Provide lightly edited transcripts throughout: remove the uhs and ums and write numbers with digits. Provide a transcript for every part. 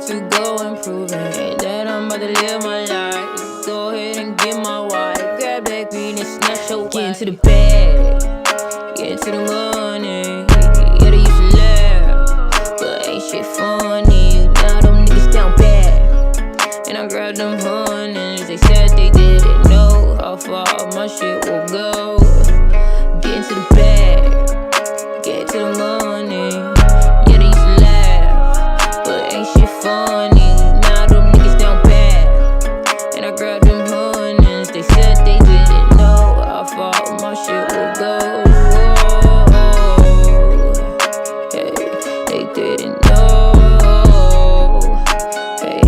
had to go and prove it that I'm about to live my life. Go ahead and get my wife. Grab that green and snatch your wife. Get into the bag, get into the money. Yeah, they used to laugh, but ain't shit funny. Now them niggas down bad, and I grabbed them hundreds. They said they didn't know how far my shit will go. Get into the bag, get to the money. Yeah, they used to laugh, but ain't shit funny. Now them niggas down bad, and I grabbed them hundreds. They said they didn't know how far my shit will go. Hey, they didn't know. Hey,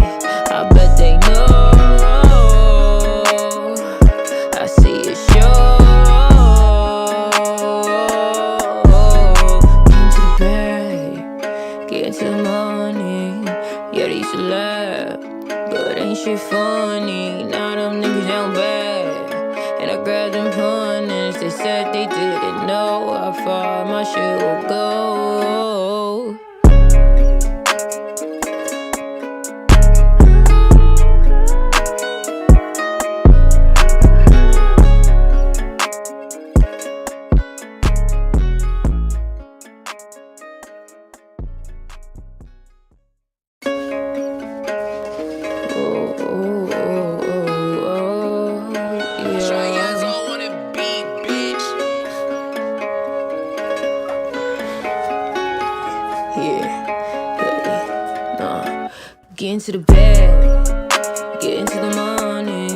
I bet they know. I see it show. Get into the money. Yeah, they used to laugh, but ain't shit funny. Now them niggas down bad, and I grabbed them hundreds. They said they didn't know how far my shit will go. Get into the bag, get into the money.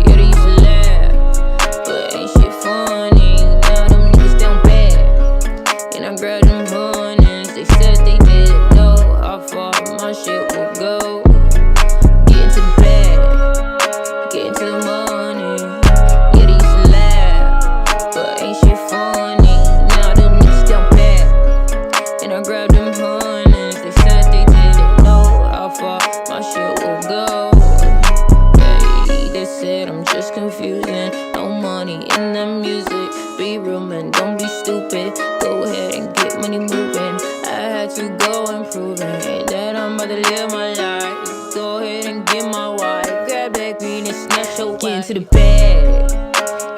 Yeah, they used to laugh, but ain't shit funny. Now them niggas down bad, and I grabbed them hundreds. They said they didn't know how far my shit will go. Get into the bag, get into the money. Yeah, they used to laugh, but ain't shit funny. Now them niggas down bad, and I grabbed them hundreds. They said they didn't know how far my shit will go. Hey, they said I'm just confusing. No money in the music. Be real, man, don't be stupid. Go ahead and get money moving. I had to go and prove it that I'm about to live my life. Go ahead and get my wife. Grab that green and snatch your wife. Get into the bag,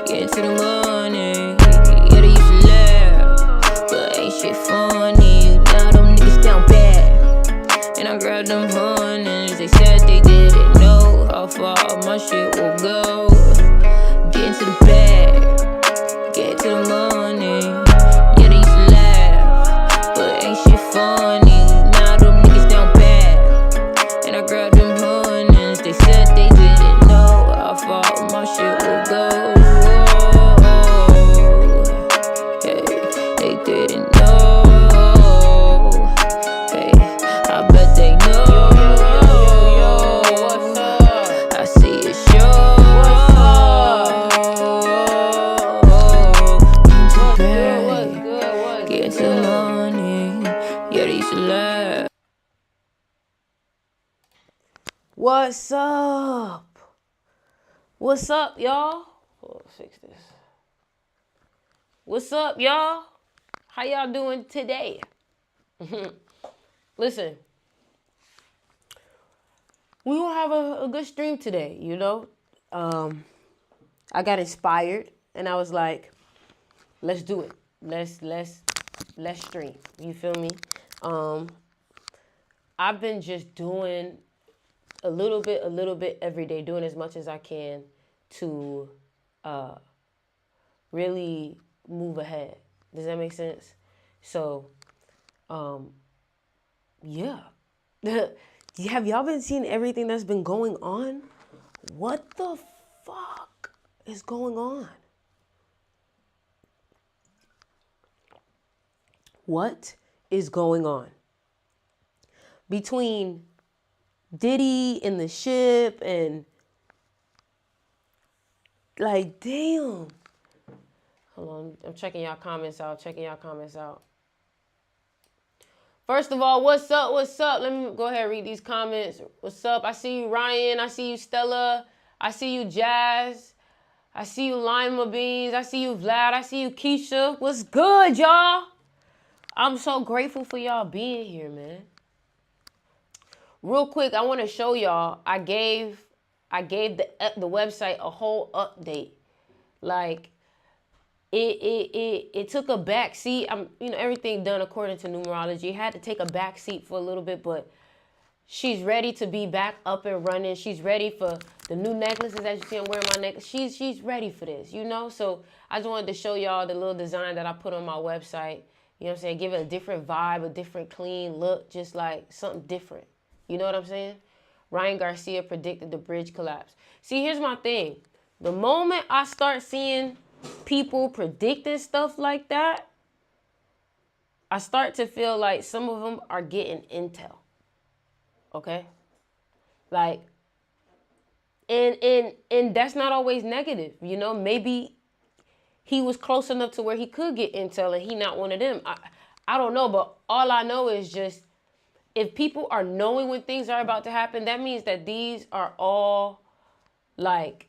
get into the money. Yeah, they used to laugh, but ain't shit funny. Now them niggas down bad, and I grabbed them hundreds. They said they didn't know how far my shit will go. Get into the bag, get to the money. Yeah, they used to laugh, but ain't shit funny. Now them niggas down bad, and I grabbed them hundreds. They said they didn't know how far my shit will go. Hey, they didn't know. Hey, I bet they know. I see it show. Get into the money. Yeah, they used to laugh. What's up? What's up, y'all? Oh, fix this. What's up, y'all? How y'all doing today? Listen, we gonna have a good stream today, you know? I got inspired and I was like, let's do it. Let's stream. You feel me? I've been just doing a little bit every day, doing as much as I can to really move ahead. Does that make sense? So, yeah. Have y'all been seeing everything that's been going on? What the fuck is going on? What is going on? Between Diddy and the ship and like, damn. Hold on, I'm checking y'all comments out, First of all, what's up? Let me go ahead and read these comments. What's up? I see you, Ryan. I see you, Stella. I see you, Jazz. I see you, Lima Beans. I see you, Vlad. I see you, Keisha. What's good, y'all? I'm so grateful for y'all being here, man. real quick, I want to show y'all. I gave the website a whole update. Like it took a back seat. Everything done according to numerology. It had to take a back seat for a little bit, but she's ready to be back up and running. She's ready for the new necklaces as you see I'm wearing my necklace. She's ready for this, So I just wanted to show y'all the little design that I put on my website. You know what I'm saying? Give it a different vibe, a different clean look, just like something different. You know what I'm saying? Ryan Garcia predicted the bridge collapse. See, here's my thing. The moment I start seeing people predicting stuff like that, I start to feel like some of them are getting intel. Okay? Like, and that's not always negative, Maybe he was close enough to where he could get intel and he not one of them. I don't know, but all I know is just if people are knowing when things are about to happen, that means that these are all like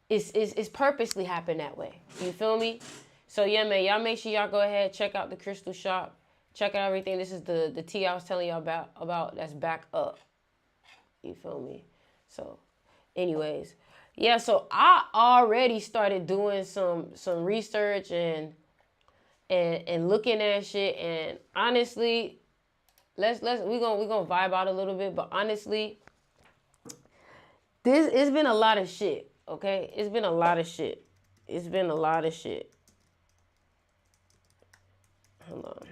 it's purposely happened that way. You feel me? So yeah, man, y'all make sure y'all go ahead, check out the crystal shop. Check out everything. This is the tea I was telling y'all about that's back up. You feel me? So, anyways, yeah. So I already started doing some research and looking at shit. And honestly, we gonna vibe out a little bit. But honestly, it's been a lot of shit. Okay, it's been a lot of shit. It's been a lot of shit. Hold on.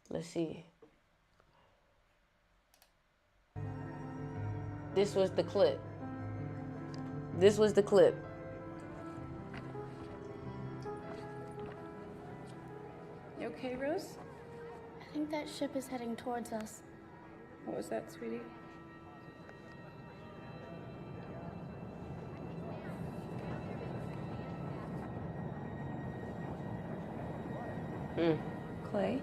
Let's see. This was the clip. This was the clip. You okay, Rose? I think that ship is heading towards us. What was that, sweetie? Clay?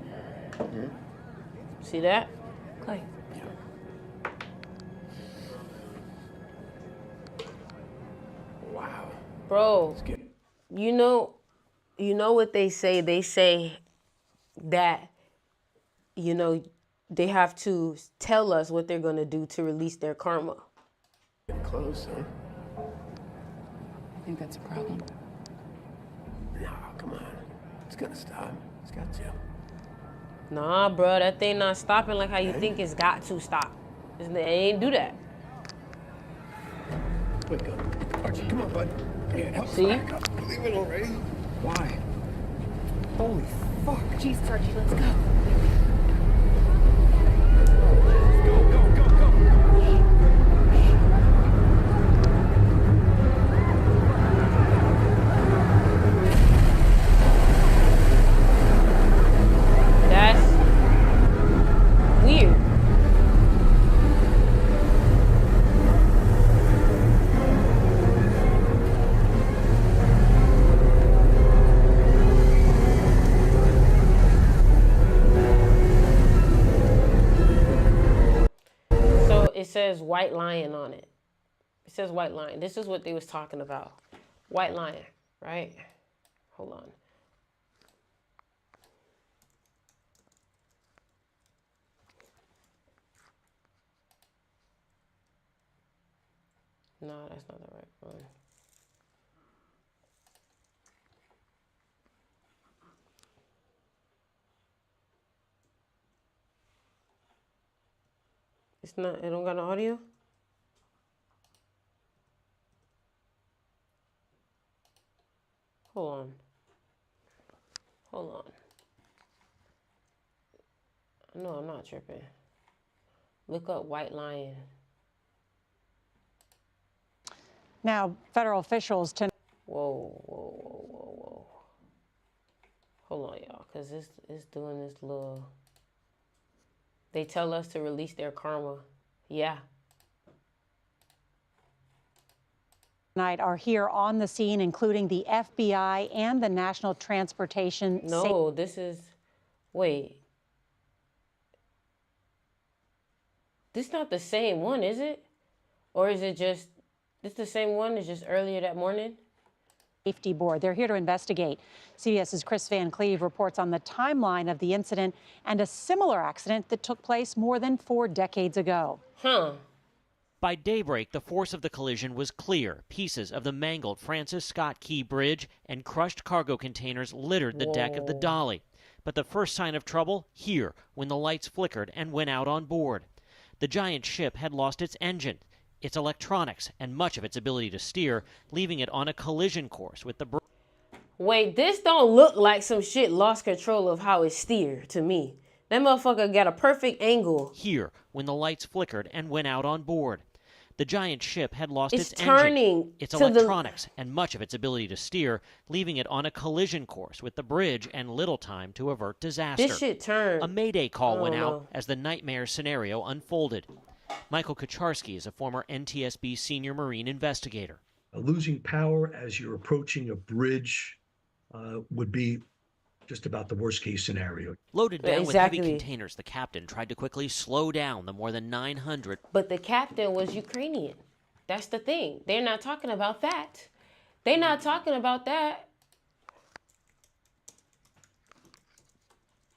See that? Clay. Wow. Bro, you know what they say? They say that, they have to tell us what they're going to do to release their karma. Getting close, huh? I think that's a problem. No, come on. It's gonna stop. It's got to. Nah, bro, that thing not stopping like how you think it's got to stop. It ain't do that. Wake up. Archie, come on, bud. Yeah, help See? back up. Leave it already. Why? Holy fuck. Jeez, Archie, let's go. Go, go, go, go. That's weird. It says white lion on it. It says white lion. This is what they was talking about. White lion, right? Hold on. No, that's not the right one. It's not, it don't got no audio? Hold on. Hold on. No, I'm not tripping. Look up white lion. Now, federal officials tonight. Whoa. Hold on, y'all, because it's doing this little... They tell us to release their karma. Yeah. Tonight are here on the scene, including the FBI and the National Transportation. No, this is... Wait. This not the same one, is it? Or is it just... This the same one? It's just earlier that morning? Safety Board. They're here to investigate. CBS's Chris Van Cleve reports on the timeline of the incident and a similar accident that took place more than 4 decades ago. By daybreak, the force of the collision was clear. Pieces of the mangled Francis Scott Key Bridge and crushed cargo containers littered the deck of the Dolly. But the first sign of trouble, here, when the lights flickered and went out on board. The giant ship had lost its engine, its electronics, and much of its ability to steer, leaving it on a collision course with the bridge. Wait, this don't look like some shit lost control of how it steered to me. That motherfucker got a perfect angle. Here, when the lights flickered and went out on board. The giant ship had lost its turning engine, its to electronics, and much of its ability to steer, leaving it on a collision course with the bridge and little time to avert disaster. This shit turned. A mayday call went out as the nightmare scenario unfolded. Michael Kucharski is a former NTSB senior Marine investigator. Losing power as you're approaching a bridge would be just about the worst case scenario. Loaded down with heavy containers, the captain tried to quickly slow down the more than 900. But the captain was Ukrainian. That's the thing. They're not talking about that. They're not talking about that.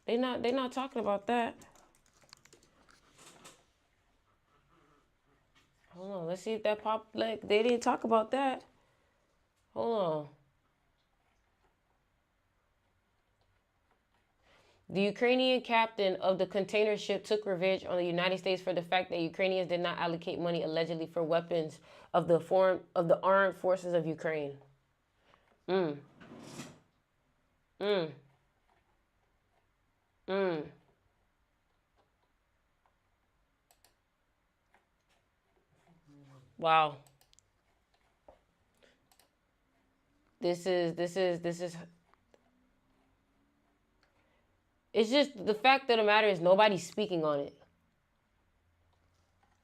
They're not talking about that. Hold on, let's see if that popped. Like, they didn't talk about that. Hold on. The Ukrainian captain of the container ship took revenge on the United States for the fact that Ukrainians did not allocate money allegedly for weapons of the armed forces of Ukraine. Wow. This is it's just the fact of the matter is nobody's speaking on it.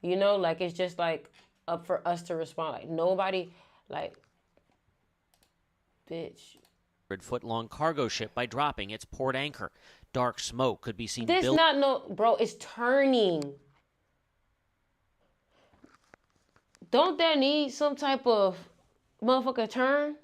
You know, like it's just like up for us to respond. Like nobody, like, bitch. 100-foot-long cargo ship by dropping its port anchor. Dark smoke could be seen. This not no, bro. It's turning. Don't that need some type of motherfucker turn?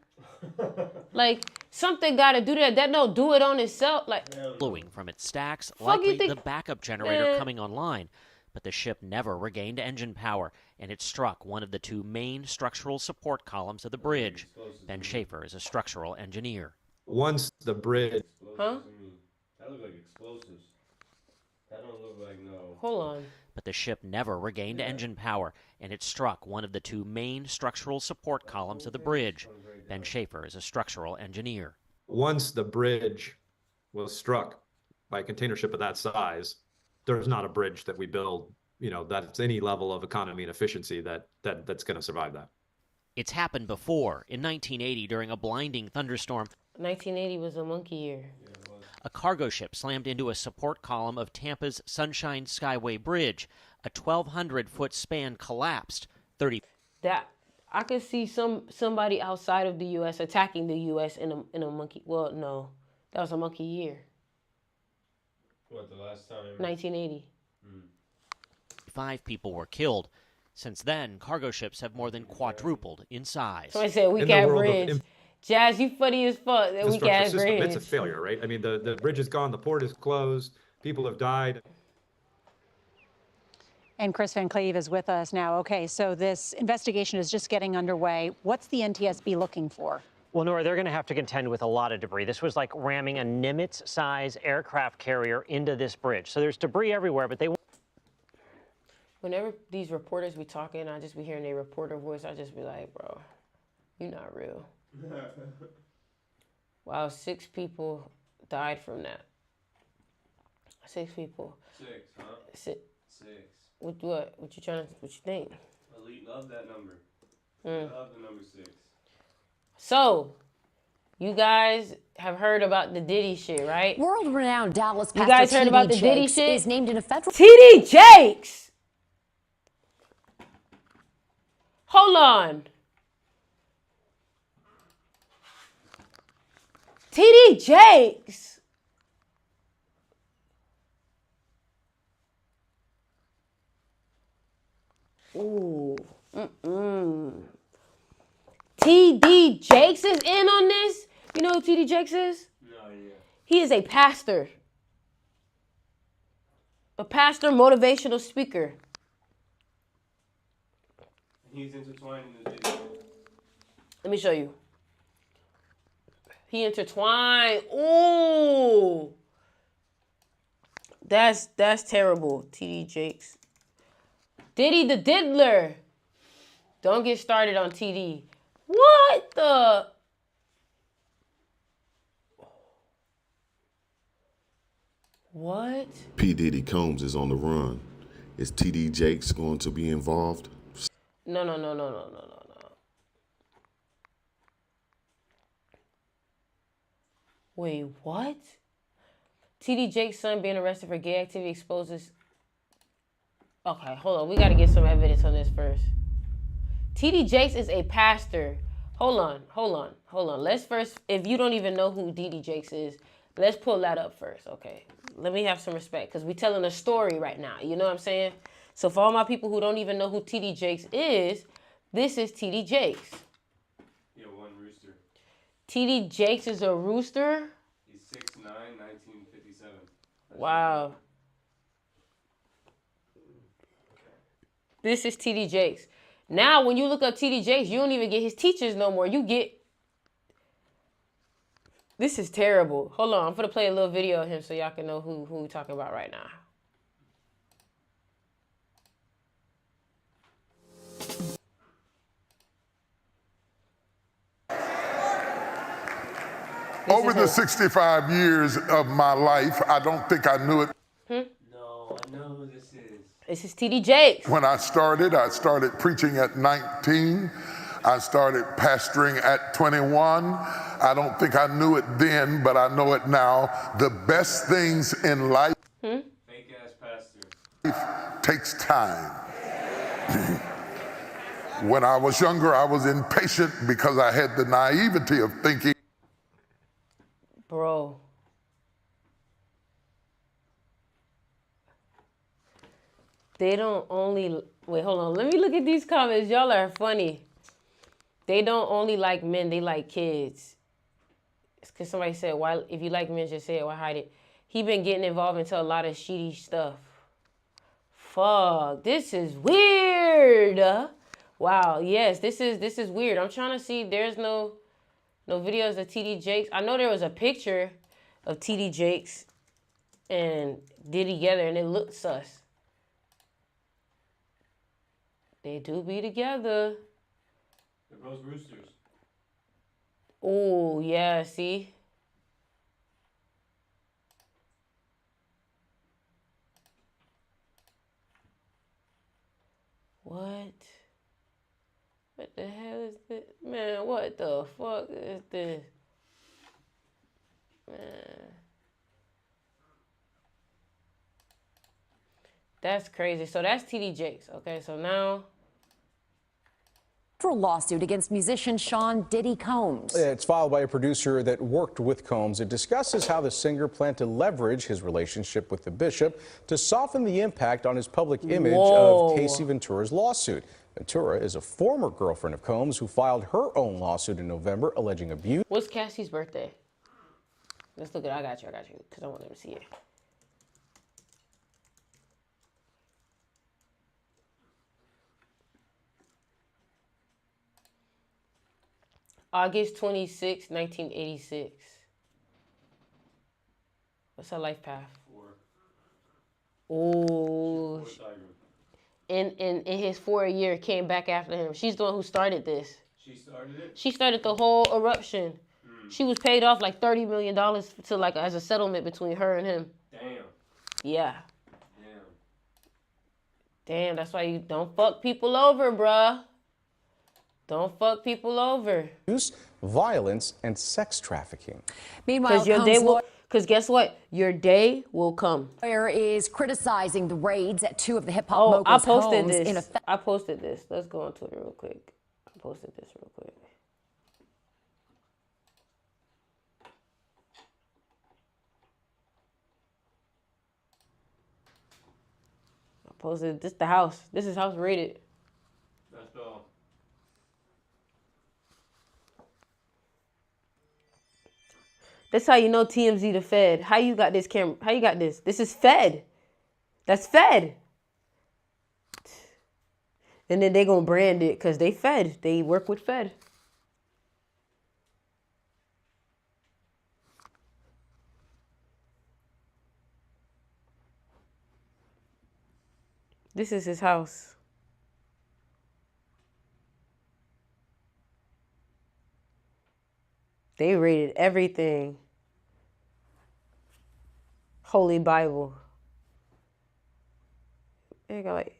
Like something got to do that. That don't do it on itself. Like blowing from its stacks, likely the backup generator Man. coming online. But the ship never regained engine power, and it struck one of the 2 main structural support columns of the bridge. Ben Schaefer is a structural engineer. Once the bridge... Huh? That look like explosives. That don't look like no... Hold on. But the ship never regained engine power, and it struck one of the 2 main structural support columns of the bridge. Ben Schaefer is a structural engineer. Once the bridge was struck by a container ship of that size, there's not a bridge that we build, you know, that's any level of economy and efficiency that's going to survive that. It's happened before. In 1980, during a blinding thunderstorm, 1980 was a monkey year. a cargo ship slammed into a support column of Tampa's Sunshine Skyway Bridge. A 1,200-foot span collapsed. That I could see somebody outside of the U.S. attacking the U.S. in a monkey. Well, no, that was a monkey year. What, the last time? 1980. 5 people were killed. Since then, cargo ships have more than quadrupled in size. Somebody said weak ass bridge. Jazz, you funny as fuck. That weak ass bridge. It's a failure, right? I mean, the bridge is gone, the port is closed, people have died. And Chris Van Cleve is with us now. Okay, so this investigation is just getting underway. What's the NTSB looking for? Well, Nora, they're going to have to contend with a lot of debris. This was like ramming a Nimitz-size aircraft carrier into this bridge. So there's debris everywhere, but they won't. Whenever these reporters be talking, I just be hearing their reporter voice. I just be like, bro, you not real. Wow, 6 people died from that. 6 people. 6, huh? 6. 6. What you think? Elite love that number. Love the number 6. So, you guys have heard about the Diddy shit, right? World-renowned Dallas pastor You guys heard about the Diddy Jakes shit? is named in a federal... TD Jakes! Hold on. TD Jakes. Ooh. TD Jakes is in on this. You know who TD Jakes is? No idea. He is a pastor. A pastor, motivational speaker. He's intertwined in the video. Let me show you. He intertwined. Ooh. That's terrible. TD Jakes. Diddy the Diddler. Don't get started on TD. What the? What? P. Diddy Combs is on the run. Is TD Jakes going to be involved? No. Wait, what? TD Jakes' son being arrested for gay activity exposes... Okay, hold on. We got to get some evidence on this first. TD Jakes is a pastor. Hold on. Let's first, if you don't even know who TD Jakes is, let's pull that up first, okay? Let me have some respect, because we're telling a story right now. You know what I'm saying? So for all my people who don't even know who TD Jakes is, this is TD Jakes. Yeah, one rooster. TD Jakes is a rooster? He's 6'9", 1957. Wow. This is TD Jakes. Now, when you look up TD Jakes, you don't even get his teachers no more. You get... This is terrible. Hold on. I'm going to play a little video of him so y'all can know who we're talking about right now. Over the 65 years of my life, I don't think I knew it. No, I know who this is. This is TD Jakes. When I started preaching at 19. I started pastoring at 21. I don't think I knew it then, but I know it now. The best things in life Fake ass pastor. takes time. When I was younger, I was impatient because I had the naivety of thinking. Bro. They don't only... Wait, hold on. Let me look at these comments. Y'all are funny. They don't only like men, they like kids. It's because somebody said, why, if you like men, just say it, why hide it? He been getting involved into a lot of shitty stuff. Fuck, this is weird. Wow, yes, this is weird. I'm trying to see, there's no videos of TD Jakes. I know there was a picture of TD Jakes and Diddy together, and it looked sus. They do be together. They're both roosters. Oh, yeah, see? What? What the hell is this? Man, what the fuck is this? Man. That's crazy. So that's TD Jakes. Okay, so now... lawsuit against musician Sean Diddy Combs. It's filed by a producer that worked with Combs. It discusses how the singer planned to leverage his relationship with the bishop to soften the impact on his public image of Casey Ventura's lawsuit. Ventura is a former girlfriend of Combs who filed her own lawsuit in November alleging abuse. What's Cassie's birthday? Let's look at it. I got you, because I want them to see it. August 26, 1986. What's her life path? 4. Oh. In his 4 year, came back after him. She's the one who started this. She started it? She started the whole eruption. She was paid off like $30 million to like as a settlement between her and him. Damn. Yeah. Damn. Damn, that's why you don't fuck people over, bruh. Don't fuck people over. Violence and sex trafficking. Meanwhile, because guess what? Your day will come. Lawyer is criticizing the raids at two of the hip hop moguls' I posted homes this. in a I posted this. Let's go on Twitter real quick. I posted this real quick. I posted this. The house. This is house rated. That's all. That's how you know TMZ the Fed. How you got this camera? How you got this? This is Fed. That's Fed. And then they gonna brand it because they Fed. They work with Fed. This is his house. They rated everything. Holy Bible. They got like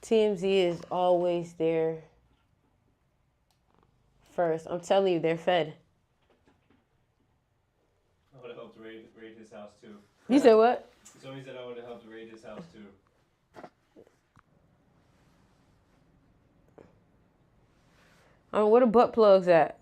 TMZ is always there first. I'm telling you, they're Fed. I would have helped raid his house too. You said what? Somebody said I would have helped raid his house too. Where the butt plugs at?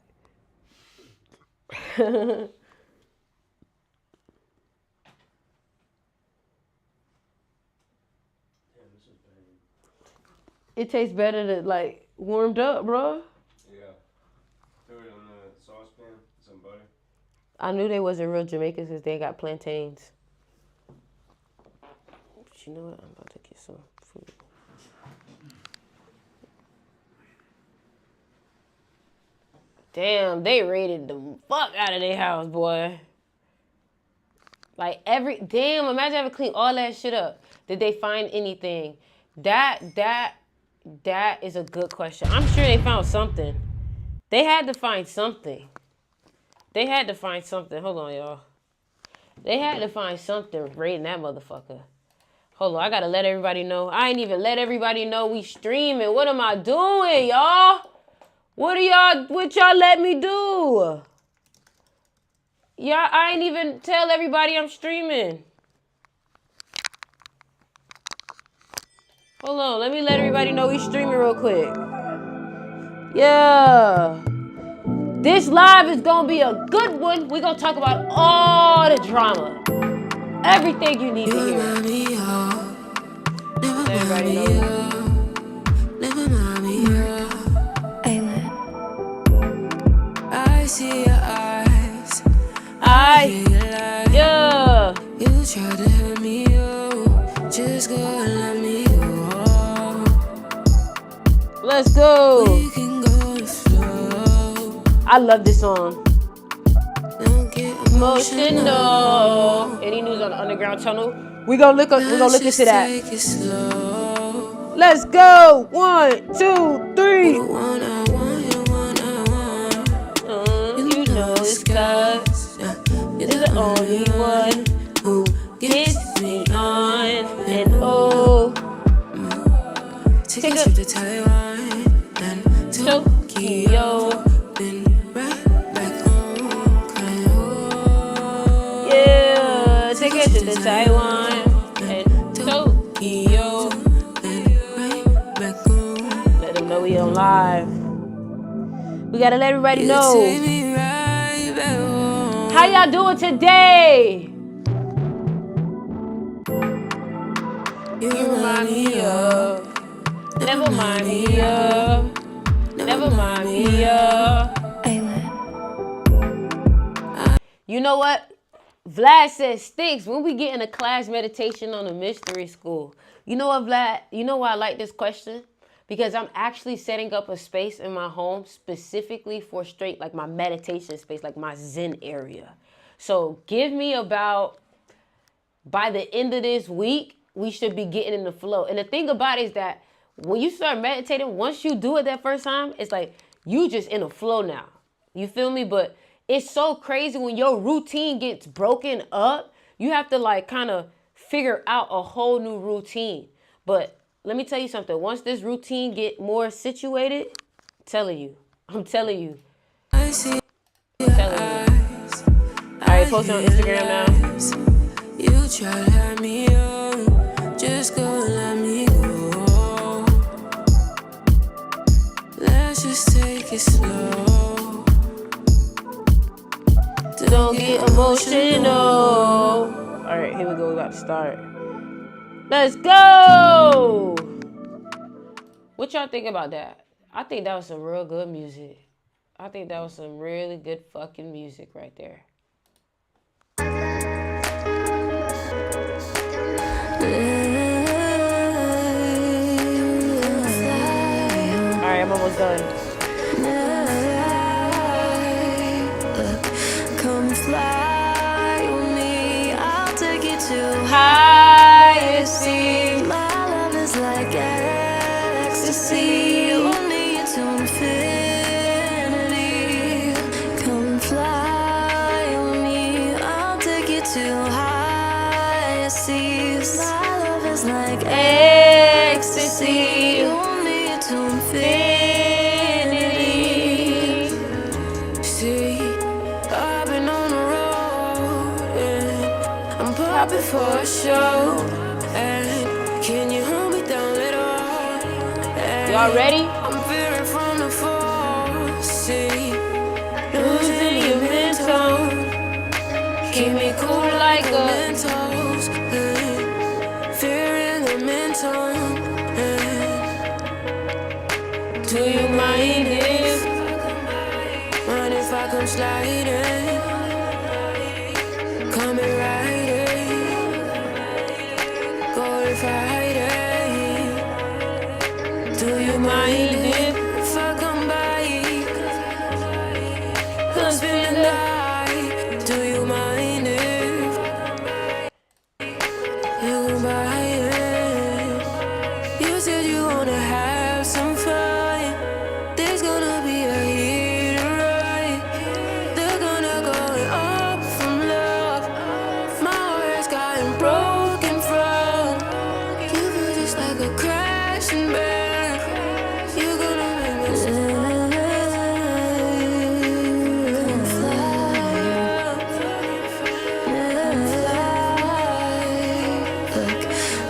It tastes better than like warmed up, bro. Yeah. Throw it on the saucepan, some butter. I knew they wasn't real Jamaicans because they got plantains. But you know what? I'm about to get some food. Damn, they raided the fuck out of their house, boy. Like damn, imagine having to clean all that shit up. Did they find anything? That is a good question. I'm sure they found something. They had to find something. They had to find something. Hold on, y'all. They had to find something raiding that motherfucker. Hold on, I gotta let everybody know. I ain't even let everybody know we streaming. What am I doing, y'all? What y'all let me do? Yeah, I ain't even tell everybody I'm streaming. Hold on, let me let everybody know we streaming real quick. Yeah. This live is gonna be a good one. We're gonna talk about all the drama. Everything you need to hear. Let everybody know. I see your eyes. Yeah. You try to hurt me, just go and let me go. Let's go. We can go to flow. I love this song. Don't get Emotional. Any news on the underground tunnel? We gonna look into that. Take it slow. Let's go. 1, 2, 3. You want, I want, you want, I want. You know it's cause you're the only one who gets me on. And oh, Take a trip to Taiwan and Tokyo. Then right back home. Crying, oh. Yeah, take it to the Taiwan and Tokyo. Then right back home. Let them know we on live. We gotta let everybody know. Take me right back home. How y'all doing today? You remind me of. Never mind me of. Never mind me of. You know what? Vlad says sticks. When we get in a class meditation on a mystery school. You know what, Vlad? You know why I like this question? Because I'm actually setting up a space in my home specifically for straight, like my meditation space, like my Zen area. So give me about, by the end of this week, we should be getting in the flow. And the thing about it is that when you start meditating, once you do it that first time, it's like you just in a flow now. You feel me? But it's so crazy when your routine gets broken up. You have to like kind of figure out a whole new routine. But let me tell you something. Once this routine get more situated, I'm telling you. I see I'm telling you. All right, post it on Instagram now. You try to hurt me, just go and let me go. Let's just take it slow. Don't get emotional. All right, here we go. We about to start. Let's go. What y'all think about that? I think that was some real good music. I think that was some really good fucking music right there. Alright, I'm almost done. Come fly with me, I'll take you to higher sea. My love is like ecstasy, only to infinity. Come fly with me, I'll take you to higher seas. My love is like ecstasy, only to infinity. See, I've been on the road and I'm popping for a show. And can you hold me down a little? Y'all ready? I'm veering from the force. See, losing your mental. Keep me cool like a Mentos. Fearing the mental. Do you mind if I come sliding? Come and ride it. Go and fight it. Do you mind if I come by? Come spend the night. Do you mind if you come by it? You said you wanna have some fun. There's gonna be a hit and run. They're gonna go up from love. My heart's gotten broken from. You feel just like a crash and burn. You're gonna make me come fly.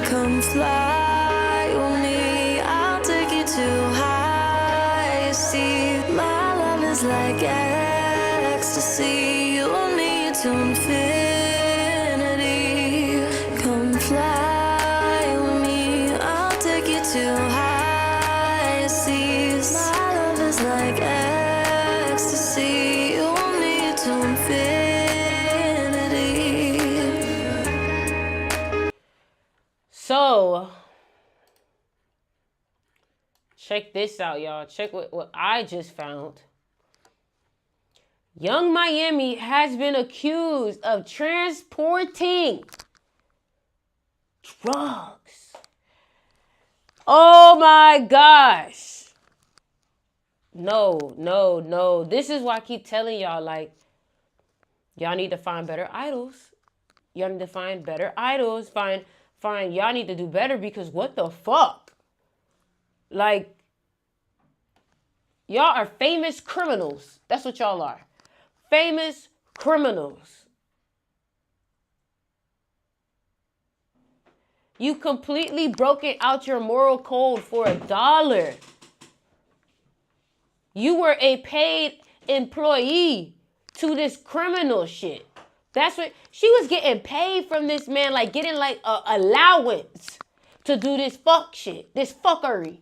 Come fly with me, I'll take you to high sea. My love is like ecstasy, only to infinity. Come fly with me, I'll take you to high seas. My love is like ecstasy, only to infinity. So, check this out, y'all. Check what I just found. Young Miami has been accused of transporting drugs. Oh my gosh. No. This is why I keep telling y'all, like, y'all need to find better idols. Y'all need to find better idols. Find y'all need to do better, because what the fuck? Like, y'all are famous criminals. That's what y'all are. Famous criminals. You completely broken out your moral code for $1. You were a paid employee to this criminal shit. That's what she was getting paid from this man, like getting like a allowance to do this fuck shit, this fuckery.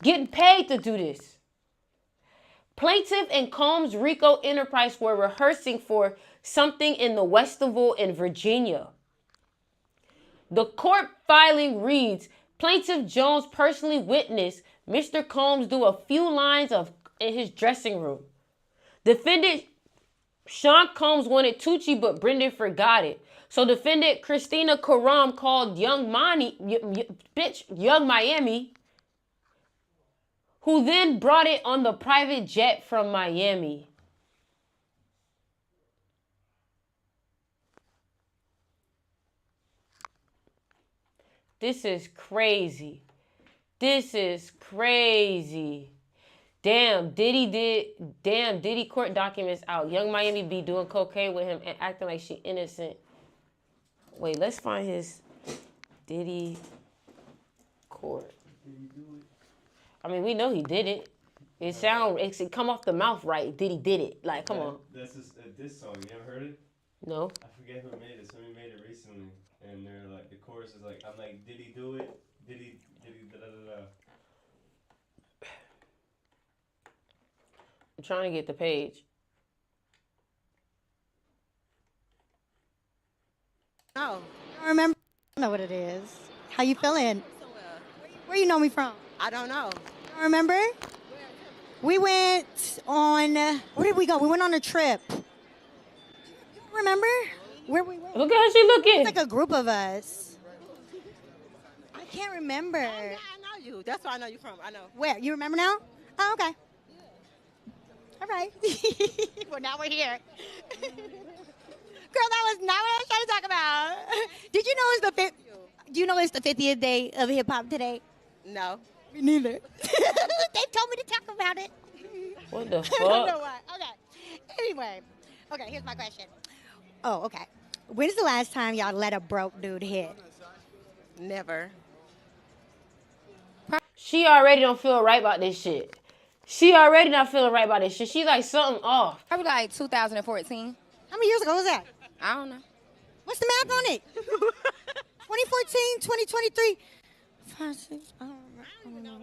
Getting paid to do this. Plaintiff and Combs Rico Enterprise were rehearsing for something in the Westival in Virginia. The court filing reads, Plaintiff Jones personally witnessed Mr. Combs do a few lines in his dressing room. Defendant Sean Combs wanted Tucci, but Brendan forgot it. So defendant Christina Karam called Young Miami, who then brought it on the private jet from Miami. This is crazy. This is crazy. Damn, Diddy court documents out. Young Miami be doing cocaine with him and acting like she innocent. Wait, let's find his Diddy court. I mean, we know he did it. It come off the mouth right. Diddy did it. Like, come on. That's this song. You ever heard it? No. I forget who made it. Somebody made it recently. And they're like, the chorus is like, I'm like, did he do it? Did he da da da da? I'm trying to get the page. Oh, I remember. I know what it is. How you feeling? Where you know me from? I don't know. You remember? We went on. Where did we go? We went on a trip. You remember where we went? Look at how she looking. It's like a group of us. I can't remember. Oh, yeah, I know you. That's where I know you from. I know. Where? You remember now? Oh, okay. All right. Well, now we're here. Girl, that was not what I was trying to talk about. Did you know do you know it's the 50th day of hip hop today? No. Me neither. They told me to talk about it. What the I don't know fuck? why. Okay. Anyway. Okay, here's my question. Oh, okay. When's the last time y'all let a broke dude hit? Never. She already don't feel right about this shit. She already not feeling right about this shit. She like something off. Probably like 2014. How many years ago was that? I don't know. What's the math on it? 2014, 2023. 5, 6, I don't know.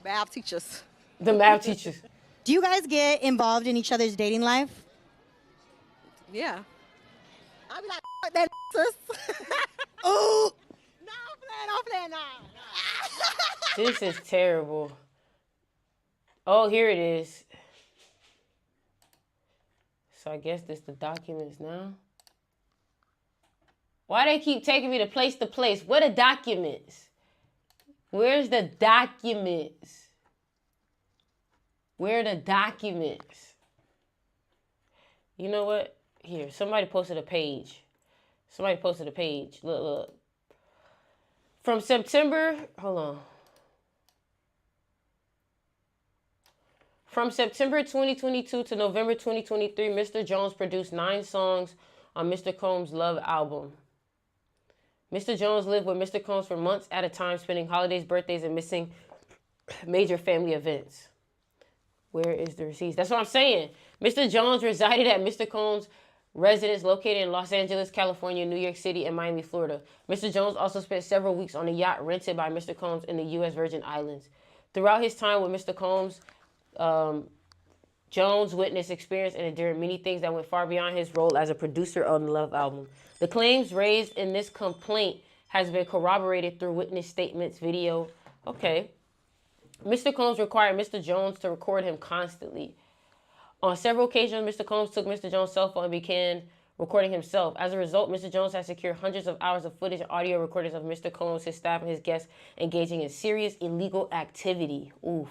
Math teachers. The math teachers. Do you guys get involved in each other's dating life? Yeah. I'll be like, fuck that sis. Oh! No, I'm playing, no. This is terrible. Oh, here it is. So I guess this the documents now. Why they keep taking me to place? Where the documents? Where's the documents? Where are the documents? You know what? Here, somebody posted a page. Somebody posted a page. Look, look. From September, hold on. From September 2022 to November 2023, Mr. Jones produced 9 songs on Mr. Combs' Love album. Mr. Jones lived with Mr. Combs for months at a time, spending holidays, birthdays, and missing major family events. Where is the receipts? That's what I'm saying. Mr. Jones resided at Mr. Combs' residence located in Los Angeles, California, New York City, and Miami, Florida. Mr. Jones also spent several weeks on a yacht rented by Mr. Combs in the U.S. Virgin Islands. Throughout his time with Mr. Combs, Jones witnessed, experienced, and endured many things that went far beyond his role as a producer on the Love album. The claims raised in this complaint has been corroborated through witness statements, video. Okay. Mr. Combs required Mr. Jones to record him constantly. On several occasions, Mr. Combs took Mr. Jones' cell phone and began recording himself. As a result, Mr. Jones has secured hundreds of hours of footage and audio recordings of Mr. Combs, his staff, and his guests engaging in serious illegal activity. Oof.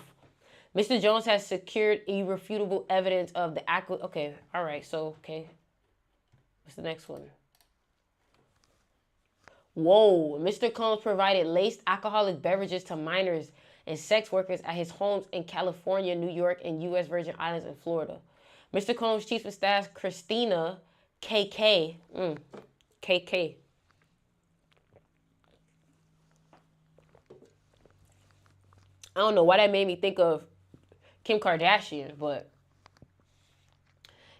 Mr. Jones has secured irrefutable evidence of the act. Okay, all right, so, okay. What's the next one? Whoa, Mr. Combs provided laced alcoholic beverages to minors and sex workers at his homes in California, New York, and U.S. Virgin Islands and Florida. Mr. Combs' chief of staff, Christina KK, KK. I don't know why that made me think of Kim Kardashian, but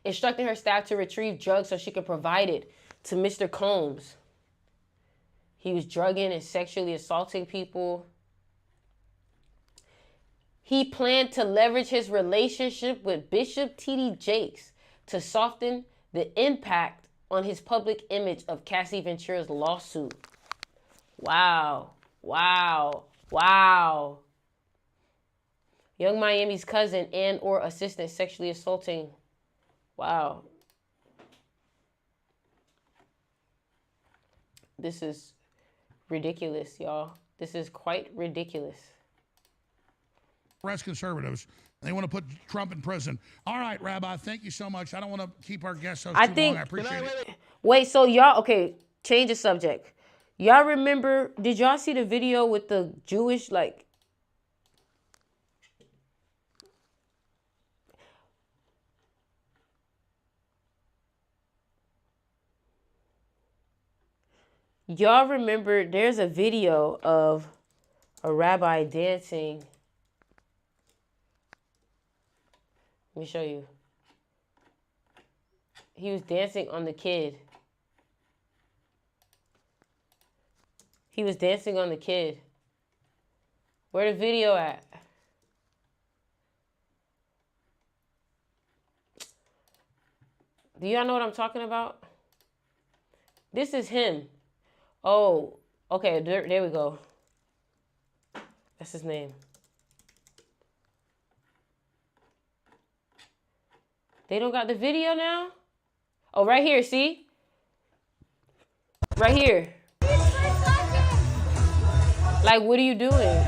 instructing her staff to retrieve drugs so she could provide it to Mr. Combs. He was drugging and sexually assaulting people. He planned to leverage his relationship with Bishop T.D. Jakes to soften the impact on his public image of Cassie Ventura's lawsuit. Wow. Wow. Wow. Young Miami's cousin and or assistant sexually assaulting. Wow. This is ridiculous, y'all. This is quite ridiculous. Arrest conservatives. They want to put Trump in prison. All right, Rabbi, thank you so much. I don't want to keep our guests so too long. I appreciate it. Wait, so y'all, okay, change the subject. Y'all remember, did y'all see the video with the Jewish, like, y'all remember there's a video of a rabbi dancing. Let me show you. He was dancing on the kid. He was dancing on the kid. Where the video at? Do y'all know what I'm talking about? This is him. Oh, okay, there we go. That's his name. They don't got the video now? Oh, right here, see? Right here. Like, what are you doing?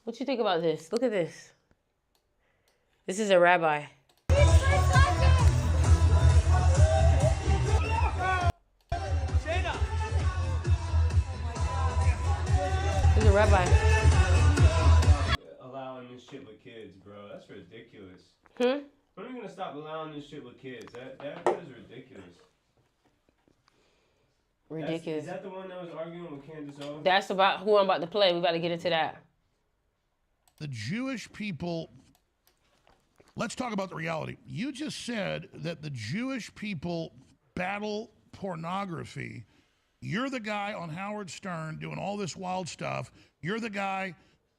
What you think about this? Look at this. This is a rabbi. This is a rabbi. Allowing this shit with kids, bro. That's ridiculous. Hmm? When are you gonna stop allowing this shit with kids? That is ridiculous. Ridiculous. Is that the one that was arguing with Candace Owens? That's about who I'm about to play. We about to get into that. The Jewish people, let's talk about the reality. You just said that the Jewish people battle pornography. You're the guy on Howard Stern doing all this wild stuff. You're the guy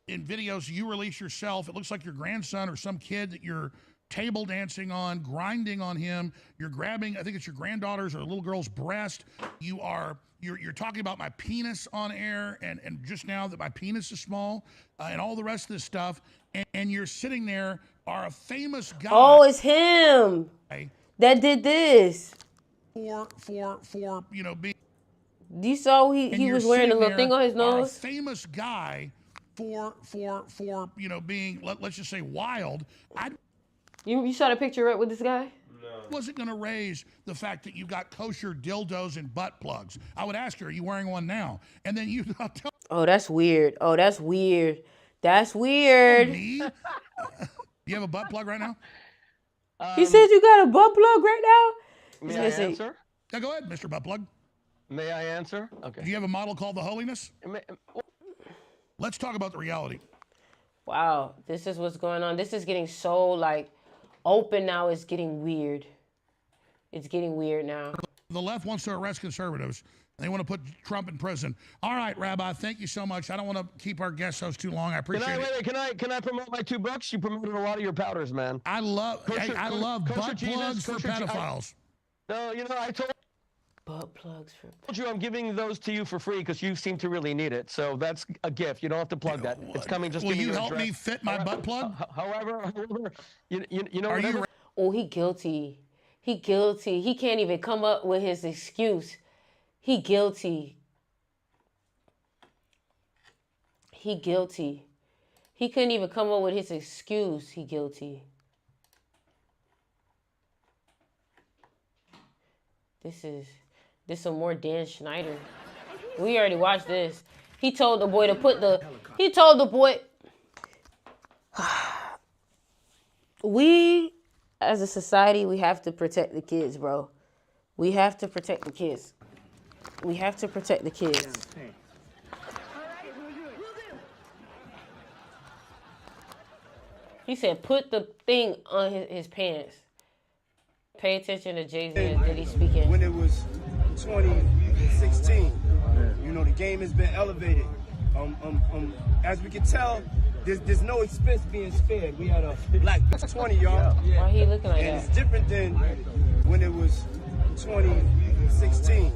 in videos you release yourself. It looks like your grandson or some kid that you're table dancing on, grinding on him. You're grabbing, I think it's your granddaughter's or a little girl's breast. You're talking about my penis on air and just now that my penis is small and all the rest of this stuff. And you're sitting there, are a famous guy. Oh, it's him that did this. For being. You saw he was wearing a little thing on his nose? A famous guy for being, let's just say wild. You saw the picture right with this guy? Wasn't going to raise the fact that you got kosher dildos and butt plugs. I would ask her, are you wearing one now? And then you tell Oh, that's weird. Oh, that's weird. That's weird. me? You have a butt plug right now? He said you got a butt plug right now? May I answer? Yeah, go ahead, Mr. Butt Plug. May I answer? Okay. Do you have a model called the Holiness? Let's talk about the reality. Wow, this is what's going on. This is getting so, like, open now. It's getting weird. It's getting weird now. The left wants to arrest conservatives. They want to put Trump in prison. All right, Rabbi, thank you so much. I don't want to keep our guest host too long. I appreciate it. Can I promote my 2 books? You promoted a lot of your powders, man. I love butt plugs for pedophiles. No, I told butt plugs for. You I'm giving those to you for free because you seem to really need it. So that's a gift. You don't have to plug that. It's coming. Just will give you me your help address. me fit my butt plug? However, you know. Are you? Oh, he guilty. He guilty. He can't even come up with his excuse. He guilty. He guilty. He couldn't even come up with his excuse. He guilty. This some more Dan Schneider. We already watched this. He told the boy to put the. He told the boy. We, as a society, we have to protect the kids, bro. We have to protect the kids. We have to protect the kids. He said, put the thing on his pants. Pay attention to Jay-Z and Diddy speaking. When it was 2016, the game has been elevated. As we can tell, there's no expense being spared. We had a black 20, y'all. Why he looking like that? And it's different than when it was 2016.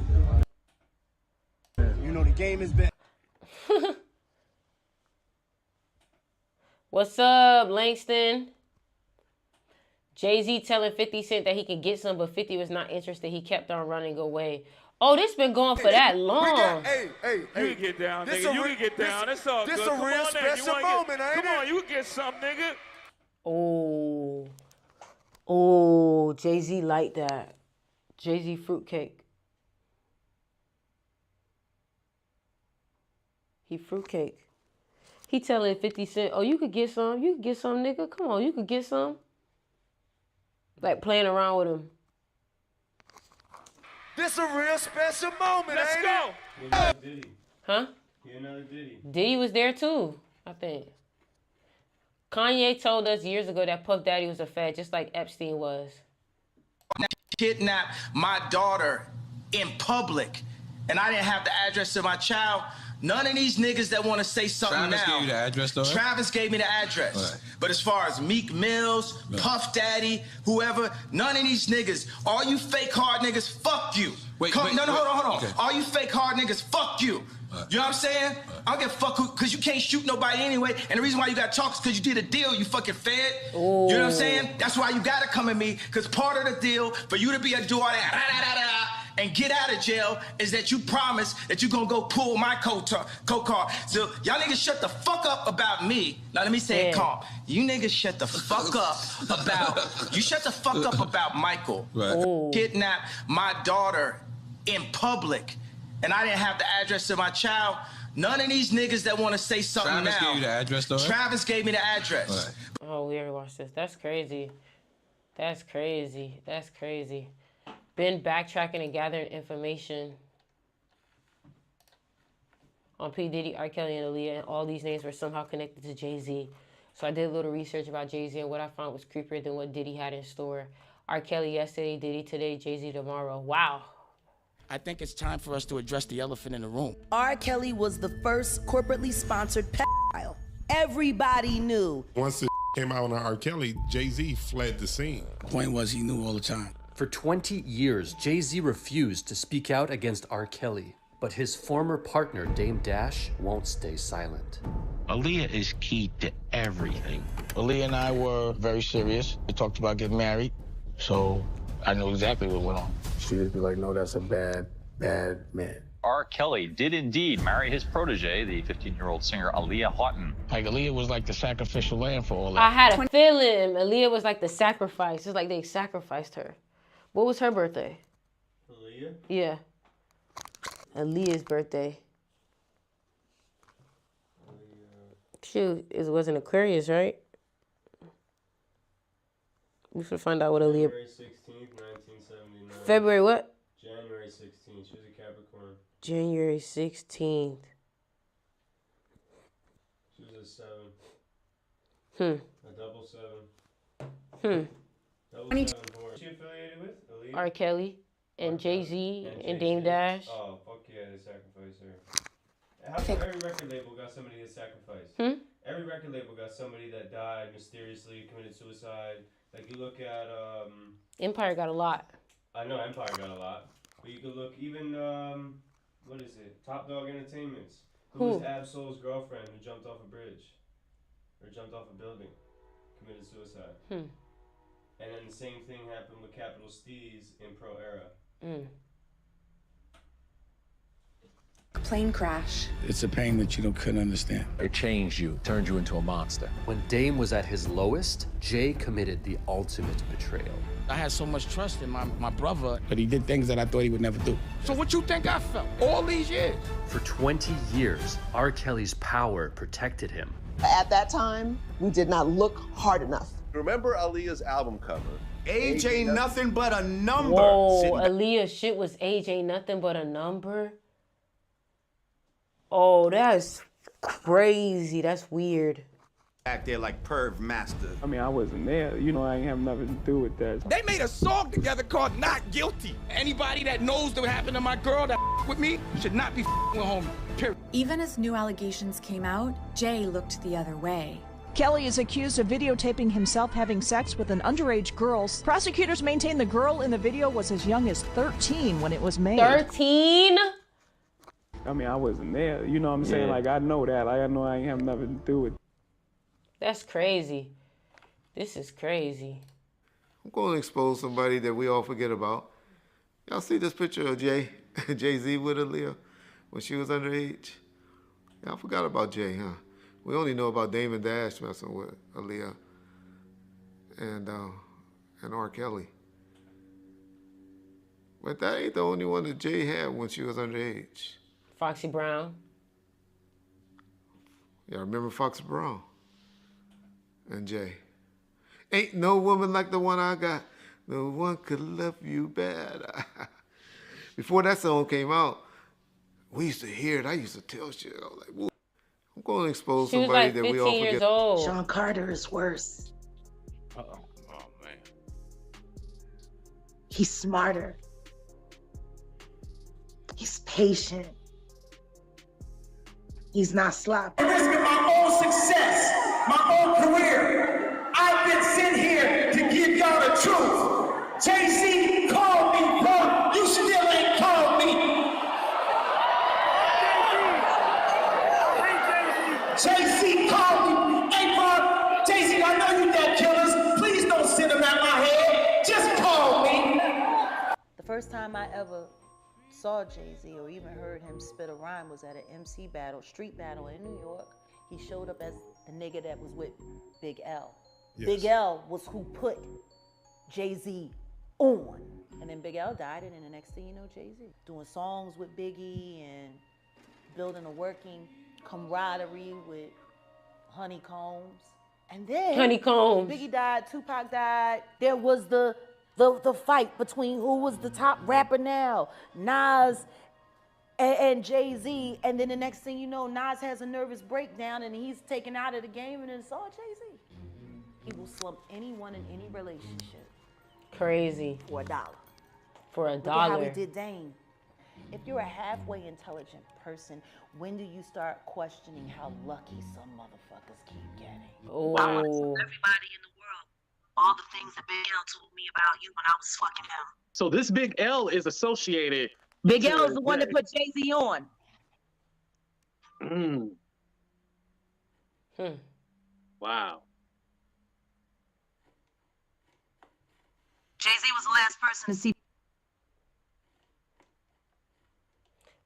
The game has been. What's up, Langston? Jay-Z telling 50 Cent that he could get some, but 50 was not interested. He kept on running away. Oh, this been going for that long. Hey. You can get down, nigga. You can get down. That's all good. This a real special moment, ain't it? Come on, you can get some, nigga. Oh, Jay-Z like that. Jay-Z fruitcake. He fruitcake. He telling 50 Cent, oh, you could get some. You could get some, nigga. Come on, you could get some. Like playing around with him. This a real special moment, Let's go. Another Diddy. Huh? Another Diddy. Diddy was there too, I think. Kanye told us years ago that Puff Daddy was a fed, just like Epstein was. Kidnapped my daughter in public, and I didn't have the address to my child. None of these niggas that want to say something Travis now. gave you the address, though, right? Travis gave me the address. Right. But as far as Meek Mills, Puff Daddy, whoever, none of these niggas, all you fake hard niggas, fuck you. Hold on. Okay. All you fake hard niggas, fuck you. You know what I'm saying? I don't give a fuck who, because you can't shoot nobody anyway. And the reason why you got to talk is because you did a deal, you fucking fed. Ooh. You know what I'm saying? That's why you got to come at me, because part of the deal for you to be able to do all that, and get out of jail is that you promise that you're going to go pull my co-car. So y'all niggas shut the fuck up about me. Now let me say it calm. You niggas shut the fuck up about Michael. Right. Kidnapped my daughter in public, and I didn't have the address to my child. None of these niggas that want to say something Travis now. gave you the address, though, right? Travis gave me the address. Right. Oh, we already watched this. That's crazy. That's crazy. That's crazy. Been backtracking and gathering information on P. Diddy, R. Kelly, and Aaliyah, and all these names were somehow connected to Jay-Z. So I did a little research about Jay-Z, and what I found was creepier than what Diddy had in store. R. Kelly yesterday, Diddy today, Jay-Z tomorrow. Wow. I think it's time for us to address the elephant in the room. R. Kelly was the first corporately sponsored pedophile. Everybody knew. Once it came out on R. Kelly, Jay-Z fled the scene. The point was he knew all the time. For 20 years, Jay-Z refused to speak out against R. Kelly, but his former partner, Dame Dash, won't stay silent. Aaliyah is key to everything. Aaliyah and I were very serious. We talked about getting married, so I knew exactly what went on. She'd just be like, no, that's a bad man. R. Kelly did indeed marry his protege, the 15-year-old singer Aaliyah Houghton. Like, Aaliyah was like the sacrificial lamb for all that. I had a feeling Aaliyah was like the sacrifice. It's like they sacrificed her. What was her birthday? Aaliyah? Yeah. Aaliyah's birthday. Shoot, it was in Aquarius, right? We should find out what Aaliyah... January 16th, 1979. February what? January 16th. She was a Capricorn. January 16th. She was a 7. Hmm. A double 7. Hmm. Double 7 born. Is she affiliated with? Aaliyah? R. Kelly and Jay-Z and Dame Dash. Oh, fuck yeah, they sacrificed her. Every record label got somebody that sacrificed. Every record label got somebody that died mysteriously, committed suicide. Like, you look at... Empire got a lot. I know Empire got a lot. But you could look even, what is it? Top Dog Entertainment's. Who was Ab-Soul's girlfriend who jumped off a bridge. Or jumped off a building. Committed suicide. And then the same thing happened with Capital Steez in Pro Era. Plane crash. It's a pain that you couldn't understand. It changed you, turned you into a monster. When Dame was at his lowest, Jay committed the ultimate betrayal. I had so much trust in my brother, but he did things that I thought he would never do. So what you think I felt all these years? For 20 years, R. Kelly's power protected him. At that time, we did not look hard enough. Remember Aaliyah's album cover? Age ain't nothing but a number. Whoa, Aaliyah's shit was age ain't nothing but a number. Oh, that's crazy. That's weird. Back there like perv master. I mean, I wasn't there. You know, I ain't have nothing to do with that. They made a song together called Not Guilty. Anybody that knows what happened to my girl that with me should not be with homie. Period. Even as new allegations came out, Jay looked the other way. Kelly is accused of videotaping himself having sex with an underage girl. Prosecutors maintain the girl in the video was as young as 13 when it was made. 13? I mean, I wasn't there. You know what I'm saying? Like, I know that. Like, I know I ain't have nothing to do with it. That's crazy. This is crazy. I'm going to expose somebody that we all forget about. Y'all see this picture of Jay-Z with Aaliyah when she was underage? Y'all forgot about Jay, huh? We only know about Dame Dash messing with Aaliyah and R. Kelly. But that ain't the only one that Jay had when she was underage. Foxy Brown. Y'all remember Foxy Brown and Jay? Ain't no woman like the one I got. No one could love you better. Before that song came out, we used to hear it. I used to tell shit. I was like, whoa. I'm going to expose She was somebody like that we 15 all years forget. old. Sean Carter is worse. Uh-oh. Oh, man. He's smarter. He's patient. He's not sloppy. Risking my own success, my own career. I've been sent here to give y'all the truth. Jay-Z called me, bro. You still ain't called me. Jay-Z called me. Hey, bro, Jay-Z, I know you got killers. Please don't send them at my head. Just call me. The first time I ever saw Jay-Z or even heard him spit a rhyme was at an MC battle, street battle in New York. He showed up as the nigga that was with Big L. Yes. Big L was who put Jay-Z on. And then Big L died, and then the next thing you know, Jay-Z. Doing songs with Biggie and building a working camaraderie with Honeycombs. And then Honeycombs. Biggie died, Tupac died. There was the fight between who was the top rapper now, Nas and Jay-Z. And then the next thing you know, Nas has a nervous breakdown and he's taken out of the game, and it's all Jay-Z. He will slump anyone in any relationship. Crazy. For $1. For $1. Look at how he did Dame. If you're a halfway intelligent person, when do you start questioning how lucky some motherfuckers keep getting? Oh. I want to tell everybody in the world all the things that Big L told me about you when I was fucking him. So this Big L is associated. Big L is the one that put Jay-Z on. Wow. Jay-Z was the last person to see.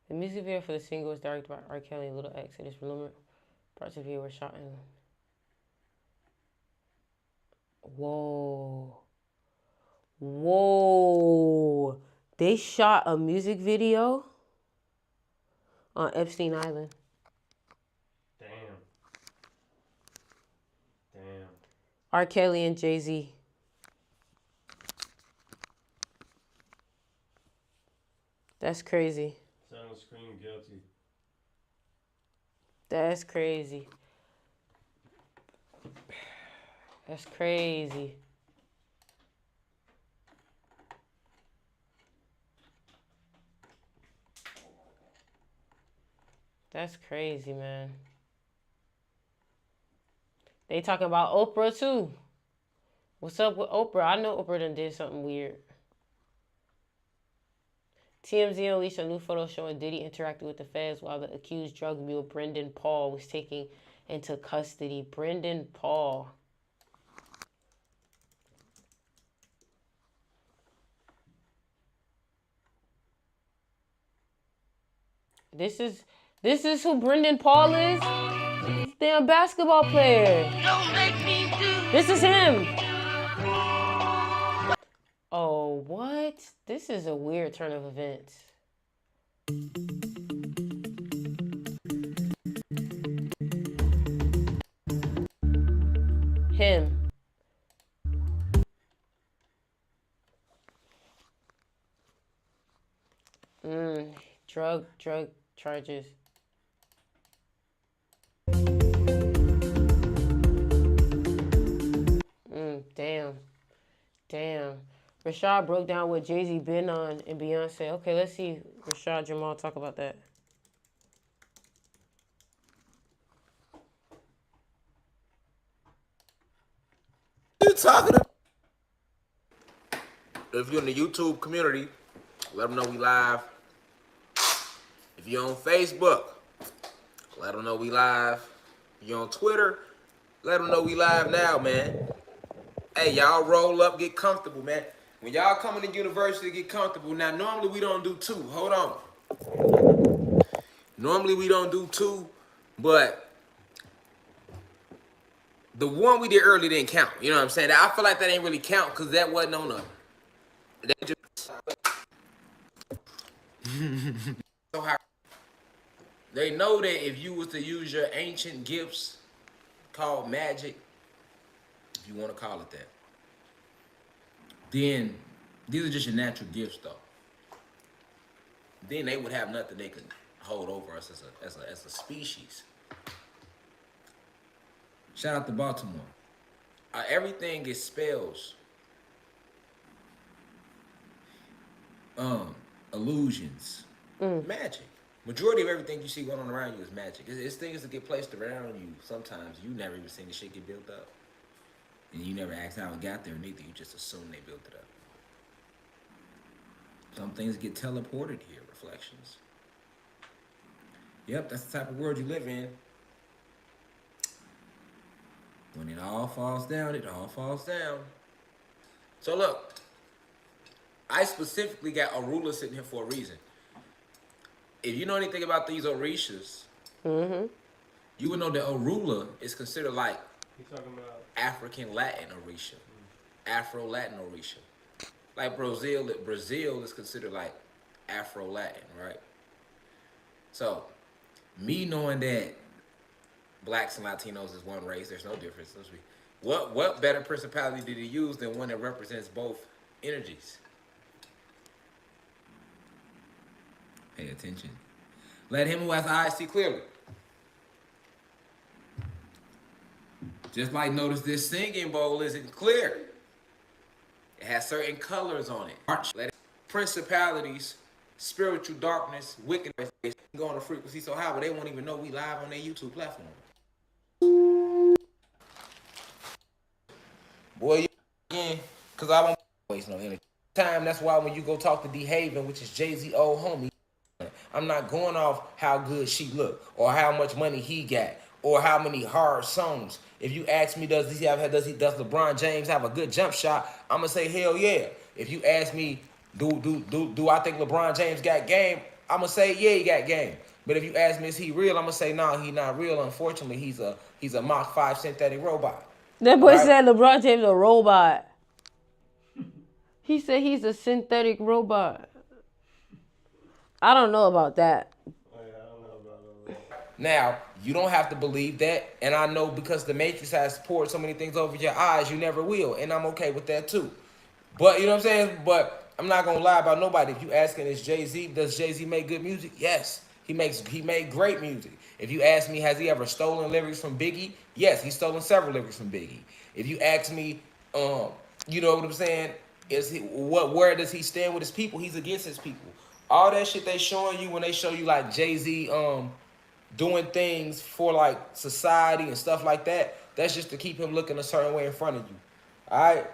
The music video for the single was directed by R. Kelly and Little X. It is rumored parts of the video were shot in. Whoa. Whoa. They shot a music video on Epstein Island. Damn. R. Kelly and Jay-Z. That's crazy. Someone scream guilty. That's crazy. That's crazy. That's crazy, man. They talking about Oprah too. What's up with Oprah? I know Oprah done did something weird. TMZ unleashed a new photo showing Diddy interacting with the feds while the accused drug mule Brendan Paul was taken into custody. Brendan Paul. This is who Brendan Paul is? Damn basketball player. Don't make me do. This is him. Oh, what? This is a weird turn of events. Him. Drug charges. Damn. Rashad broke down what Jay-Z been on and Beyonce. Okay, let's see Rashad Jamal talk about that. You talking to? If you're in the YouTube community, let them know we live. If you're on Facebook, let them know we live. If you're on Twitter, let them know we live now, man. Hey, y'all roll up, get comfortable, man. When y'all come into university, get comfortable. Now, normally we don't do two. Hold on. Normally we don't do two, but the one we did early didn't count. You know what I'm saying? I feel like that ain't really count because that wasn't on a... That just... So how... They know that if you was to use your ancient gifts called magic, if you want to call it that, then these are just your natural gifts, though. Then they would have nothing they could hold over us as a species. Shout out to Baltimore. Everything is spells, illusions, magic. Majority of everything you see going on around you is magic. It's things that get placed around you. Sometimes you never even seen the shit get built up, and you never asked how it got there. Neither you just assume they built it up. Some things get teleported here. Reflections. Yep, that's the type of world you live in. When it all falls down, it all falls down. So look, I specifically got a ruler sitting here for a reason. If you know anything about these Orishas, you would know that Orula is considered like African Latin Orisha, Afro-Latin Orisha. Like Brazil is considered like Afro-Latin, right? So, me knowing that blacks and Latinos is one race, there's no difference. What better principality did he use than one that represents both energies? Pay attention. Let him who has eyes see clearly. Just like notice this singing bowl isn't clear. It has certain colors on it. Let principalities, spiritual darkness, wickedness go on a frequency so high, but they won't even know we live on their YouTube platform. Boy, again, because I won't waste no energy. That's why when you go talk to D Haven, which is Jay-Z old homie, I'm not going off how good she look or how much money he got or how many hard songs. If you ask me, does LeBron James have a good jump shot? I'm gonna say hell yeah. If you ask me, do I think LeBron James got game? I'm gonna say yeah, he got game. But if you ask me, is he real? I'm gonna say no, he not real. Unfortunately, he's a Mach 5 synthetic robot. That boy said LeBron James a robot. He said he's a synthetic robot. I don't know about that. Now, you don't have to believe that, and I know because the Matrix has poured so many things over your eyes, you never will, and I'm okay with that too. But, you know what I'm saying? But I'm not going to lie about nobody. If you asking, is Jay-Z, does Jay-Z make good music? Yes. He made great music. If you ask me, has he ever stolen lyrics from Biggie? Yes, he's stolen several lyrics from Biggie. If you ask me, you know what I'm saying, where does he stand with his people? He's against his people. All that shit they showing you when they show you like Jay-Z doing things for like society and stuff like that, that's just to keep him looking a certain way in front of you. All right?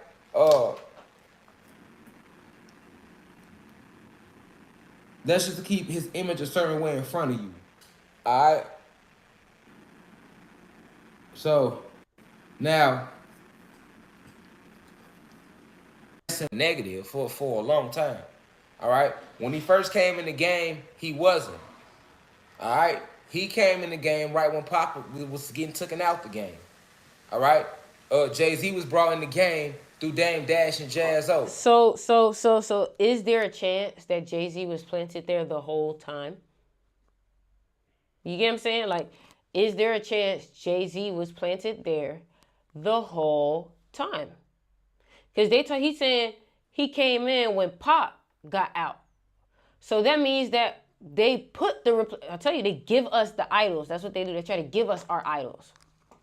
That's just to keep his image a certain way in front of you. All right? So, now, that's negative for a long time. All right? When he first came in the game, he wasn't. All right? He came in the game right when Papa was getting taken out the game. All right? Jay-Z was brought in the game through Dame Dash and Jazz O. So is there a chance that Jay-Z was planted there the whole time? You get what I'm saying? Like, is there a chance Jay-Z was planted there the whole time? Because he's saying he came in when Pop got out. So that means that they put I'll tell you, they give us the idols. That's what they do. They try to give us our idols.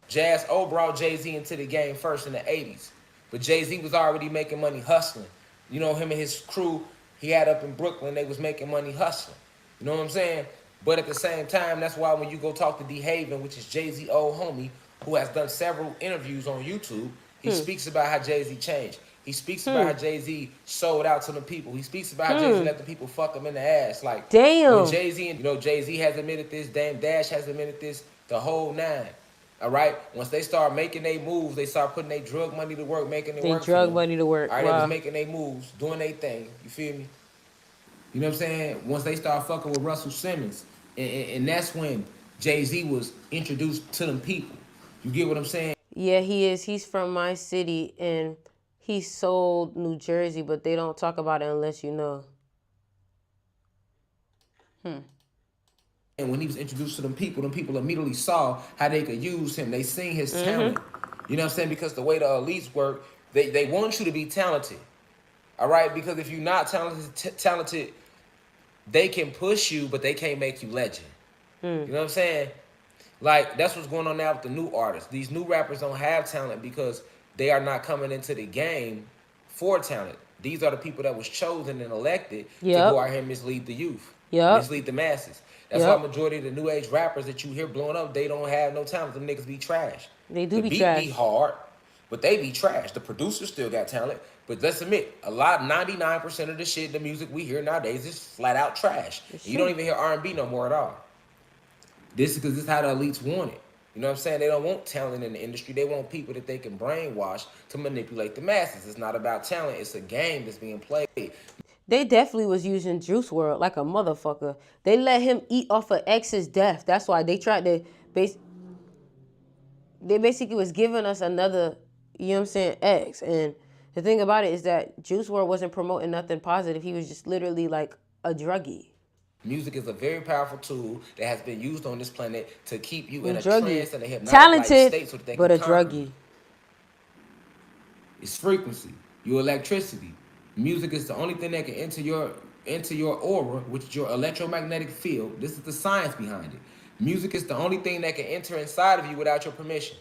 Jazz O brought Jay-Z into the game first in the 80s. But Jay-Z was already making money hustling. You know, him and his crew he had up in Brooklyn, they was making money hustling. You know what I'm saying? But at the same time, that's why when you go talk to D Haven, which is Jay-Z old homie, who has done several interviews on YouTube, he speaks about how Jay-Z changed. He speaks about how Jay-Z sold out to the people. He speaks about how Jay-Z let the people fuck him in the ass. Like, damn. When Jay-Z, and you know, Jay-Z has admitted this, Dame Dash has admitted this, the whole nine. All right? Once they start making their moves, they start putting their drug money to work, making it work. Drug money to work. All right, wow. They was making their moves, doing their thing. You feel me? You know what I'm saying? Once they start fucking with Russell Simmons, and that's when Jay-Z was introduced to them people. You get what I'm saying? Yeah, he is. He's from my city, and he sold New Jersey, but they don't talk about it unless you know. And when he was introduced to them people immediately saw how they could use him. They seen his talent. You know what I'm saying? Because the way the elites work, they want you to be talented. All right, because if you're not talented, they can push you, but they can't make you legend. You know what I'm saying? Like, that's what's going on now with the new artists. These new rappers don't have talent because they are not coming into the game for talent. These are the people that was chosen and elected to go out here and mislead the youth, mislead the masses. That's why majority of the new age rappers that you hear blowing up, they don't have no talent. Them niggas be trash. They do the be trash. The beat be hard, but they be trash. The producers still got talent, but let's admit, 99% of the shit, the music we hear nowadays is flat out trash. You don't even hear R&B no more at all. This is because this is how the elites want it. You know what I'm saying? They don't want talent in the industry. They want people that they can brainwash to manipulate the masses. It's not about talent. It's a game that's being played. They definitely was using Juice WRLD like a motherfucker. They let him eat off of X's death. That's why they tried to they basically was giving us another, you know what I'm saying, X. And the thing about it is that Juice WRLD wasn't promoting nothing positive. He was just literally like a druggie. Music is a very powerful tool that has been used on this planet to keep you in a trance and a hypnotic talented, state so that they but can a conquer druggie. you. It's frequency, your electricity. Music is the only thing that can enter your aura, which is your electromagnetic field. This is the science behind it. Music is the only thing that can enter inside of you without your permission.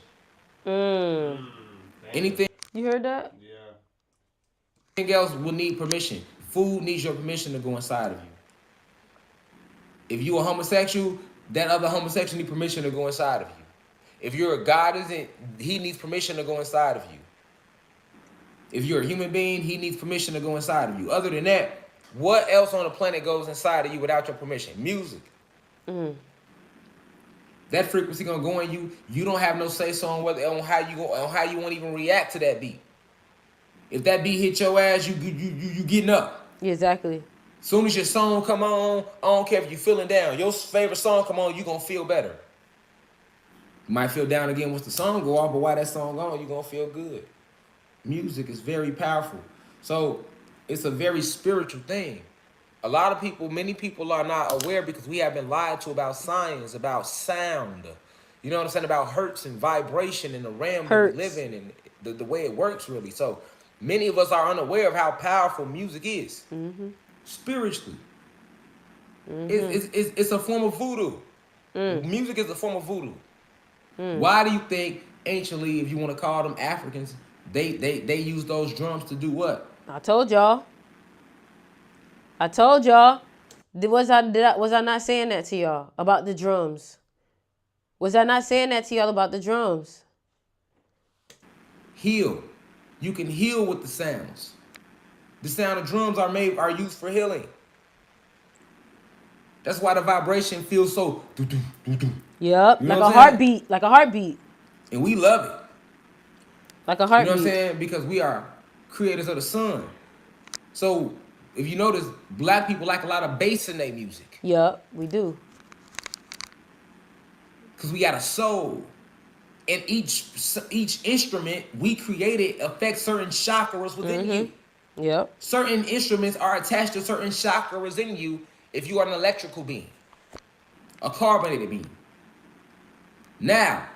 Anything. You heard that? Yeah. Anything else will need permission. Food needs your permission to go inside of you. If you a homosexual, that other homosexual needs permission to go inside of you. If you're a god, he needs permission to go inside of you. If you're a human being, he needs permission to go inside of you. Other than that, what else on the planet goes inside of you without your permission? Music. That frequency gonna go in you. You don't have no say so on how you want to even react to that beat. If that beat hit your ass, you getting up. Exactly. Soon as your song come on, I don't care if you're feeling down. Your favorite song come on, you gonna feel better. You might feel down again once the song go off, but while that song on, you gonna feel good. Music is very powerful. So it's a very spiritual thing. A lot of people, many people are not aware because we have been lied to about science, about sound. You know what I'm saying? About hertz and vibration and the realm we live in and the way it works really. So many of us are unaware of how powerful music is. Spiritually. It's a form of voodoo. Music is a form of voodoo. Why do you think anciently, if you want to call them Africans, they use those drums to do what? I told y'all. Was I not saying that to y'all about the drums? Was I not saying that to y'all about the drums? Heal. You can heal with the sounds. The sound of drums are used for healing. That's why the vibration feels so Yep, you know like a heartbeat, like a heartbeat. And we love it. Like a heartbeat. You know what I'm saying? Because we are creators of the sun. So if you notice, black people like a lot of bass in their music. Yep, we do. Because we got a soul. And each instrument we created affects certain chakras within you. Yep. Certain instruments are attached to certain chakras in you if you are an electrical being, a carbonated being. Now,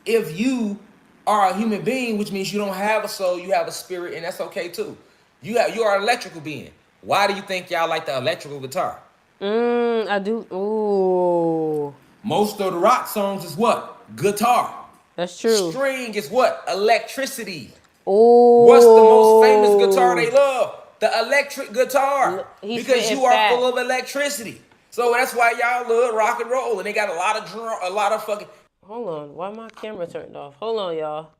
if you are a human being, which means you don't have a soul, you have a spirit, and that's okay too. You are an electrical being. Why do you think y'all like the electrical guitar? I do. Ooh. Most of the rock songs is what? Guitar. That's true. String is what? Electricity. Oh. What's the most famous guitar they love? The electric guitar. Because you are full of electricity. So that's why y'all love rock and roll. And they got a lot of fucking... Hold on. Why my camera turned off? Hold on, y'all.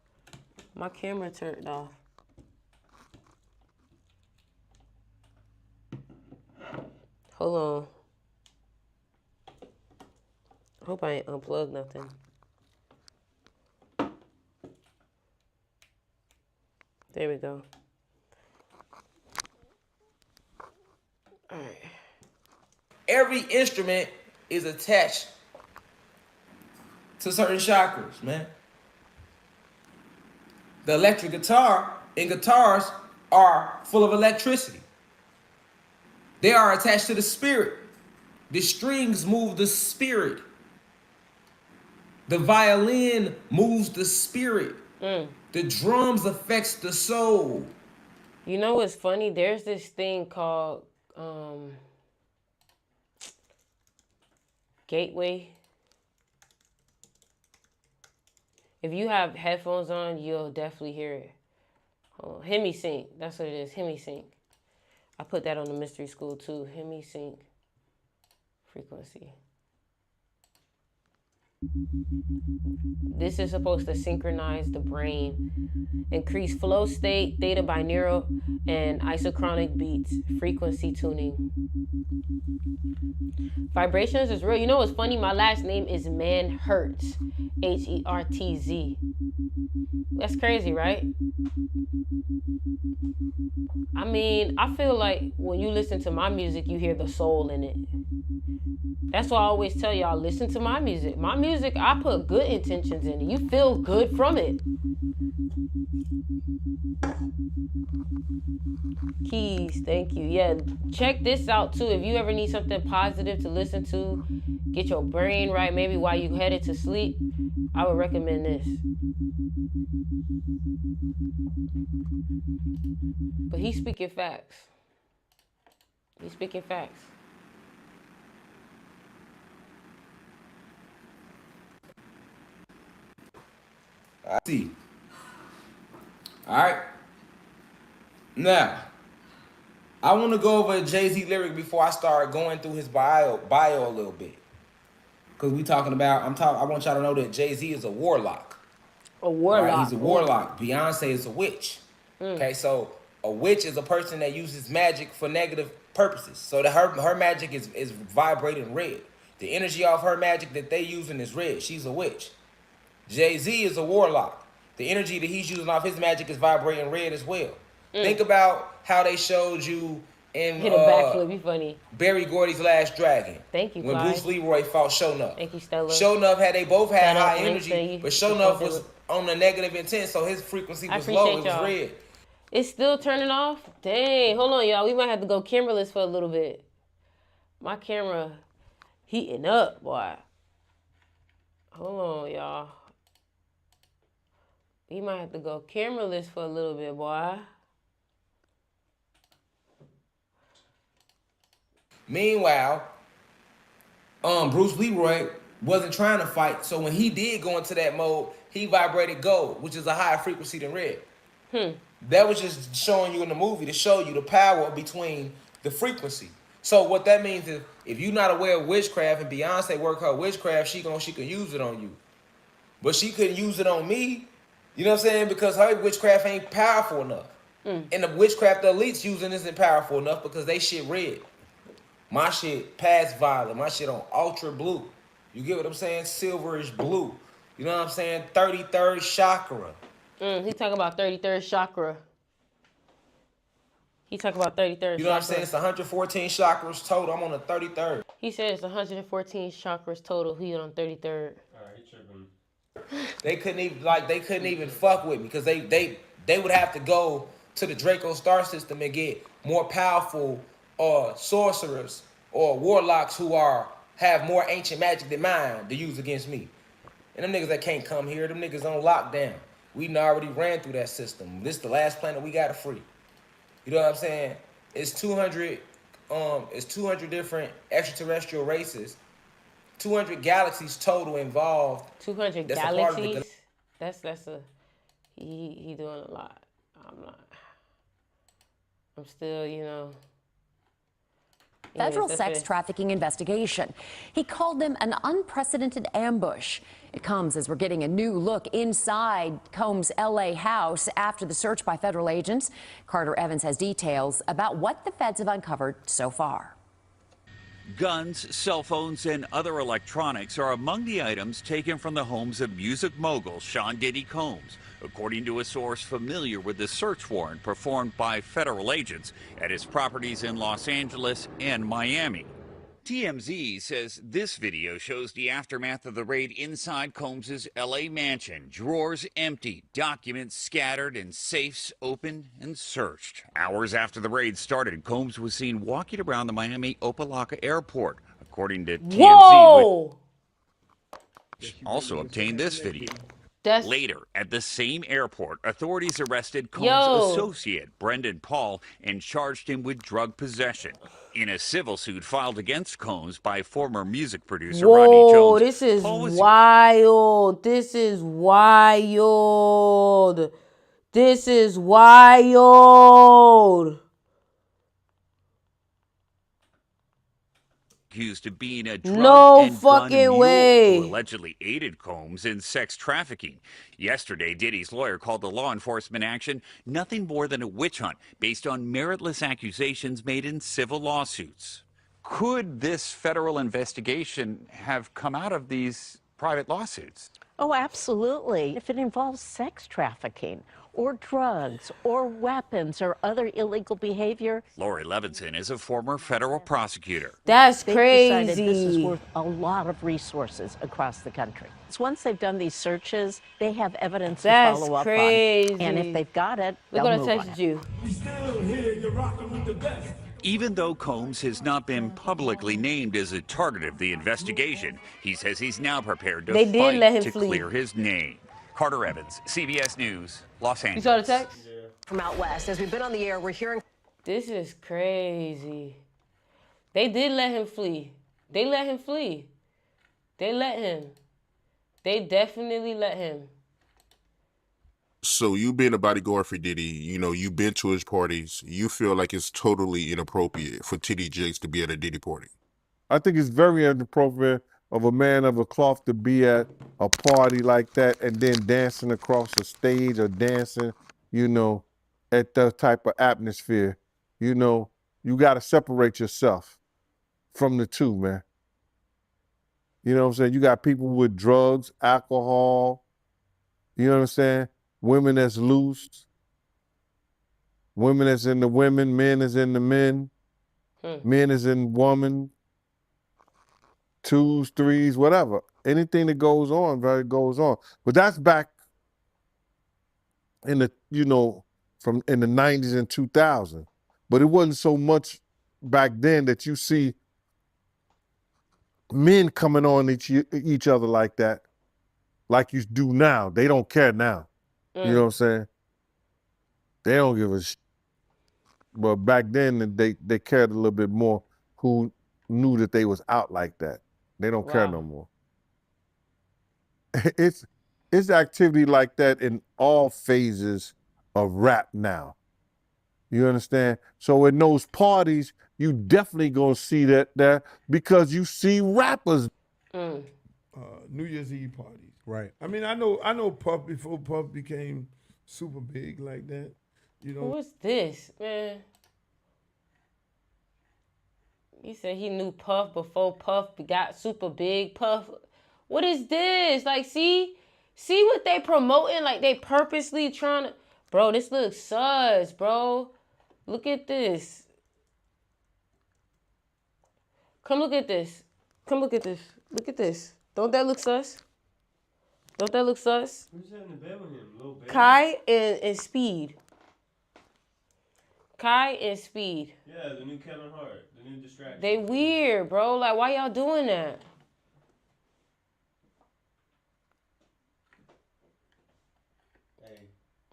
My camera turned off. Hold on. I hope I ain't unplugged nothing. There we go. All right. Every instrument is attached to certain chakras, man. The electric guitar and guitars are full of electricity. They are attached to the spirit. The strings move the spirit. The violin moves the spirit. The drums affects the soul. You know what's funny? There's this thing called Gateway. If you have headphones on, you'll definitely hear it. Hold on. Hemi Sync. That's what it is. Hemi Sync. I put that on the mystery school too. Hemi Sync frequency. This is supposed to synchronize the brain, increase flow state, theta binaural, and isochronic beats, frequency tuning. Vibrations is real. You know what's funny? My last name is Manhertz, Hertz. That's crazy, right? I mean, I feel like when you listen to my music, you hear the soul in it. That's why I always tell y'all, listen to my music. My music, I put good intentions in it. You feel good from it. Keys, thank you. Yeah, check this out too. If you ever need something positive to listen to, get your brain right, maybe while you headed to sleep, I would recommend this. But he's speaking facts. He's speaking facts. I see. All right. Now, I want to go over a Jay-Z lyric before I start going through his bio a little bit. Cause we talking about, I want y'all to know that Jay-Z is a warlock. A warlock. Right? He's a warlock. Beyonce is a witch. Okay, so a witch is a person that uses magic for negative purposes. So that her magic is vibrating red. The energy of her magic that they using is red. She's a witch. Jay-Z is a warlock. The energy that he's using off his magic is vibrating red as well. Think about how they showed you in hit a backflip, be funny. Barry Gordy's Last Dragon. Thank you, when Clyde. Bruce Leroy fought Sho'nuff. Thank you, Stella. Sho'nuff they both had Shout out high energy, Wednesday. but Sho'nuff was on the negative intent, so his frequency was low. It was red. It's still turning off? Dang, hold on, y'all. We might have to go cameraless for a little bit. My camera heating up, boy. Hold on, y'all. We might have to go cameraless for a little bit, boy. Meanwhile, Bruce Leroy wasn't trying to fight, so when he did go into that mode, he vibrated gold, which is a higher frequency than red. That was just showing you in the movie to show you the power between the frequency. So what that means is, if you're not aware of witchcraft and Beyonce work her witchcraft, she can use it on you, but she couldn't use it on me. You know what I'm saying? Because her witchcraft ain't powerful enough. And the witchcraft the elites using isn't powerful enough because they shit red. My shit past violet. My shit on ultra blue. You get what I'm saying? Silverish blue. You know what I'm saying? 33rd chakra. He talking about 33rd chakra. He talking about 33rd chakra. You know what I'm saying? It's 114 chakras total. I'm on the 33rd. He said it's 114 chakras total. He on 33rd. Alright, he tripping. They couldn't even fuck with me because they would have to go to the Draco star system and get more powerful sorcerers or warlocks who have more ancient magic than mine to use against me. And them niggas that can't come here, them niggas on lockdown. We already ran through that system. This is the last planet we got free. You know what I'm saying? It's 200 different extraterrestrial races. 200 galaxies total involved. 200 galaxies? That's he doing a lot. I'm still, you know. Federal sex trafficking investigation. He called them an unprecedented ambush. It comes as we're getting a new look inside Combs' LA house after the search by federal agents. Carter Evans has details about what the feds have uncovered so far. Guns, cell phones, and other electronics are among the items taken from the homes of music mogul Sean Diddy Combs, according to a source familiar with the search warrant performed by federal agents at his properties in Los Angeles and Miami. TMZ says this video shows the aftermath of the raid inside Combs' LA mansion. Drawers empty, documents scattered, and safes opened and searched. Hours after the raid started, Combs was seen walking around the Miami Opa-locka airport, according to TMZ. Whoa! Also obtained this video. Later, at the same airport, authorities arrested Combs' associate, Brendan Paul, and charged him with drug possession. In a civil suit filed against Combs by former music producer Rodney Jones, this is Paul was wild. This is wild. This is wild. accused of being a drug and gun mule way. who allegedly aided Combs in sex trafficking. Yesterday, Diddy's lawyer called the law enforcement action nothing more than a witch hunt based on meritless accusations made in civil lawsuits. Could this federal investigation have come out of these private lawsuits? Oh, absolutely. If it involves sex trafficking or drugs or weapons or other illegal behavior. Lori Levinson is a former federal prosecutor. That's They've crazy. decided this is worth a lot of resources across the country. So once they've done these searches, they have evidence to follow up crazy. on. And if they've got it, look they'll what I move on texted it. you. We still here, you're rocking with the best. Even though Combs has not been publicly named as a target of the investigation, he says he's now prepared to They did fight let him to flee. clear his name. Carter Evans, CBS News, Los Angeles. You saw the text? From out west, as we've been on the air, we're hearing. This is crazy. They did let him flee. They let him flee. They let him. They definitely let him. So you being a bodyguard for Diddy, you know, you've been to his parties. You feel like it's totally inappropriate for T.D. Jakes to be at a Diddy party? I think it's very inappropriate of a man of a cloth to be at a party like that and then dancing across a stage or dancing, you know, at that type of atmosphere. You know, you got to separate yourself from the two, man. You know what I'm saying? You got people with drugs, alcohol, you know what I'm saying? Women that's loose, women that's in the women, men is in the men, men is in woman, twos, threes, whatever. Anything that goes on, right, goes on. But that's back in the, you know, from in the 90s and 2000. But it wasn't so much back then that you see men coming on each other like that, like you do now. They don't care now. You know what I'm saying? They don't give a shit. But back then, they cared a little bit more who knew that they was out like that. They don't care no more. It's activity like that in all phases of rap now. You understand? So in those parties, you definitely gonna see that there because you see rappers. New Year's Eve parties. Right. I mean, I know Puff before Puff became super big like that. You know. Who is this, man? He said he knew Puff before Puff got super big. Puff, what is this? Like, see what they promoting? Like, they purposely trying to, bro, this looks sus, bro. Look at this. Come look at this. Come look at this. Look at this. Don't that look sus? Don't that look sus? Who's in the bed with him? Lil Baby? Kai and Speed. Kai and Speed. Yeah, the new Kevin Hart, the new distraction. They weird, bro. Like, why y'all doing that?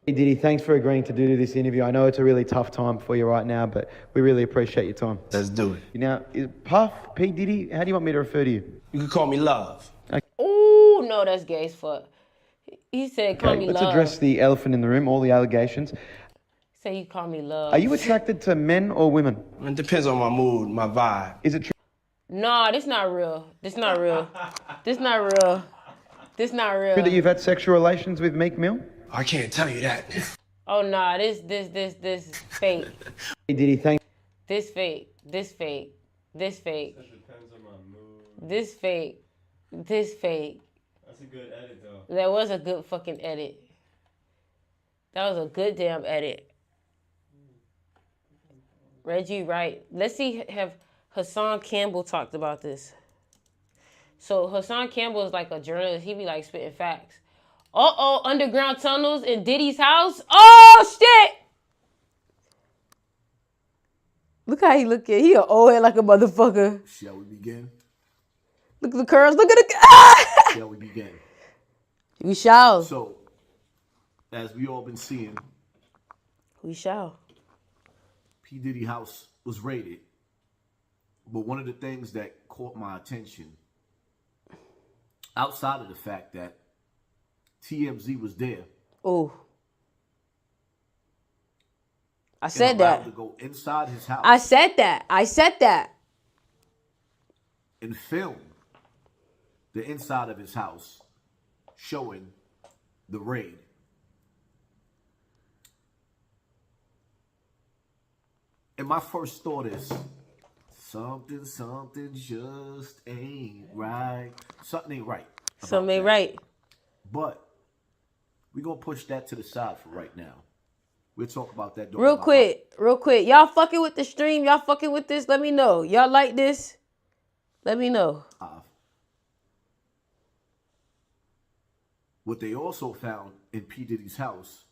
Hey Diddy, thanks for agreeing to do this interview. I know it's a really tough time for you right now, but we really appreciate your time. Let's do it. Now, is Puff, P. Diddy, how do you want me to refer to you? You can call me Love. Ooh, no, that's gay as fuck. He said, call me Let's love. address the elephant in the room, all the allegations. He said, you call me love. Are you attracted to men or women? It depends on my mood, my vibe. Is it true? Nah, this not real. This not real. This not real. This not real. That you've had sexual relations with Meek Mill? I can't tell you that. Oh, nah, this fake. Hey Diddy, thanks. This fake. This fake. This fake. That depends on my mood. This fake. This fake. That's a good edit, though. That was a good fucking edit. That was a good damn edit. Reggie Wright. Let's see, have Hassan Campbell talked about this. So Hassan Campbell is like a journalist. He be like spitting facts. Uh-oh, underground tunnels in Diddy's house. Oh, shit! Look how he looking. He an old head like a motherfucker. Shall we begin? Look at the curls. Look at the... Ah! Shall we begin? We shall. So, as we all been seeing, we shall. P. Diddy house was raided. But one of the things that caught my attention, outside of the fact that TMZ was there. Oh. I said that. To go inside his house. I said that. I said that. And film the inside of his house, showing the raid. And my first thought is, something just ain't right. Something ain't right. Something ain't right. But we're going to push that to the side for right now. We'll talk about that. Real quick. Y'all fucking with the stream? Y'all fucking with this? Let me know. Y'all like this? Let me know. What they also found in P. Diddy's house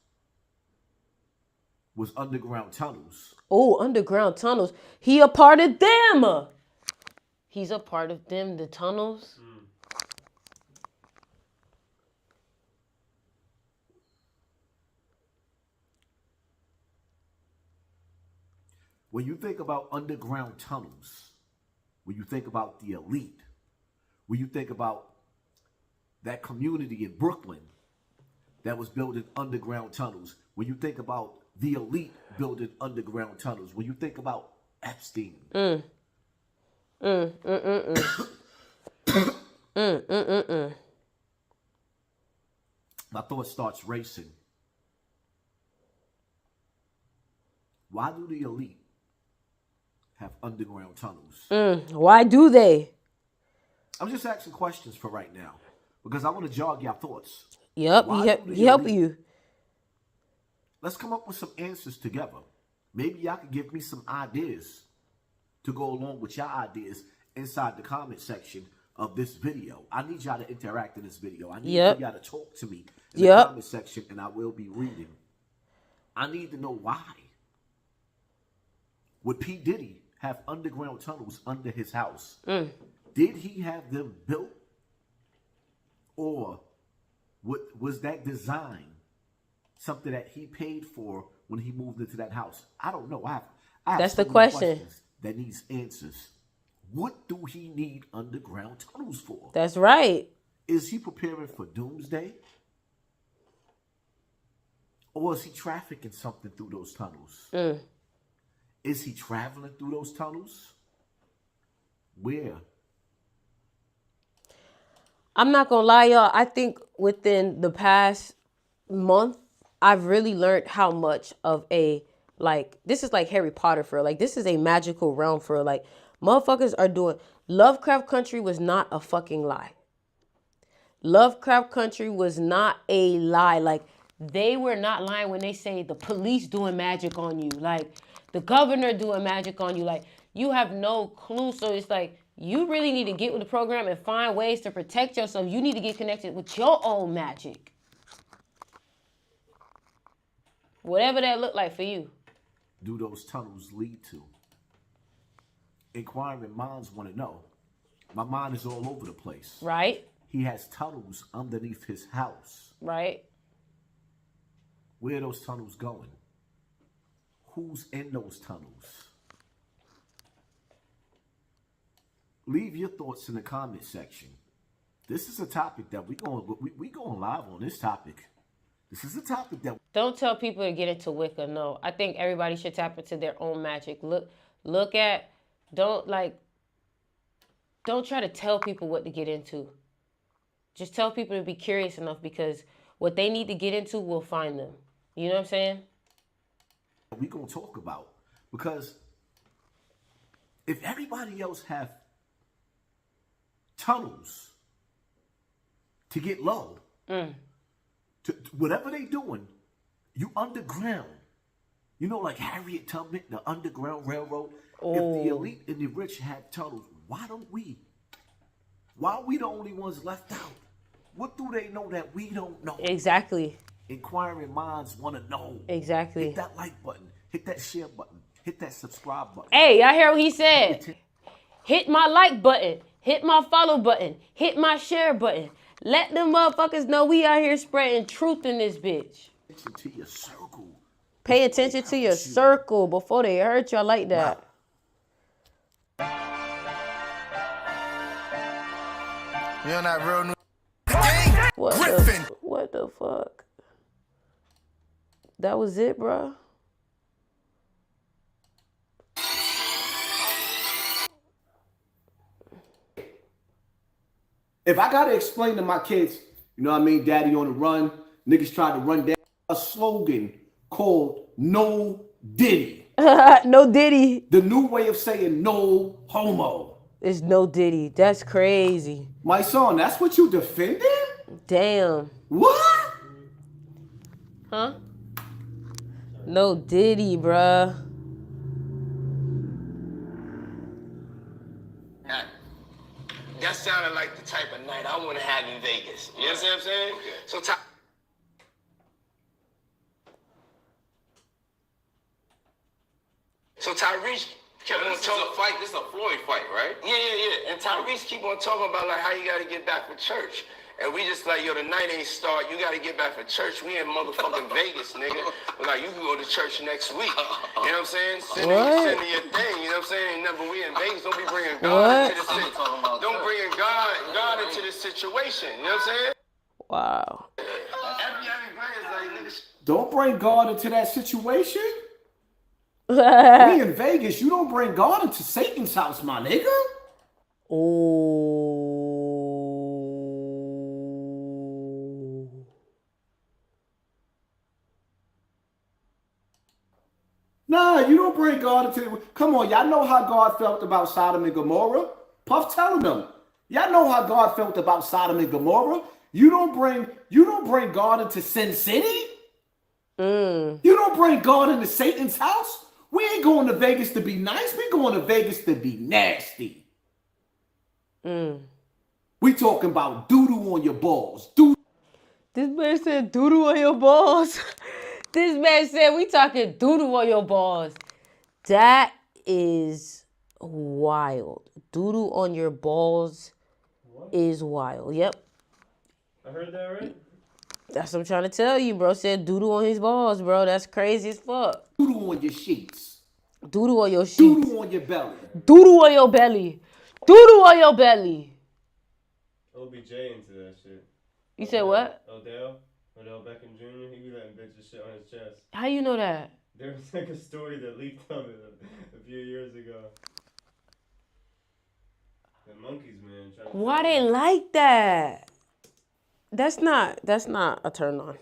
was underground tunnels. Oh, underground tunnels. He a part of them. He's a part of them, the tunnels. When you think about underground tunnels, when you think about the elite, when you think about that community in Brooklyn that was building underground tunnels, when you think about the elite building underground tunnels, when you think about Epstein. My thought starts racing. Why do the elite have underground tunnels? Why do they? I'm just asking questions for right now because I want to jog your thoughts. Yep, he help you. Let's come up with some answers together. Maybe y'all can give me some ideas to go along with your ideas inside the comment section of this video. I need y'all to interact in this video. I need y'all to talk to me in the comment section, and I will be reading. I need to know why. Would P. Diddy have underground tunnels under his house? Did he have them built? Or was that design something that he paid for when he moved into that house? I don't know. I have That's so the many question questions that needs answers. What do he need underground tunnels for? That's right. Is he preparing for doomsday? Or is he trafficking something through those tunnels? Is he traveling through those tunnels? Where? I'm not gonna lie, y'all. I think within the past month, I've really learned how much of a, like, this is like Harry Potter for real. Like, this is a magical realm for real. Like, motherfuckers are doing, Lovecraft Country was not a fucking lie. Lovecraft Country was not a lie. Like, they were not lying when they say the police doing magic on you. Like, the governor doing magic on you. Like, you have no clue. So it's like, you really need to get with the program and find ways to protect yourself. You need to get connected with your own magic. Whatever that look like for you. Do those tunnels lead to? Inquiring minds want to know. My mind is all over the place. Right. He has tunnels underneath his house. Right. Where are those tunnels going? Who's in those tunnels? Leave your thoughts in the comment section. This is a topic that we going live on this topic. This is a topic that... Don't tell people to get into Wicca, no. I think everybody should tap into their own magic. Look at, don't try to tell people what to get into. Just tell people to be curious enough, because what they need to get into will find them. You know what I'm saying? We gonna talk about, because if everybody else have tunnels to get low, to whatever they doing, you underground. You know, like Harriet Tubman, the Underground Railroad. If the elite and the rich have tunnels, why don't we? Why are we the only ones left out? What do they know that we don't know? Exactly. Inquiring minds want to know. Exactly. Hit that like button. Hit that share button. Hit that subscribe button. Hey, y'all hear what he said? Hit my like button. Hit my follow button. Hit my share button. Let them motherfuckers know we out here spreading truth in this bitch. To your circle. Pay attention to your circle before they hurt y'all like that. You're not real new. What the fuck? That was it, bro. If I gotta explain to my kids, you know what I mean, daddy on the run, niggas tried to run down a slogan called No Diddy. No Diddy. The new way of saying no homo. It's no Diddy. That's crazy. My son, that's what you defending? Damn. What? Huh? No Diddy, bruh. That sounded like the type of night I want to have in Vegas. You know what I'm saying? So Tyrese kept on talking. Fight. This is a Floyd fight, right? Yeah. And Tyrese keep on talking about like how you got to get back for church. And we just like, yo, the night ain't start. You got to get back for church. We in motherfucking Vegas, nigga. But like, you can go to church next week. You know what I'm saying? Send me your thing. You know what I'm saying? Never we in Vegas. Don't be bringing God into this situation. Don't bring God into this situation. You know what I'm saying? Wow. Don't bring God into that situation. We in Vegas. You don't bring God into Satan's house, my nigga. Oh. Nah, you don't bring God into it. Come on, y'all know how God felt about Sodom and Gomorrah. Puff telling them. Y'all know how God felt about Sodom and Gomorrah. You don't bring God into Sin City. You don't bring God into Satan's house. We ain't going to Vegas to be nice. We going to Vegas to be nasty. We talking about doo-doo on your balls. This man said doo-doo on your balls. This man said we talking doo-doo on your balls. That is wild. Doo-doo on your balls is wild. Yep. I heard that right? That's what I'm trying to tell you, bro. Said doo-doo on his balls, bro. That's crazy as fuck. Doo-doo on your sheets. Doo-doo on your sheets. Doo-doo on your belly. Doo-doo on your belly. Doo-doo on your belly. OBJ into that shit. You said what? Odell Beckham Jr., he be letting bitches shit on his chest. How you know that? There was like a story that leaked of it a few years ago. The monkeys, man. Why they like that? That's not a turn on.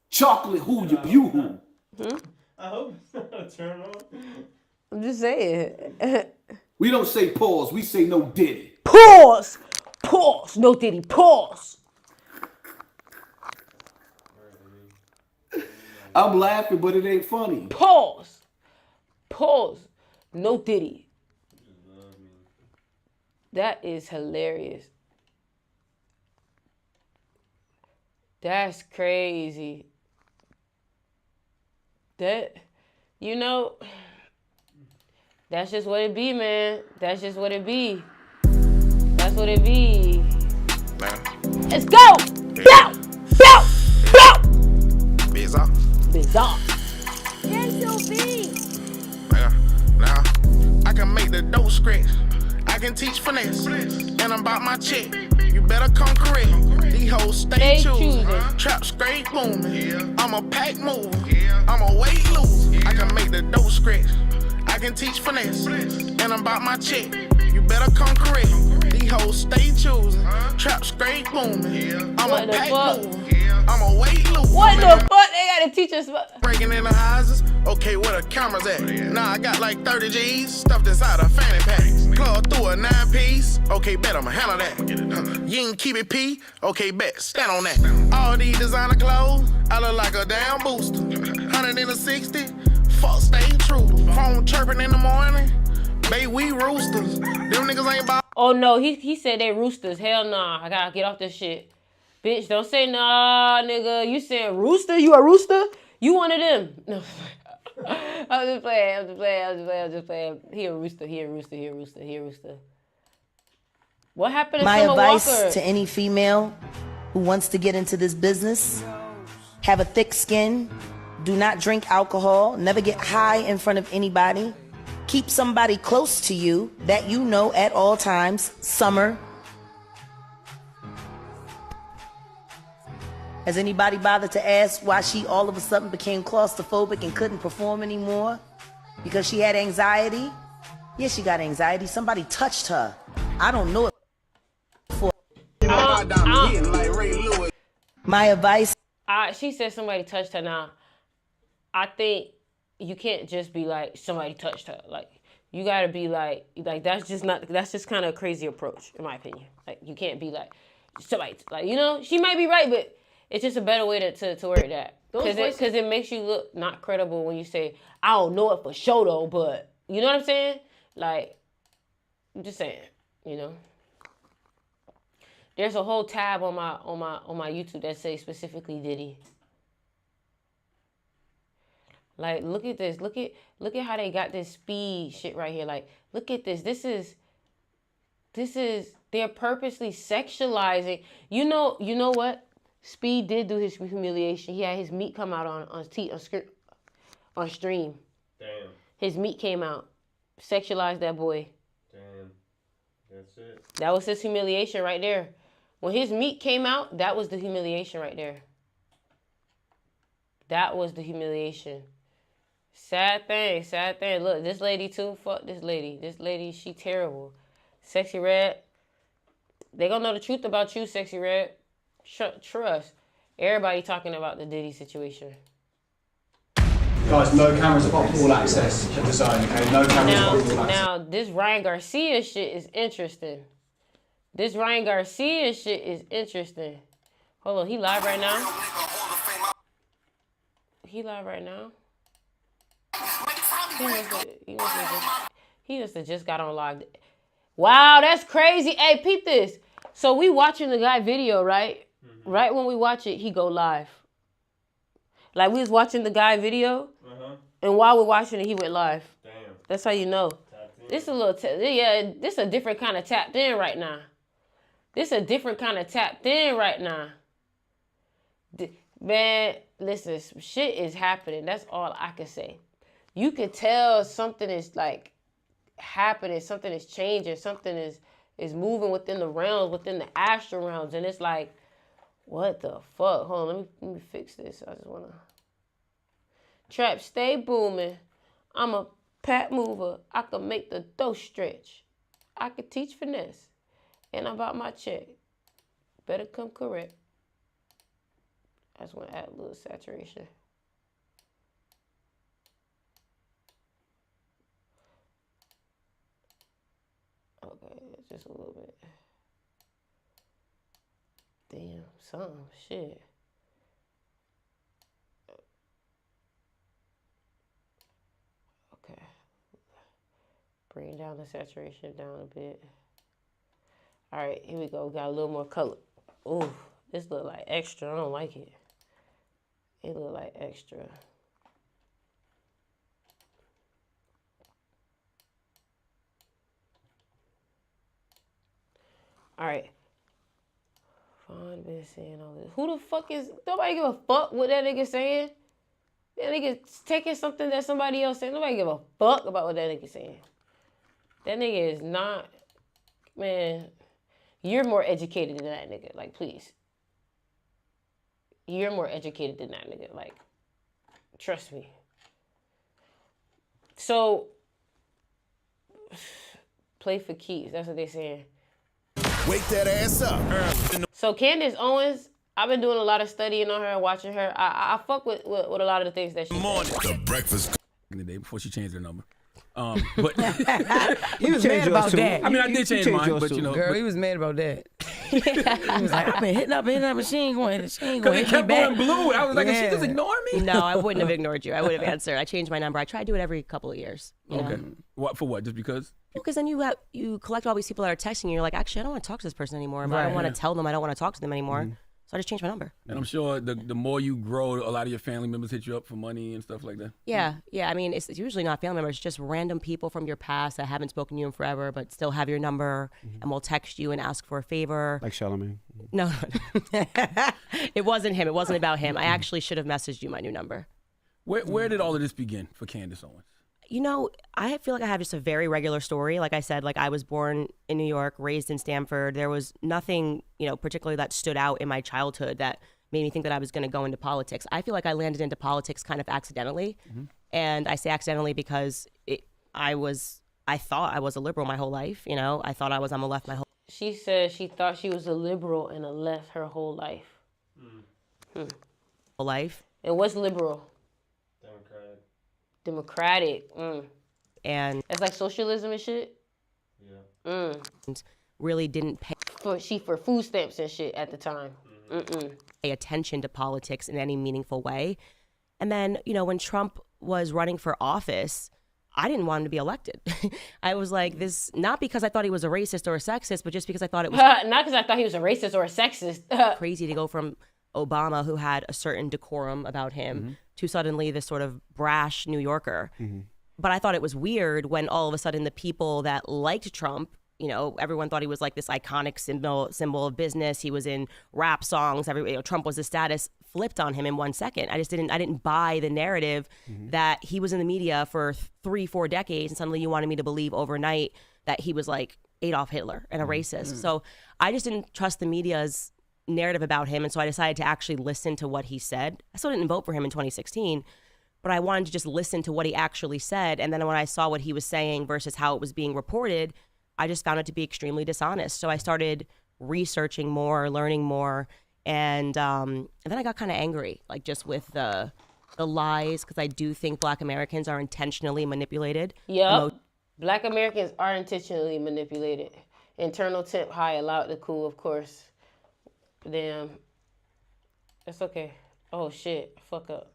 Chocolate who you who? I hope it's not a turn on. I'm just saying. We don't say pause, we say no Diddy. Pause! Pause! No Diddy, pause! I'm laughing, but it ain't funny. Pause! Pause! No Diddy. That is hilarious. That's crazy. That, you know, that's just what it be, man. That's just what it be. That's what it be. Let's go! Bow! Bow! Bow! Bizarre. Bizarre. Now, I can make the dope scratch. I can teach finesse. And I'm about my check. You better come correct. These hoes stay choosing. Trap straight booming. I'm a pack mover. I'm a weight loser. I can make the dope scratch. I can teach finesse. And I'm about my check. You better come correct. These hoes stay choosing. Trap straight booming. I'm a pack mover. I'm a weight loser. What the fuck? They gotta teach us about breaking in the houses. Okay, where the cameras at? Nah, I got like 30 G's stuffed inside a fanny pack. Club through a 9-piece. Okay, bet I'ma handle that. You ain't keep it P. Okay, bet stand on that. All these designer clothes, I look like a damn booster. 160. Fuck, stay true. Phone chirping in the morning. Baby, we roosters. Them niggas ain't about. Oh no, he said they roosters. Hell nah. I gotta get off this shit. Bitch, don't say nah, nigga. You saying rooster? You a rooster? You one of them. No. I'm just playing. He a rooster. What happened to My Summer advice Walker? to any female who wants to get into this business: have a thick skin, do not drink alcohol, never get high in front of anybody, keep somebody close to you that you know at all times. Summer. Has anybody bothered to ask why she all of a sudden became claustrophobic and couldn't perform anymore? Because she had anxiety? Yeah, she got anxiety. Somebody touched her. I don't know it. My advice. She said somebody touched her. Now, I think you can't just be like somebody touched her. Like, you gotta be like that's just kind of a crazy approach, in my opinion. Like, you can't be like somebody, like, you know, she might be right, but it's just a better way to word that. Because it makes you look not credible when you say, I don't know it for sure though, but you know what I'm saying? Like, I'm just saying, you know. There's a whole tab on my YouTube that says specifically Diddy. Like, look at this. Look at how they got this speed shit right here. Like, look at this. This is they're purposely sexualizing. You know what? Speed did do his humiliation. He had his meat come out on stream. Damn. His meat came out. Sexualized that boy. Damn. That's it. That was his humiliation right there. When his meat came out, that was the humiliation right there. That was the humiliation. Sad thing. Look, this lady too. Fuck this lady. This lady, she terrible. Sexy Red. They gonna know the truth about you, Sexy Red. Trust. Everybody talking about the Diddy situation. Guys, no cameras above all access at the zone, okay? No cameras above all access. Now, this Ryan Garcia shit is interesting. Hold on, he live right now? He must have just got on live. Wow, that's crazy. Hey, peep this. So we watching the guy video, right? Mm-hmm. Right when we watch it, he go live. Like, we was watching the guy video, and while we're watching it, he went live. Damn. That's how you know. This a little, this a different kind of tapped in right now. Man, listen, some shit is happening. That's all I can say. You can tell something is like happening, something is changing, something is moving within the realms, within the astral realms, and it's like, what the fuck? Hold on, let me fix this. I just wanna. Trap stay booming. I'm a pat mover. I can make the dough stretch. I can teach finesse. And I'm about my check. Better come correct. I just want to add a little saturation. Okay, just a little bit. Damn, some shit. Okay. Bring down the saturation down a bit. All right, here we go. Got a little more color. Ooh, this look like extra. I don't like it. It look like extra. All right. Fine, been saying all this. Who the fuck is? Nobody give a fuck what that nigga saying. That nigga taking something that somebody else said. Nobody give a fuck about what that nigga saying. That nigga is not, man. You're more educated than that nigga. Like, please. You're more educated than that nigga. Like, trust me. So, play for keeps. That's what they're saying. Wake that ass up. So Candace Owens, I've been doing a lot of studying on her, watching her. I fuck with a lot of the things that she said. The breakfast. The day before she changed her number. But he was mad about that. I mean, I did change mine, but you know. Girl, he was mad about that. He was like, I've been hitting up, but she ain't going to hit me back. Because it kept going blue. I was like, is she just ignore me? No, I wouldn't have ignored you. I would have answered. I changed my number. I try to do it every couple of years. Okay. What for? What? Just because? Because then you collect all these people that are texting you. You're like, actually, I don't want to talk to this person anymore. But I don't want to tell them I don't want to talk to them anymore. So I just changed my number. And I'm sure the more you grow, a lot of your family members hit you up for money and stuff like that. Yeah. I mean, it's usually not family members, just random people from your past that haven't spoken to you in forever, but still have your number and will text you and ask for a favor. Like Charlamagne. No. It wasn't him. It wasn't about him. I actually should have messaged you my new number. Where did all of this begin for Candace Owens? You know, I feel like I have just a very regular story. Like I said, like I was born in New York, raised in Stamford. There was nothing, particularly that stood out in my childhood that made me think that I was going to go into politics. I feel like I landed into politics kind of accidentally. And I say accidentally because I thought I was a liberal my whole life. I thought I was on the left my whole She said she thought she was a liberal and a left her whole life. life. And what's liberal? Democratic. And it's like socialism and shit. Yeah. And really didn't pay for food stamps and shit at the time. Pay attention to politics in any meaningful way. And then, when Trump was running for office, I didn't want him to be elected. I was like, this, not because I thought he was a racist or a sexist, but just because I thought it was not because I thought he was a racist or a sexist. Crazy to go from Obama, who had a certain decorum about him, to suddenly this sort of brash New Yorker. But I thought it was weird when all of a sudden the people that liked Trump, everyone thought he was like this iconic symbol of business. He was in rap songs. Trump was the status, flipped on him in 1 second. I didn't buy the narrative that he was in the media for 3-4 decades, and suddenly you wanted me to believe overnight that he was like Adolf Hitler and a racist. So I just didn't trust the media's narrative about him, and so I decided to actually listen to what he said. I still didn't vote for him in 2016, but I wanted to just listen to what he actually said. And then when I saw what he was saying versus how it was being reported, I just found it to be extremely dishonest. So I started researching more, learning more, and then I got kind of angry, like just with the lies, because I do think Black Americans are intentionally manipulated. Yep. Black Americans are intentionally manipulated. Internal temp high, allowed the cool, of course. Damn. It's okay. Oh shit. Fuck up.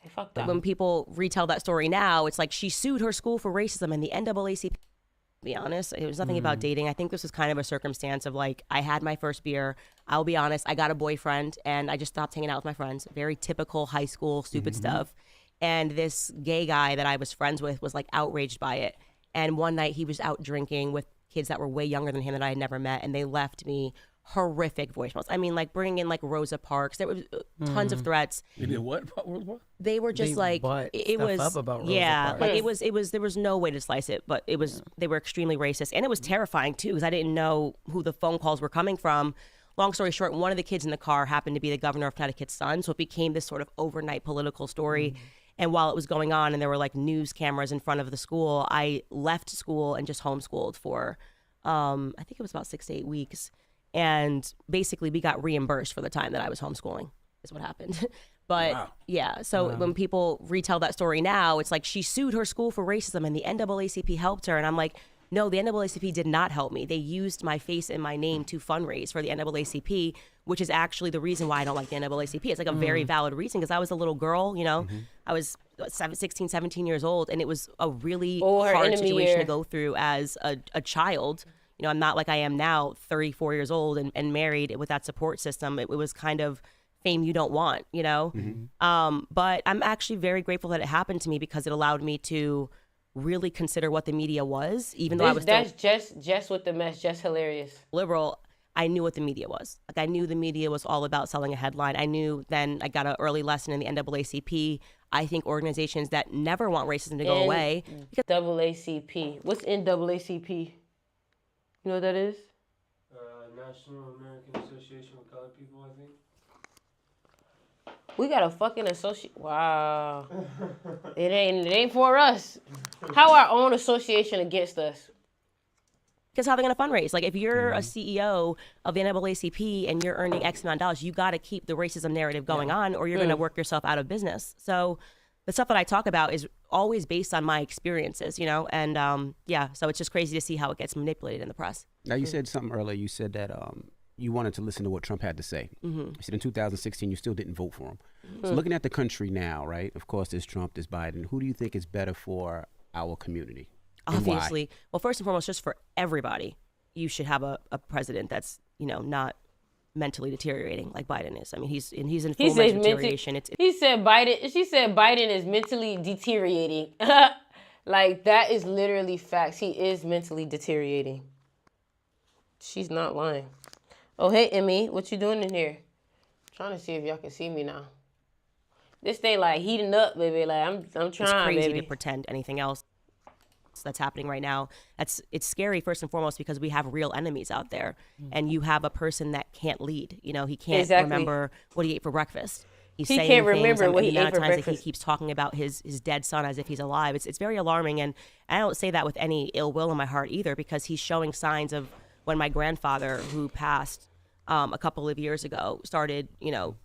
Hey, fuck that. When people retell that story now, it's like she sued her school for racism, and the NAACP, to be honest, it was nothing about dating. I think this was kind of a circumstance of like, I had my first beer. I'll be honest, I got a boyfriend and I just stopped hanging out with my friends. Very typical high school stupid stuff. And this gay guy that I was friends with was like outraged by it. And one night he was out drinking with kids that were way younger than him that I had never met, and they left me horrific voicemails. I mean, like bringing in like Rosa Parks. There was tons of threats. They did what? They were just it was up about Rosa Parks. like it was there was no way to slice it, but it was they were extremely racist, and it was terrifying too because I didn't know who the phone calls were coming from. Long story short, one of the kids in the car happened to be the governor of Connecticut's son, so it became this sort of overnight political story. And while it was going on and there were like news cameras in front of the school, I left school and just homeschooled for I think it was about 6 to 8 weeks. And basically we got reimbursed for the time that I was homeschooling is what happened. But yeah, so when people retell that story now, it's like she sued her school for racism and the NAACP helped her. And I'm like, no, the NAACP did not help me. They used my face and my name to fundraise for the NAACP, which is actually the reason why I don't like the NAACP. It's like a very valid reason because I was a little girl, I was 16, 17 years old, and it was a really hard situation to go through as a child. I'm not like I am now, 34 years old and married with that support system. It was kind of fame you don't want, But I'm actually very grateful that it happened to me because it allowed me to really consider what the media was, even though I was that's just with the mess, just hilarious. Liberal. I knew what the media was. Like I knew the media was all about selling a headline. I knew then I got an early lesson in the NAACP. I think organizations that never want racism to go away. NAACP. What's NAACP? You know what that is? National American Association of Colored People, I think. We got a fucking associate. Wow. It ain't for us. How our own association against us? Because how are they going to fundraise? Like if you're a CEO of the NAACP and you're earning X amount of dollars, you got to keep the racism narrative going on or you're going to work yourself out of business. So the stuff that I talk about is always based on my experiences, and so it's just crazy to see how it gets manipulated in the press. Now you said something earlier. You said that you wanted to listen to what Trump had to say. You said in 2016 you still didn't vote for him. So looking at the country now, right? Of course, there's Trump, there's Biden. Who do you think is better for our community? Obviously. Well, first and foremost, just for everybody, you should have a president that's, not mentally deteriorating like Biden is. I mean, he's in full mental deterioration. He said Biden. She said Biden is mentally deteriorating. Like, that is literally facts. He is mentally deteriorating. She's not lying. Oh, hey, Emmy, what you doing in here? Trying to see if y'all can see me now. This thing like heating up, baby. Like I'm trying, It's crazy baby. to pretend anything else that's happening right now. It's scary first and foremost because we have real enemies out there, and you have a person that can't lead. You know, he can't remember what he ate for breakfast. He can't remember what he ate for times breakfast. that he keeps talking about his dead son as if he's alive. It's very alarming, and I don't say that with any ill will in my heart either, because he's showing signs of when my grandfather, who passed a couple of years ago, started, you know,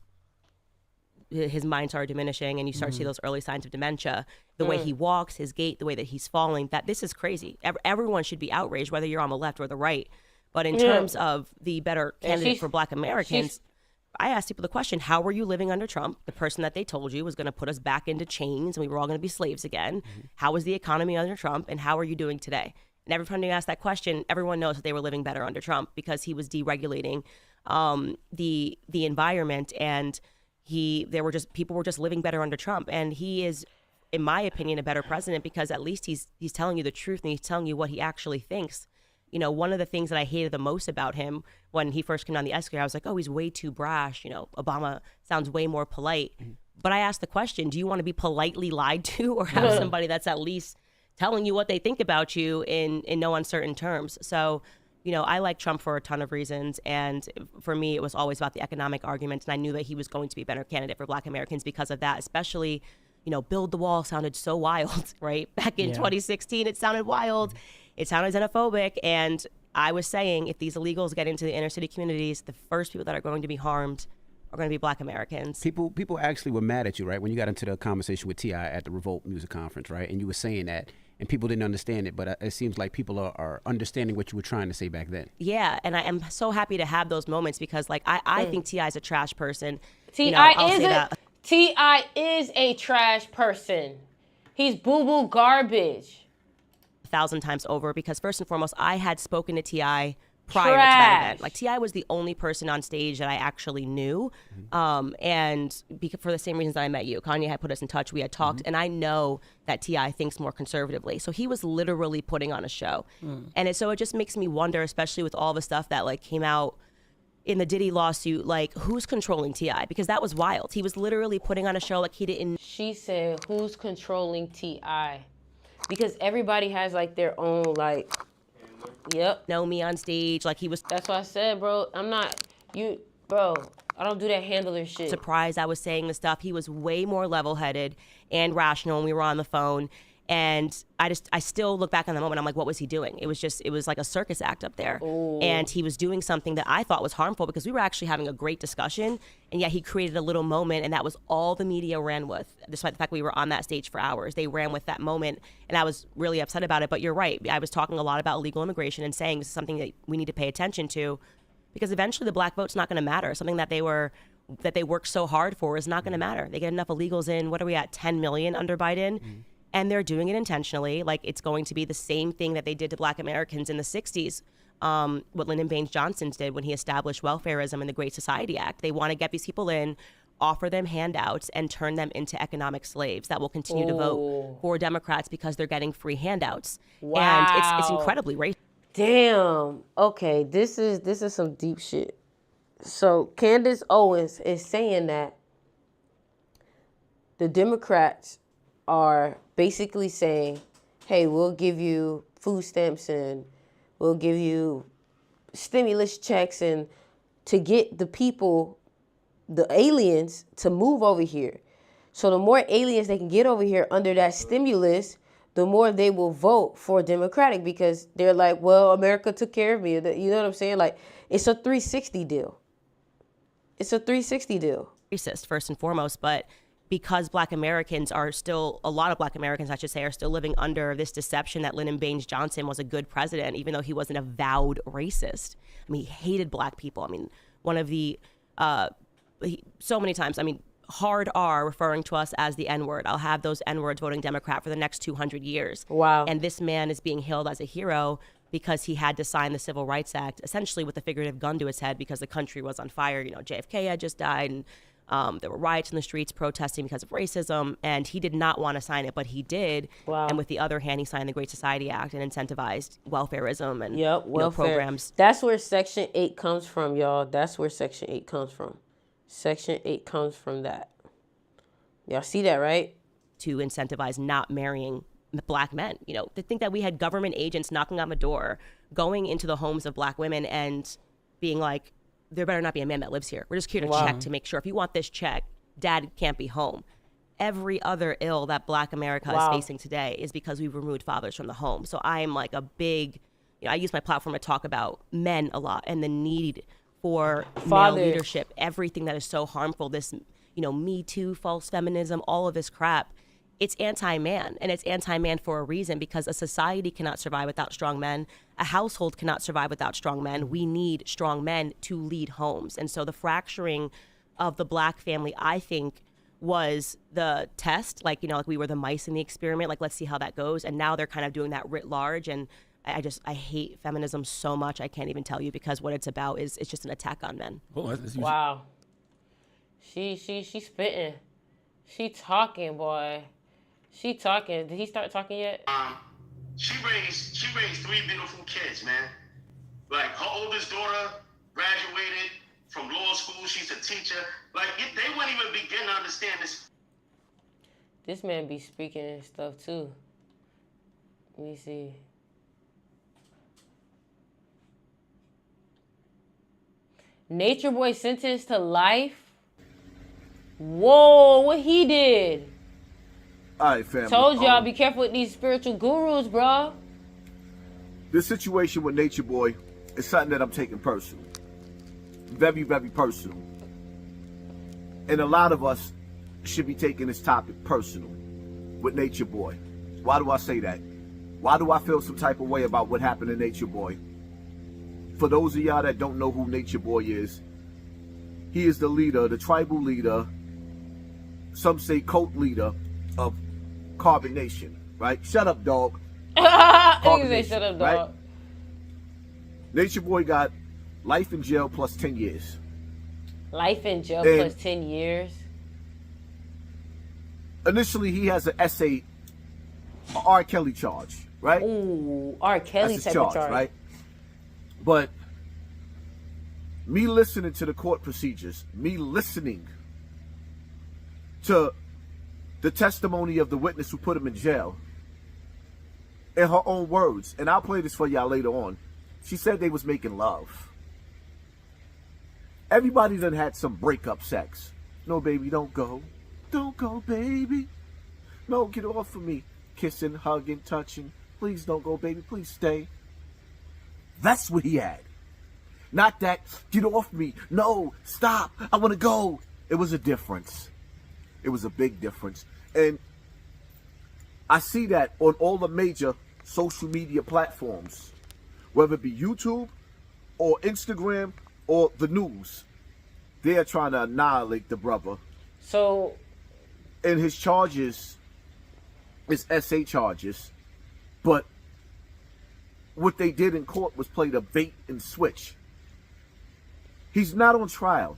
his mind started diminishing, and you start to see those early signs of dementia. The way he walks, his gait, the way that he's falling, that this is crazy. Everyone should be outraged, whether you're on the left or the right. But in terms of the better candidate for Black Americans, I asked people the question, how were you living under Trump? The person that they told you was going to put us back into chains and we were all going to be slaves again. How was the economy under Trump, and how are you doing today? And every time you ask that question, everyone knows that they were living better under Trump, because he was deregulating the environment, and people were just living better under Trump. And he is, in my opinion, a better president, because at least he's telling you the truth, and he's telling you what he actually thinks. You know, one of the things that I hated the most about him when he first came down the escalator, I was like, oh, he's way too brash. You know, Obama sounds way more polite. But I asked the question, do you want to be politely lied to, or have somebody that's at least telling you what they think about you in no uncertain terms? So, you know, I like Trump for a ton of reasons. And for me, it was always about the economic argument. And I knew that he was going to be a better candidate for Black Americans because of that, especially, you know, build the wall sounded so wild, right? Back in 2016, it sounded wild. It sounded xenophobic. And I was saying, if these illegals get into the inner city communities, the first people that are going to be harmed are going to be Black Americans. People actually were mad at you, right? When you got into the conversation with T.I. at the Revolt Music Conference, right? And you were saying that, and people didn't understand it, but it seems like people are understanding what you were trying to say back then. Yeah, and I am so happy to have those moments, because, like, I think T.I. is a trash person. T.I. is a trash person. He's boo-boo garbage. 1,000 times over, because first and foremost, I had spoken to T.I. prior to that event. Like, T.I. was the only person on stage that I actually knew, and for the same reasons that I met you. Kanye had put us in touch, we had talked, and I know that T.I. thinks more conservatively. So he was literally putting on a show. And so it just makes me wonder, especially with all the stuff that like came out in the Diddy lawsuit, like, who's controlling T.I.? Because that was wild. He was literally putting on a show like he didn't. She said, who's controlling T.I.? Because everybody has like their own, like, know me on stage. Like, he was. That's what I said, bro. I'm not, bro, I don't do that handler shit. Surprised I was saying the stuff. He was way more level-headed and rational when we were on the phone. And I still look back on the moment, I'm like, what was he doing? It was like a circus act up there. Ooh. And he was doing something that I thought was harmful, because we were actually having a great discussion, and yet he created a little moment, and that was all the media ran with, despite the fact we were on that stage for hours. They ran with that moment, and I was really upset about it. But you're right. I was talking a lot about illegal immigration and saying this is something that we need to pay attention to, because eventually the Black vote's not going to matter. Something that they worked so hard for is not going to matter. They get enough illegals in. What are we at, 10 million under Biden? And they're doing it intentionally. Like, it's going to be the same thing that they did to Black Americans in the 60s, what Lyndon Baines Johnson did when he established welfarism and the Great Society Act. They want to get these people in, offer them handouts, and turn them into economic slaves that will continue to vote for Democrats because they're getting free handouts. Wow. And it's incredibly racist. Damn. Okay, this is some deep shit. So Candace Owens is saying that the Democrats are basically saying, hey, we'll give you food stamps and we'll give you stimulus checks, and to get the people, the aliens, to move over here. So the more aliens they can get over here under that stimulus, the more they will vote for Democratic, because they're like, well, America took care of me. You know what I'm saying? Like, it's a 360 deal. It's a 360 deal. Racist, first and foremost, but because Black Americans are still, a lot of Black Americans, I should say, are still living under this deception that Lyndon Baines Johnson was a good president, even though he wasn't a avowed racist. I mean, he hated Black people. I mean, one of the, so many times, I mean, hard R referring to us as the N-word. I'll have those N-words voting Democrat for the next 200 years. Wow. And this man is being hailed as a hero because he had to sign the Civil Rights Act, essentially with a figurative gun to his head because the country was on fire. You know, JFK had just died, and there were riots in the streets protesting because of racism, and he did not want to sign it, but he did. Wow. And with the other hand, he signed the Great Society Act and incentivized welfareism and welfare programs. That's where Section 8 comes from, y'all. That's where Section 8 comes from. Section 8 comes from that. Y'all see that, right? To incentivize not marrying Black men. You know, to think that we had government agents knocking on the door, going into the homes of Black women and being like, there better not be a man that lives here. We're just here to check to make sure. If you want this check, dad can't be home. Every other ill that Black America is facing today is because we've removed fathers from the home. So I am like a big, you know, I use my platform to talk about men a lot and the need for male leadership, everything that is so harmful, this, you know, Me Too, false feminism, all of this crap. It's anti-man, and it's anti-man for a reason, because a society cannot survive without strong men. A household cannot survive without strong men. We need strong men to lead homes. And so the fracturing of the Black family, I think, was the test. Like, you know, like we were the mice in the experiment. Like, let's see how that goes. And now they're kind of doing that writ large. And I hate feminism so much. I can't even tell you, because what it's about is it's just an attack on men. Wow. She spitting. She talking, boy. She talking. Did he start talking yet? She raised 3 beautiful kids, man. Like, her oldest daughter graduated from law school. She's a teacher. Like, they wouldn't even begin to understand this. This man be speaking and stuff too. Let me see. Nature Boy sentenced to life? Whoa, what he did? All right, family. Told y'all, be careful with these spiritual gurus, bro. This situation with Nature Boy is something that I'm taking personal. Very, very personal. And a lot of us should be taking this topic personal with Nature Boy. Why do I say that? Why do I feel some type of way about what happened to Nature Boy? For those of y'all that don't know who Nature Boy is, he is the leader, the tribal leader, some say cult leader of Carbon Nation, right? Shut up, dog. Carbon Nation, shut up, dog. Right? Nature Boy got life in jail plus 10 years. Life in jail plus 10 years? Initially, he has an essay, R. Kelly charge, right? Ooh, R. Kelly That's his type charge, of charge. right? But me listening to the court procedures, me listening to the testimony of the witness who put him in jail, in her own words, and I'll play this for y'all later on, she said they was making love. Everybody done had some breakup sex. No, baby, don't go. Don't go, baby. No, get off of me. Kissing, hugging, touching. Please don't go, baby. Please stay. That's what he had. Not that, get off me. No, stop. I want to go. It was a difference. It was a big difference. And I see that on all the major social media platforms, whether it be YouTube or Instagram or the news. They are trying to annihilate the brother. So, and his charges is SA charges, but what they did in court was play the bait and switch. He's not on trial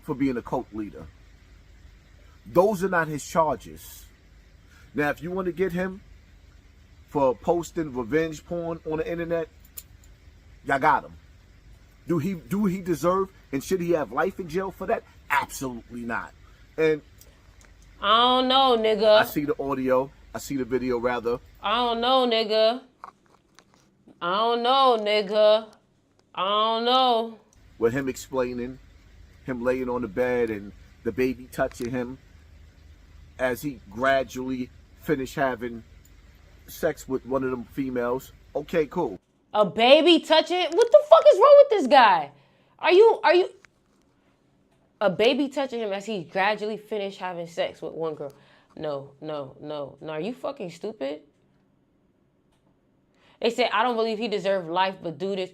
for being a cult leader. Those are not his charges. Now, if you want to get him for posting revenge porn on the internet, y'all got him. Do he deserve and should he have life in jail for that? Absolutely not. And I don't know, nigga. I see the audio. I see the video, rather. I don't know, nigga. I don't know, nigga. I don't know. With him explaining, him laying on the bed and the baby touching him as he gradually finished having sex with one of them females. Okay, cool. A baby touching him? What the fuck is wrong with this guy? Are you a baby touching him as he gradually finished having sex with one girl? No. Are you fucking stupid? They said, I don't believe he deserved life, but do this.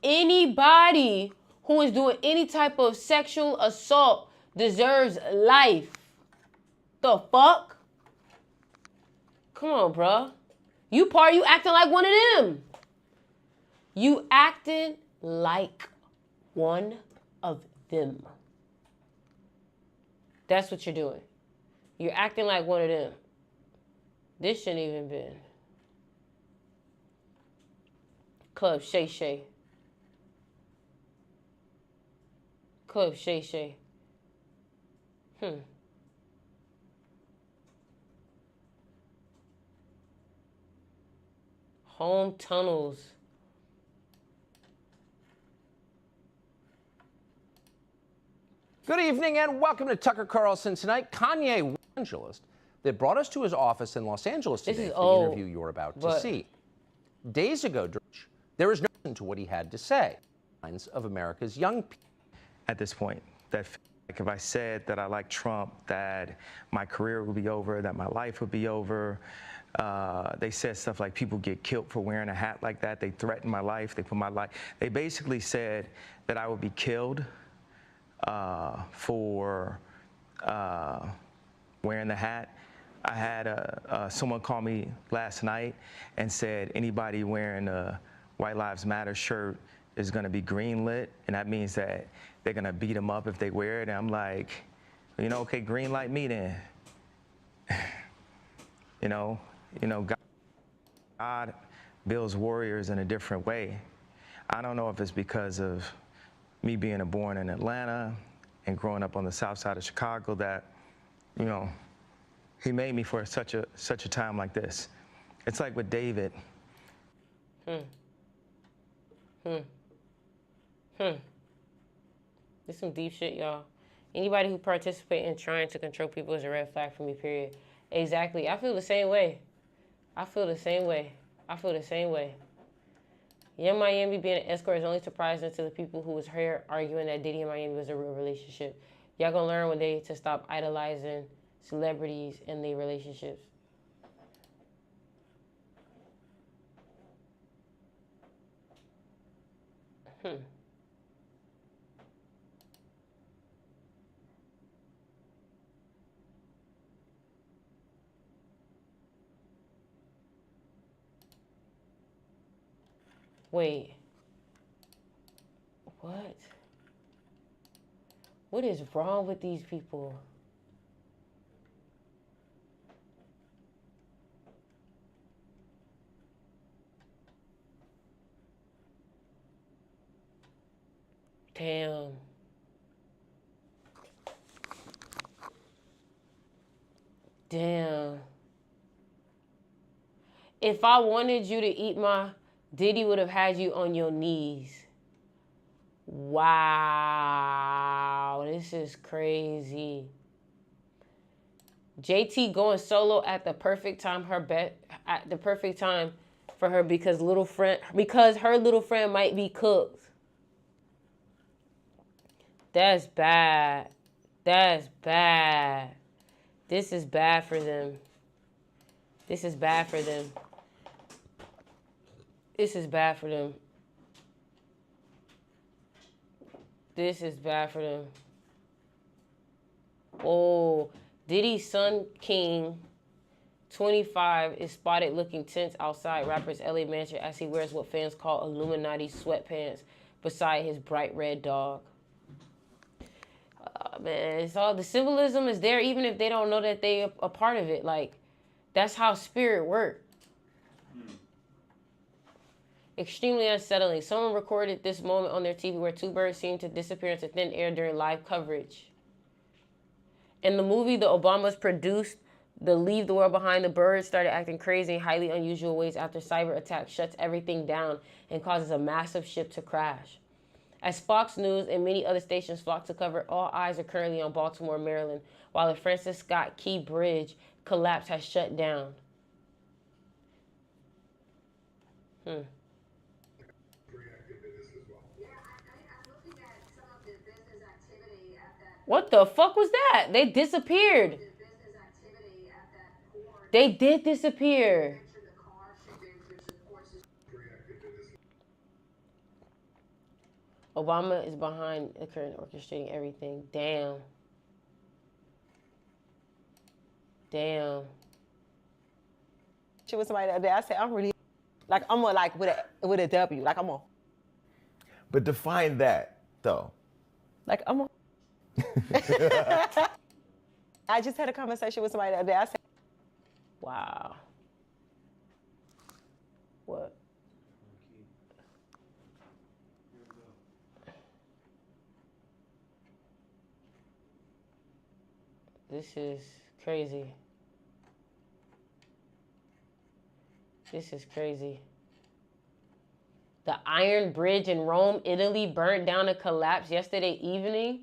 Anybody who is doing any type of sexual assault deserves life. The fuck? Come on, bruh. You acting like one of them. You acting like one of them. That's what you're doing. You're acting like one of them. This shouldn't even been. Club Shay Shay. Club Shay Shay. Home tunnels. Good evening and welcome to Tucker Carlson Tonight. Kanye, evangelist, that brought us to his office in Los Angeles today for the interview you're about to see. Days ago, there was no reason to what he had to say. Minds of America's young people. At this point, that like if I said that I like Trump, that my career would be over, that my life would be over. They said stuff like people get killed for wearing a hat like that. They threatened my life. They put my life. They basically said that I would be killed for wearing the hat. I had someone call me last night and said anybody wearing a White Lives Matter shirt is going to be greenlit, and that means that they're going to beat them up if they wear it. And I'm like, you know, okay, green light me then. you know, God builds warriors in a different way. I don't know if it's because of me being born in Atlanta and growing up on the south side of Chicago that, you know, he made me for such a time like this. It's like with David. This some deep shit, y'all. Anybody who participate in trying to control people is a red flag for me, period. Exactly. I feel the same way. I feel the same way. Young Miami being an escort is only surprising to the people who was here arguing that Diddy and Miami was a real relationship. Y'all gonna learn one day to stop idolizing celebrities and their relationships. Wait. What? What is wrong with these people? Damn. Damn. If I wanted you to eat my, Diddy would have had you on your knees. Wow, this is crazy. JT going solo at the perfect time, at the perfect time for her because her little friend might be cooked. That's bad. That's bad. This is bad for them. This is bad for them. This is bad for them. This is bad for them. Oh, Diddy's son King, 25, is spotted looking tense outside rapper's LA mansion as he wears what fans call Illuminati sweatpants beside his bright red dog. Man, it's all the symbolism is there even if they don't know that they are a part of it. Like, that's how spirit works. Extremely unsettling. Someone recorded this moment on their TV where two birds seemed to disappear into thin air during live coverage. In the movie the Obamas produced, the Leave the World Behind, the birds started acting crazy in highly unusual ways after cyber attack shuts everything down and causes a massive ship to crash. As Fox News and many other stations flock to cover, all eyes are currently on Baltimore, Maryland, while the Francis Scott Key Bridge collapse has shut down. What the fuck was that? They disappeared. They did disappear. Obama is behind the current orchestrating everything. Damn. Damn. conversation with somebody the other day. I said, I'm really, like, I'm a, like, with a W. Like, I'm a. But define that, though. Like, I'm a. I just had a conversation with somebody the other day. I said, wow. What? This is crazy. This is crazy. The Iron Bridge in Rome, Italy, burnt down and collapsed yesterday evening.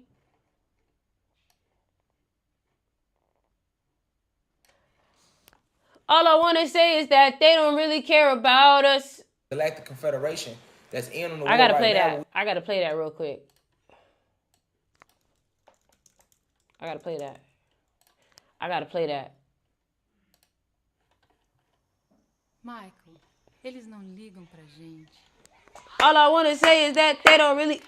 All I want to say is that they don't really care about us. The Galactic Confederation that's in on the I gotta world play right that. now. I gotta play that real quick. I gotta play that. I gotta play that. Michael, eles não ligam pra gente. All I want to say is that they don't really...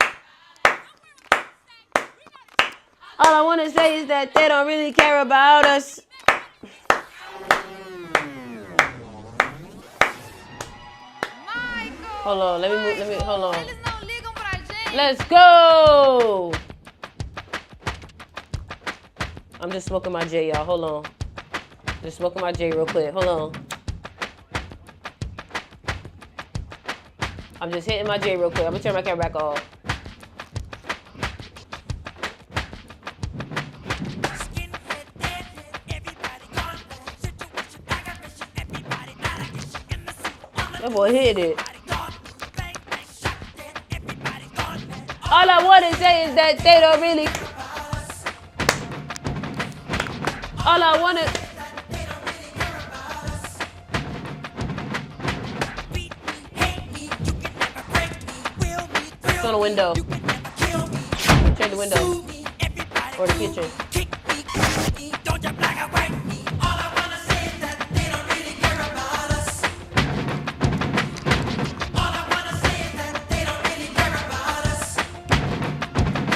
All I want to say is that they don't really care about us. Hold on, let me, hold on. Let's go! I'm just smoking my J, y'all. Hold on. Just smoking my J real quick. Hold on. I'm just hitting my J real quick. I'm gonna turn my camera back off. That boy hit it. All I want to say is that they don't really... All I want to... It's on the window. Turn the window. Or the kitchen.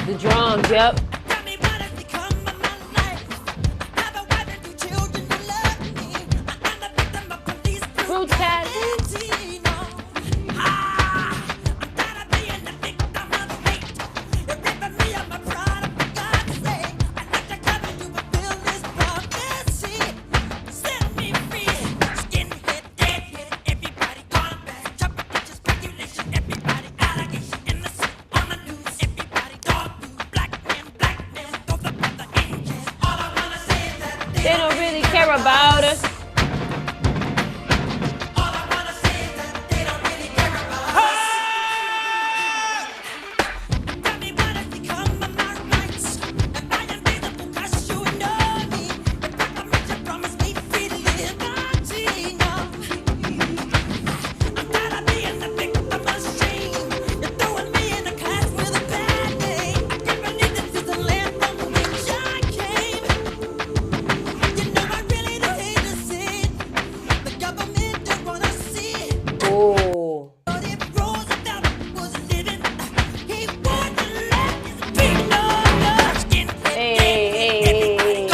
The drums, yep. Brutality. They don't really care about us. Oh.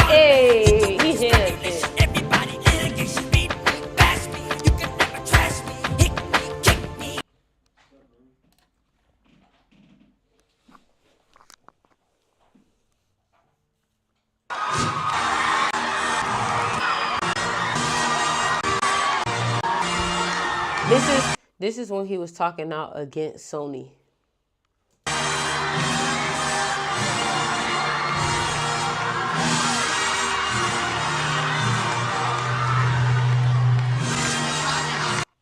Hey, he's in it. This is when he was talking out against Sony.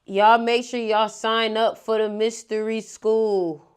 Y'all make sure y'all sign up for the mystery school.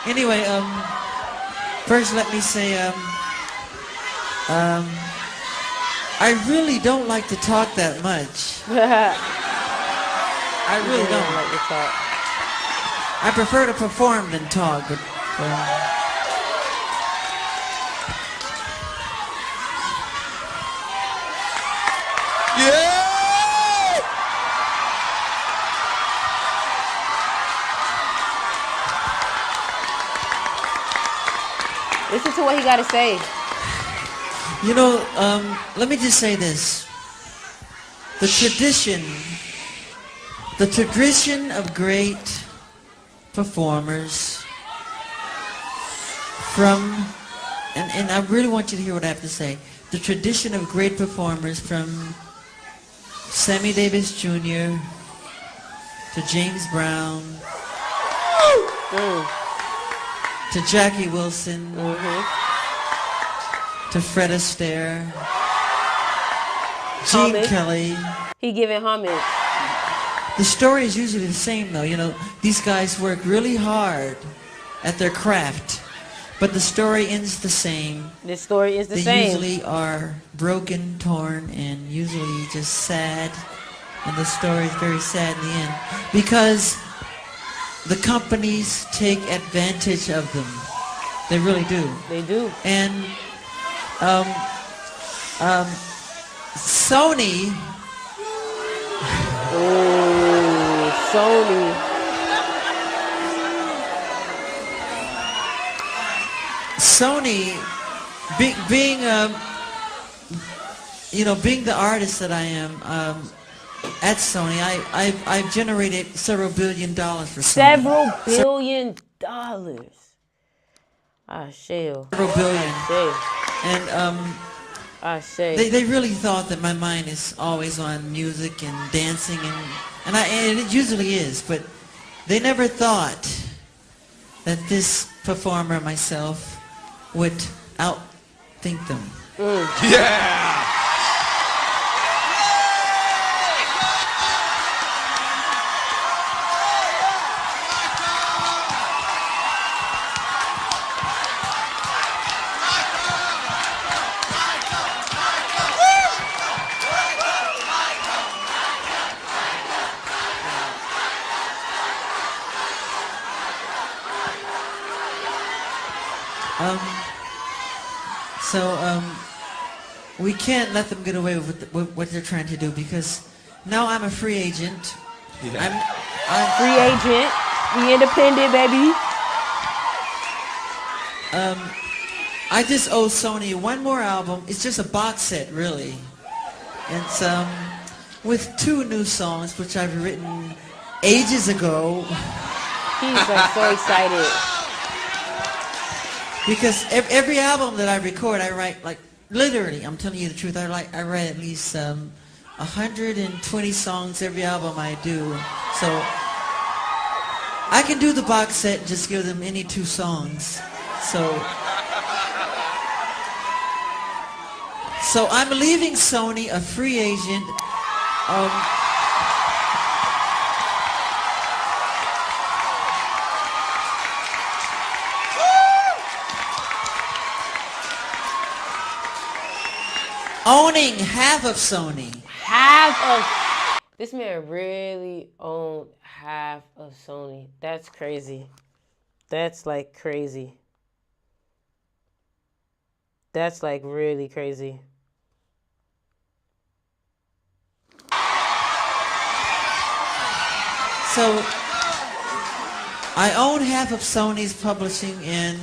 Anyway, first let me say, I really don't like to talk that much. I really don't like to talk. I prefer to perform than talk, but Yeah! Listen to what he got to say. you know, let me just say this. The tradition of great performers from, and I really want you to hear what I have to say. The tradition of great performers from Sammy Davis Jr. to James Brown to Jackie Wilson to Fred Astaire, Gene Homage. Kelly. He giving homage. The story is usually the same though. You know, these guys work really hard at their craft, but the story ends the same. The story is the They same. usually are broken, torn, and usually just sad. And the story is very sad in the end because the companies take advantage of them. They really do. They do. And Sony. Oh, Sony. Sony, being being the artist that I am at Sony, I've generated several $1 billion for Sony. Several $1 billion. I shall. Several billion. And I say. They really thought that my mind is always on music and dancing and it usually is, but they never thought that this performer myself would outthink them. Yeah! We can't let them get away with what they're trying to do because now I'm a free agent. I'm free agent. We independent, baby. I just owe Sony one more album. It's just a box set, really. It's with 2 new songs, which I've written ages ago. He's like so excited. Because every album that I record, I write like literally. I'm telling you the truth. I write at least 120 songs every album I do. So I can do the box set and just give them any 2 songs. So I'm leaving Sony a free agent. Owning half of Sony. This man really owned half of Sony. That's crazy. That's like crazy. That's like really crazy. So I own half of Sony's publishing and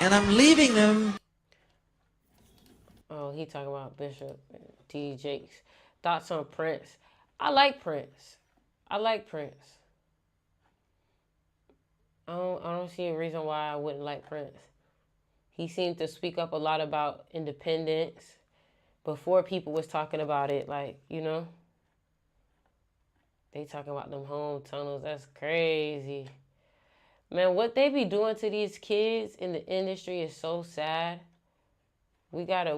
I'm leaving them. Oh, he talking about Bishop and T.D. Jakes. Thoughts on Prince? I like Prince. I don't see a reason why I wouldn't like Prince. He seemed to speak up a lot about independence before people was talking about it. Like, you know, they talking about them home tunnels. That's crazy. Man, what they be doing to these kids in the industry is so sad. We gotta.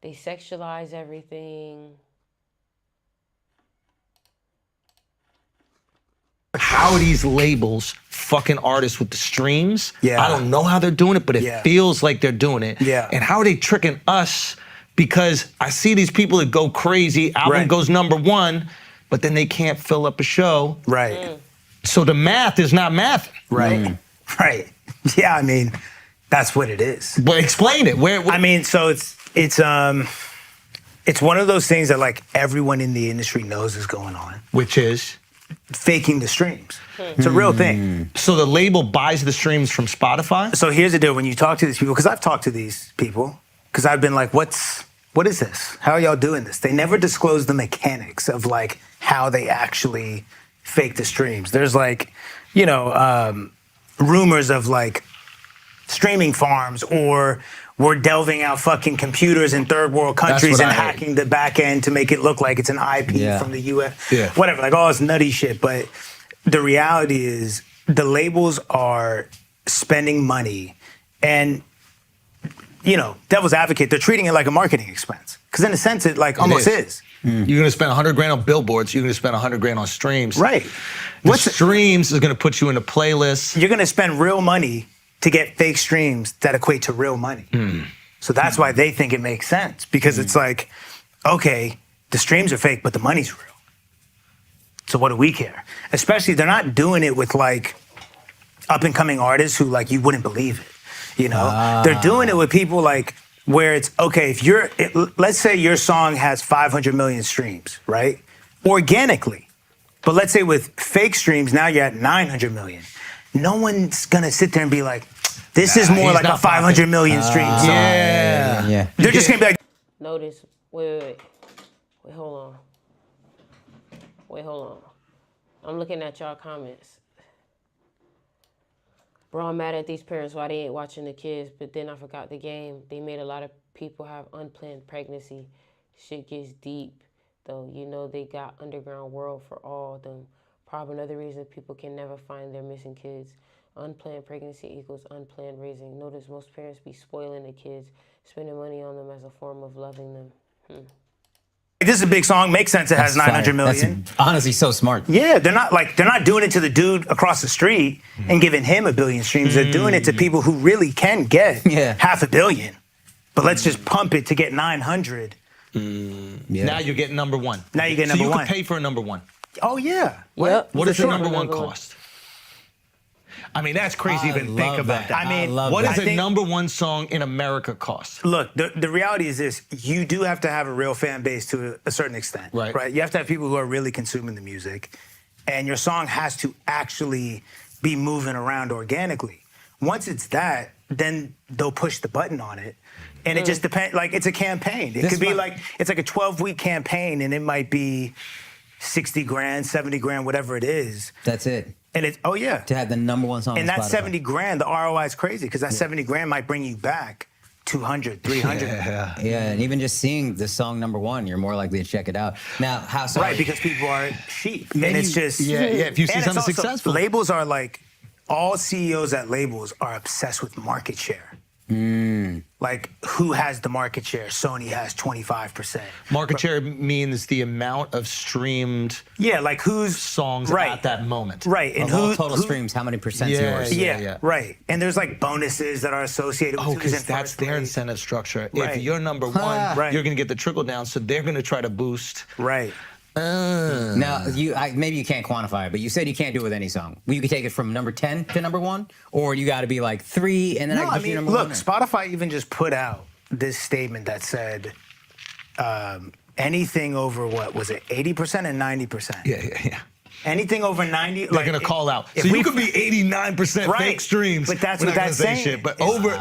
They sexualize everything. how are these labels fucking artists with the streams? Yeah. I don't know how they're doing it, but it feels like they're doing it. Yeah. And how are they tricking us? Because I see these people that go crazy, album goes #1, but then they can't fill up a show. Right. So the math is not math. Right. Right. Yeah, I mean, that's what it is. But explain it. I mean, so it's one of those things that like everyone in the industry knows is going on. Which is? Faking the streams. It's a real thing. So the label buys the streams from Spotify? So here's the deal. When you talk to these people, because I've talked to these people, because I've been like, what is this? How are y'all doing this? They never disclose the mechanics of like how they actually fake the streams. There's like, you know, rumors of like streaming farms, or we're delving out fucking computers in third world countries and hacking the back end to make it look like it's an IP from the US. Yeah. Whatever, like all this nutty shit. But the reality is the labels are spending money, and you know, devil's advocate, they're treating it like a marketing expense. Because in a sense, it like almost is. You're gonna spend $100 grand on billboards. You're gonna spend $100 grand on streams. Right. The streams is gonna put you in a playlist. You're gonna spend real money to get fake streams that equate to real money. So that's why they think it makes sense, because it's like, okay, the streams are fake, but the money's real. So what do we care? Especially they're not doing it with like up and coming artists who like you wouldn't believe it. You know, they're doing it with people like where it's okay. If let's say your song has 500 million streams, right? Organically. But let's say with fake streams, now you're at 900 million. No one's gonna sit there and be like, this is more like a 500 million stream song. Yeah. They're just gonna be like, Notice, wait, hold on. I'm looking at y'all comments. Bro, I'm mad at these parents why they ain't watching the kids, but then I forgot the game. They made a lot of people have unplanned pregnancy. Shit gets deep, though. You know they got underground world for all of them. Probably another reason people can never find their missing kids. Unplanned pregnancy equals unplanned raising. Notice most parents be spoiling the kids, spending money on them as a form of loving them. this is a big song. Makes sense. It has 900 million. That's honestly so smart. Yeah, they're not doing it to the dude across the street and giving him 1 billion streams. They're doing it to people who really can get 500 million. But let's just pump it to get 900. Now you're getting #1. Now you get so #1. you can pay for a #1. Oh yeah. What does the #1 cost? I mean, that's crazy to even think about that. I mean, what does a #1 song in America cost? Look, the reality is this. You do have to have a real fan base to a certain extent. Right. You have to have people who are really consuming the music. And your song has to actually be moving around organically. Once it's that, then they'll push the button on it. And it just depends, like it's a campaign. It could be like, it's like a 12-week campaign and it might be 60 grand, 70 grand, whatever it is. That's it. And it's, oh yeah. To have the #1 song And on that Spotify. 70 grand, the ROI is crazy because that 70 grand might bring you back 200, 300. Yeah, and even just seeing the song #1, you're more likely to check it out. Now, how so? Right, because people are sheep. Maybe, and it's just... if you see and something it's also, successful. Labels are like, all CEOs at labels are obsessed with market share. Like, who has the market share? Sony has 25%. Market share means the amount of streamed like whose songs at that moment. Right. And who total streams, how many percent yours? Yeah, right. And there's like bonuses that are associated with because that's their incentive structure. Right. If you're #1, you're going to get the trickle down, so they're going to try to boost. Right. Now, maybe you can't quantify it, but you said you can't do it with any song. Well, you could take it from number 10 to #1, or you got to be like 3, and then I mean, look, Spotify even just put out this statement that said anything over, what was it, 80% and 90%? Yeah. Anything over 90, they're gonna call out. So you could be 89% fake streams. But that's We're what not that's gonna say saying. shit, but over,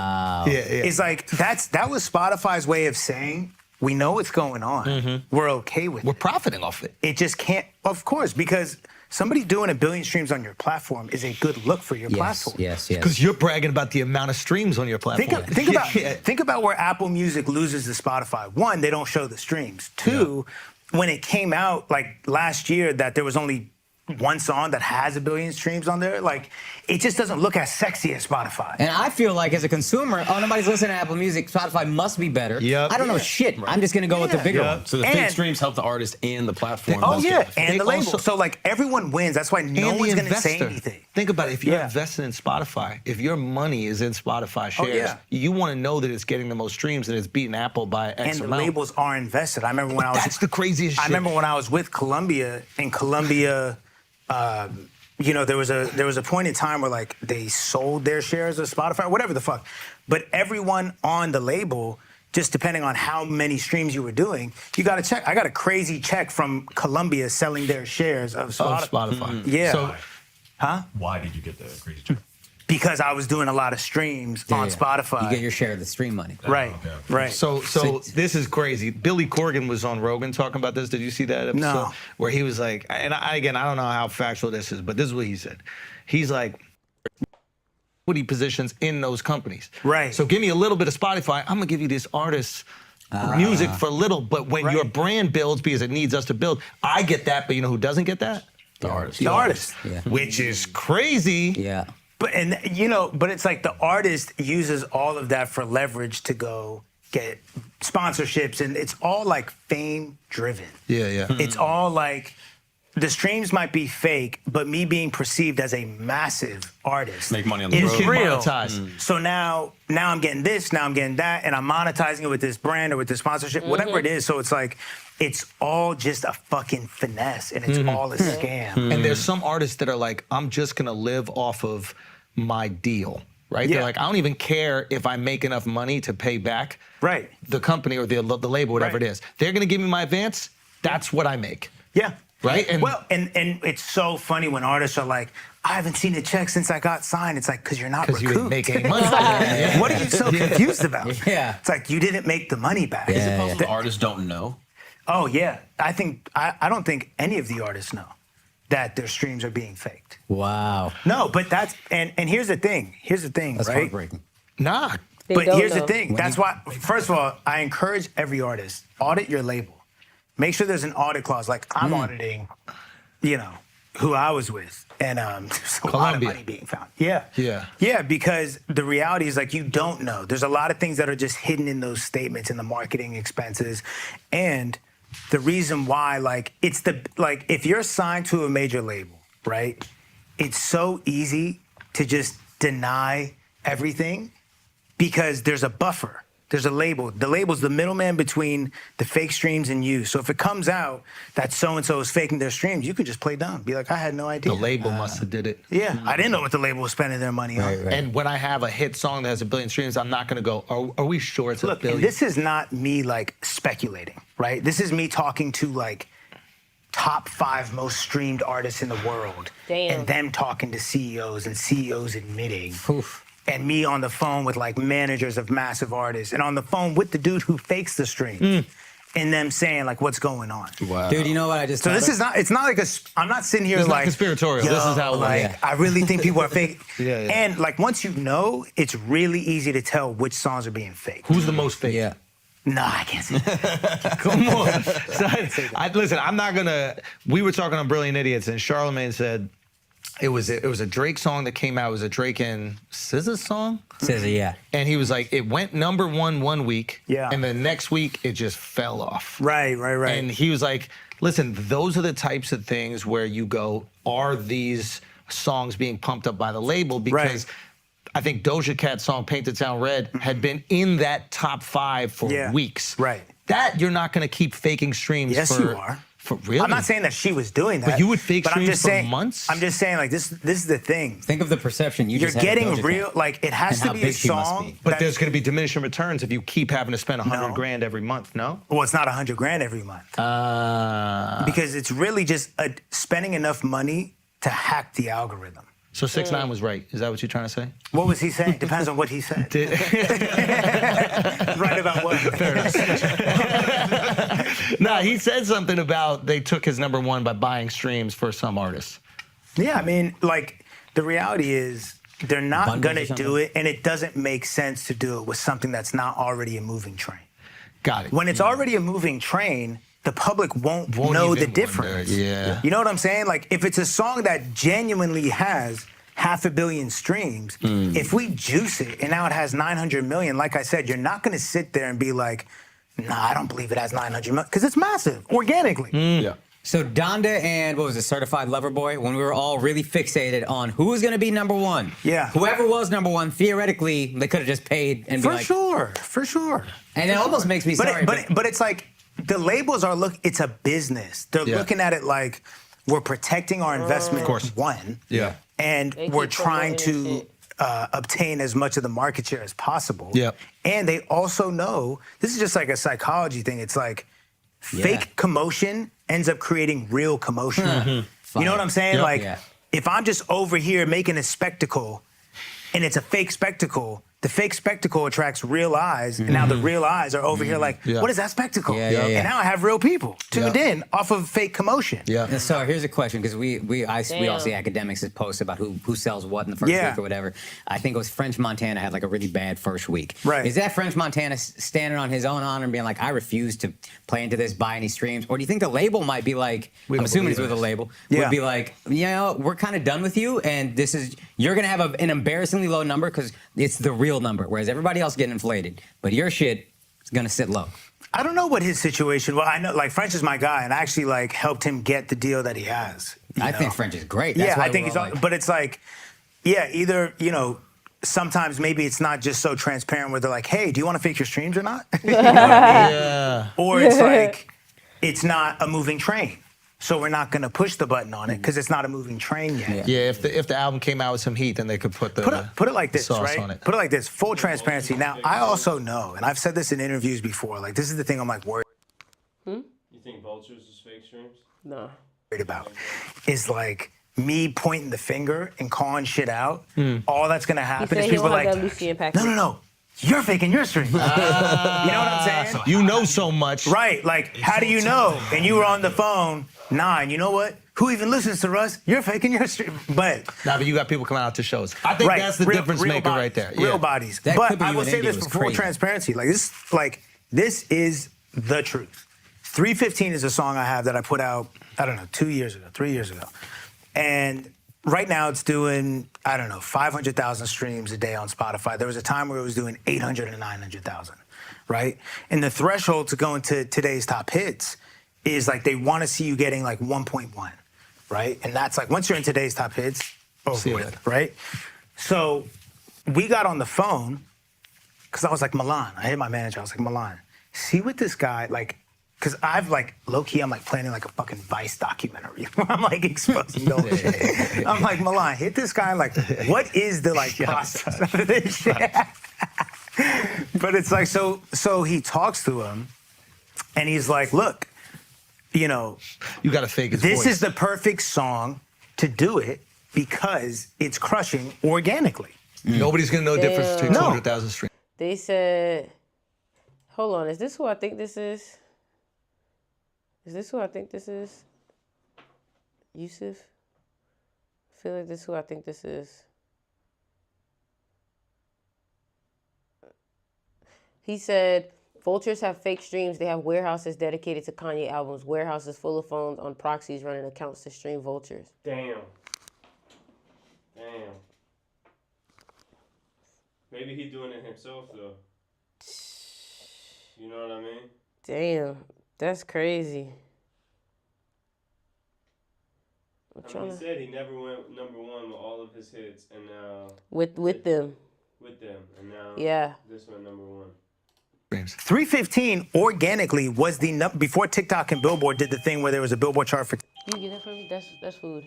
It's like that was Spotify's way of saying we know what's going on. We're okay with it. We're profiting off it. It just can't, of course, because somebody doing 1 billion streams on your platform is a good look for your platform. Yes. Because you're bragging about the amount of streams on your platform. Think about where Apple Music loses to Spotify. 1, they don't show the streams. 2, when it came out like last year that there was only one song that has 1 billion streams on there, like it just doesn't look as sexy as Spotify. And I feel like as a consumer, nobody's listening to Apple Music. Spotify must be better. Yep. I don't know shit. I'm just gonna go with the bigger one. So the fake streams help the artist and the platform. Oh yeah, and They the label. also- So like everyone wins. That's why no And the one's gonna say investor. anything. Think about it. If you're invested in Spotify, if your money is in Spotify shares, you want to know that it's getting the most streams and it's beating Apple by X And the amount. labels are invested. I remember when I was. That's the craziest shit. I remember when I was with Columbia, and Columbia, you know, there was a point in time where like they sold their shares of Spotify, whatever the fuck. But everyone on the label, just depending on how many streams you were doing, you got a check. I got a crazy check from Columbia selling their shares of Spotify. Yeah. So, huh? Why did you get the crazy check? Because I was doing a lot of streams on Spotify. You get your share of the stream money. Right, right. So this is crazy. Billy Corgan was on Rogan talking about this. Did you see that episode? No. Where he was like, and I don't know how factual this is, but this is what he said. He's like, equity positions in those companies. Right. So give me a little bit of Spotify. I'm gonna give you this artist's music for little, but when your brand builds because it needs us to build, I get that, but you know who doesn't get that? The artist. The artist. Yeah. Which is crazy. Yeah. But but it's like the artist uses all of that for leverage to go get sponsorships, and it's all like fame driven. Yeah, yeah. It's all like the streams might be fake, but me being perceived as a massive artist Make money on the is road. real. Monetize. So now I'm getting this, now I'm getting that, and I'm monetizing it with this brand or with this sponsorship, whatever it is. So it's like it's all just a fucking finesse, and it's all a scam. And there's some artists that are like, I'm just gonna live off of my deal, right? They're like, I don't even care if I make enough money to pay back the company or the label, whatever it is. They're gonna give me my advance. That's what I make. Yeah. Right? And and it's so funny when artists are like, I haven't seen a check since I got signed. It's like, because you're not recouped. you didn't make any money. It's like, what are you so confused about? Yeah. It's like you didn't make the money back. Is it possible the artists don't know? Oh yeah. I don't think any of the artists know that their streams are being faked. Wow. No, but that's and here's the thing. That's right? heartbreaking. Nah. But don't here's know. the thing. That's why, first of all, I encourage every artist, audit your label. Make sure there's an audit clause. Like I'm auditing, you know, who I was with. And there's a lot of money being found. Yeah. Yeah. Yeah, because the reality is like you don't know. There's a lot of things that are just hidden in those statements and the marketing expenses. And the reason why, like, if you're signed to a major label, right? It's so easy to just deny everything because there's a buffer. There's a label. The label's the middleman between the fake streams and you. So if it comes out that so-and-so is faking their streams, you can just play dumb. Be like, I had no idea. The label must have did it. Yeah, I didn't know what the label was spending their money on. And when I have a hit song that has 1 billion streams, I'm not gonna go, are we sure it's a Look, billion? and this is not me like speculating, right? This is me talking to like top 5 most streamed artists in the world. Damn. And them talking to CEOs and CEOs admitting. And me on the phone with like managers of massive artists and on the phone with the dude who fakes the streams. And them saying like, what's going on? Wow. Dude, you know what I just So this is not, it's not like I'm not sitting here It's like. not conspiratorial. Yo, This is how it like, works. I really think people are fake. Yeah, yeah. And like once you know, it's really easy to tell which songs are being fake. Who's the most fake? Yeah. Nah, I can't say that. Come on. Listen, I'm not gonna. We were talking on Brilliant Idiots, and Charlamagne said it was a Drake song that came out. It was a Drake and SZA song. SZA, yeah. And he was like, it went number 1 one week, Yeah. and the next week it just fell off. Right. And he was like, listen, those are the types of things where you go, are these songs being pumped up by the label? Because I think Doja Cat's song Paint the Town Red had been in that top 5 for weeks. Right. That you're not gonna keep faking streams Yes, for. you are. For real? I'm not saying that she was doing that. But you would fake but I'm streams just for saying, months? I'm just saying, like, this is the thing. Think of the perception you You're just had of getting Doja real, Cat. like, it has And to how be a big she must song. be. But that- there's gonna be diminishing returns if you keep having to spend $100 grand every month, no? Well, it's not $100 grand every month. Because it's really just spending enough money to hack the algorithm. So 6ix9ine was right. Is that what you're trying to say? What was he saying? Depends on what he said. Right about what? Nah, he said something about they took his number 1 by buying streams for some artists. Yeah, I mean, like, the reality is they're not Bundles going or to something? do it, and it doesn't make sense to do it with something that's not already a moving train. Got it. When it's already a moving train, the public won't know the even difference. wonder, yeah. You know what I'm saying? Like, if it's a song that genuinely has 500 million streams, if we juice it and now it has 900 million, like I said, you're not going to sit there and be like, nah, I don't believe it has 900 million, because it's massive, organically. Yeah. So Donda and what was it, Certified Lover Boy, when we were all really fixated on who was going to be number one. Yeah. Whoever was number one, theoretically, they could have just paid and be For like, sure. And it almost makes me sorry. But it's like, the labels are it's a business. They're looking at it like we're protecting our investment, Of course. one. Yeah. And They we're keep trying promoting to obtain as much of the market share as possible. Yeah. And they also know, this is just like a psychology thing. It's like fake commotion ends up creating real commotion. You know what I'm saying? Yep. Like, if I'm just over here making a spectacle and it's a fake spectacle, the fake spectacle attracts real eyes, and now the real eyes are over here like, what is that spectacle? And now I have real people tuned in off of fake commotion. And so here's a question, because we all see Damn. academics that post about who sells what in the first week or whatever. I think it was French Montana had like a really bad first week. Right. Is that French Montana standing on his own honor and being like, I refuse to play into this, buy any streams? Or do you think the label might be like, I'm assuming it's with a label, would be like, you know, we're kind of done with you, and this is, you're going to have an embarrassingly low number because it's the real number, whereas everybody else getting inflated, but your shit is going to sit low. I don't know what his situation. Well, I know like French is my guy, and I actually like helped him get the deal that he has. I think French is great. That's Yeah, why I think we're he's. all like, But it's like, yeah, either sometimes maybe it's not just so transparent where they're like, hey, do you want to fake your streams or not? You know what I mean? Yeah. Or it's like, it's not a moving train, so we're not going to push the button on it because it's not a moving train yet. Yeah, if the album came out with some heat, then they could put the Put it like this, sauce right? on it. Put it like this, full transparency. Now, I also know, and I've said this in interviews before, like this is the thing I'm like worried You think Vultures is fake streams? No. about, is like me pointing the finger and calling shit out. All that's going to happen is people are like, no, you're faking your stream. You know what I'm saying? You know so much. Right, like, how do you know? And you were on the phone. Nah, and you know what? Who even listens to us? You're faking your stream. But but you got people coming out to shows. I think that's the difference maker right there. Real bodies. That But clip of I you will in say India this was for full crazy. transparency. This is the truth. 315 is a song I have that I put out, I don't know, 3 years ago. And right now it's doing, 500,000 streams a day on Spotify. There was a time where it was doing 800 and 900,000, right? And the threshold to go into today's top hits is like they want to see you getting like 1.1, right? And that's like, once you're in today's top hits, over with, right? So we got on the phone because I was like, Milan, I hit my manager, I was like, Milan, see what this guy, like, because I've like, low-key, I'm like planning like a fucking Vice documentary where I'm like exposing no shit. I'm like, Milan, hit this guy, like, what is the like process of this shit? But it's like, so he talks to him and he's like, look, you got to fake his this voice. is the perfect song to do it because it's crushing organically. Nobody's going to know the difference between 200,000 streams. They said, hold on, is this who I think this is? Is this who I think this is? Yusuf? I feel like this is who I think this is. He said, Vultures have fake streams. They have warehouses dedicated to Kanye albums. Warehouses full of phones on proxies running accounts to stream Vultures. Damn. Maybe he doing it himself though. You know what I mean? Damn, that's crazy. He said he never went number one with all of his hits, and now with them. With them, and now Yeah. this went number one. 315 organically was the before TikTok and Billboard did the thing where there was a Billboard chart for. You get that for me? That's food.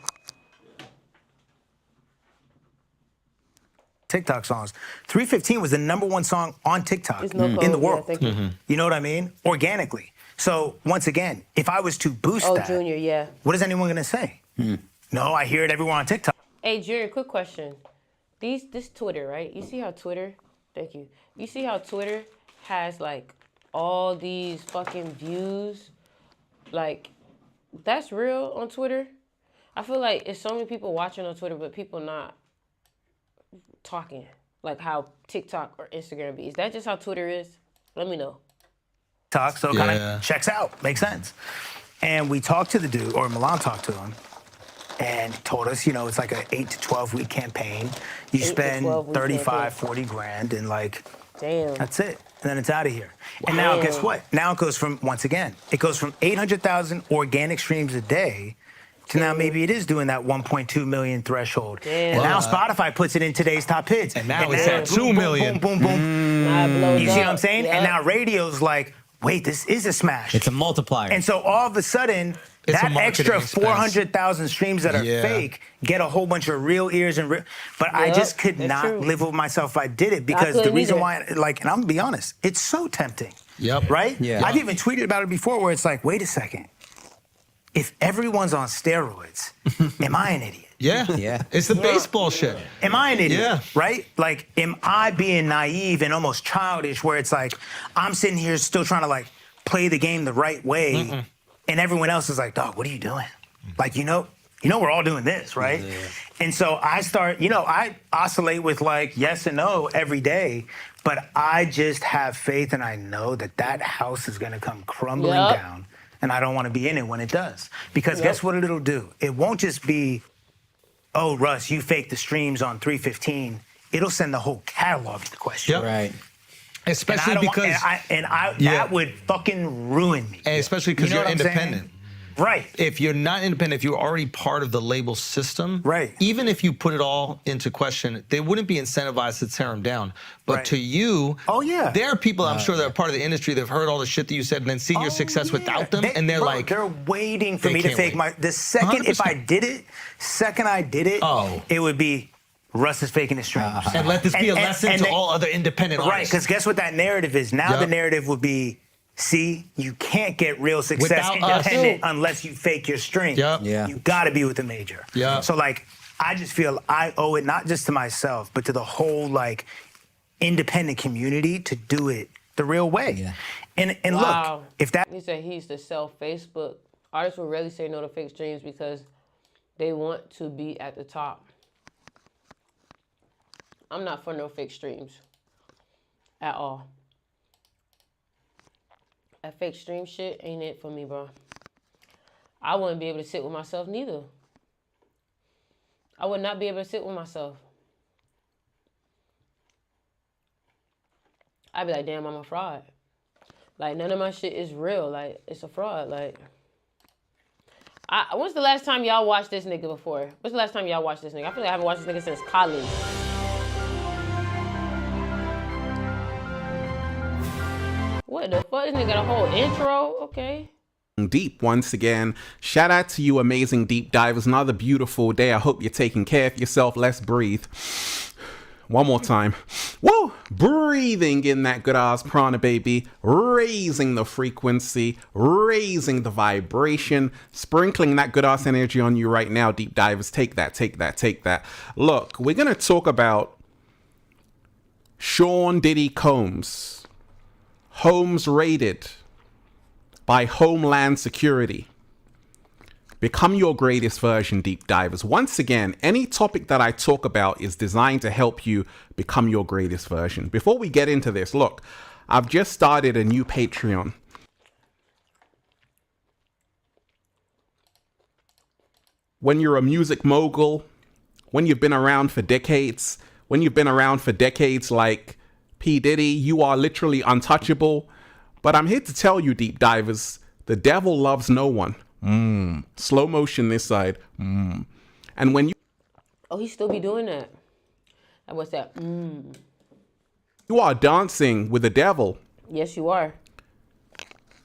TikTok songs. 315 was the #1 song on TikTok It's no in code. the world. Yeah, thank you. You know what I mean? Organically. So once again, if I was to boost Oh, that, Junior, yeah. what is anyone gonna say? No, I hear it everywhere on TikTok. Hey, Junior, quick question. This Twitter, right? You see how Twitter, thank you. You see how Twitter has like all these fucking views? Like, that's real on Twitter? I feel like it's so many people watching on Twitter, but people not talking. Like how TikTok or Instagram be. Is that just how Twitter is? Let me know. TikTok, so it kind of checks out, makes sense. And we talked to the dude, or Milan talked to him, and told us, you know, it's like an 8 to 12 week campaign. You spend 35, 40 grand, and like, damn, that's it. And then it's out of here. And now guess what? Now it goes from, once again, it goes from 800,000 organic streams a day to now maybe it is doing that 1.2 million threshold. Damn. And now Spotify puts it in today's top hits. And now it's at 2 million. Boom, boom, boom. You see what I'm saying? Yep. And now radio's like, wait, this is a smash. It's a multiplier. And so all of a sudden, It's a that marketing extra expense. 400,000 streams that are fake get a whole bunch of real ears and but I just could that's not true. live with myself if I did it because the couldn't reason either. why, like, and I'm gonna be honest, it's so tempting. Yep. Right? Yeah. I've even tweeted about it before where it's like, wait a second. If everyone's on steroids, am I an idiot? Yeah. It's the baseball shit. Am I an idiot? Yeah. Right? Like, am I being naive and almost childish where it's like, I'm sitting here still trying to like play the game the right way and everyone else is like, dog, what are you doing? Like, you know we're all doing this, right? Yeah. And so I start, I oscillate with like yes and no every day, but I just have faith and I know that that house is gonna come crumbling down and I don't wanna be in it when it does. Because guess what it'll do? It won't just be, oh, Russ, you faked the streams on 315. It'll send the whole catalog into question. Yep. Right. Especially And because that would fucking ruin me. And especially because You know you're what I'm saying? independent. Right. If you're not independent, if you're already part of the label system, right. Even if you put it all into question, they wouldn't be incentivized to tear them down. But to you, there are people I'm sure that are part of the industry that have heard all the shit that you said and then seen your success without them, and they're like, they're waiting for me to fake the second 100%. if I did it, it would be Russ is faking the streams. and let this be a lesson to all other independent Right, artists. because guess what that narrative is? Now the narrative would be, see, you can't get real success Without us. independent unless you fake your stream. Yep. Yeah. You gotta be with a major. Yeah. So like, I just feel I owe it not just to myself, but to the whole like independent community to do it the real way. Yeah. And look, if that He said he used to sell Facebook. Artists will rarely say no to fake streams because they want to be at the top. I'm not for no fake streams at all. That fake stream shit ain't it for me, bro. I wouldn't be able to sit with myself neither. I would not be able to sit with myself. I'd be like, damn, I'm a fraud. Like, none of my shit is real. Like, it's a fraud. Like, when's the last time y'all watched this nigga before? When's the last time y'all watched this nigga? I feel like I haven't watched this nigga since college. What the fuck? This nigga got a whole intro? Okay. Deep once again. Shout out to you, amazing deep divers. Another beautiful day. I hope you're taking care of yourself. Let's breathe. One more time. Woo! Breathing in that good ass prana, baby. Raising the frequency, raising the vibration, sprinkling that good ass energy on you right now, deep divers. Take that, take that, take that. Look, we're going to talk about Sean Diddy Combs. Homes raided by Homeland Security. Become your greatest version, deep divers. Once again, any topic that I talk about is designed to help you become your greatest version. Before we get into this, look, I've just started a new Patreon. When you're a music mogul, when you've been around for decades, like P. Diddy, you are literally untouchable. But I'm here to tell you, deep divers, the devil loves no one. Slow motion this side. And when you... Oh, he still be doing that. And what's that? You are dancing with the devil. Yes, you are.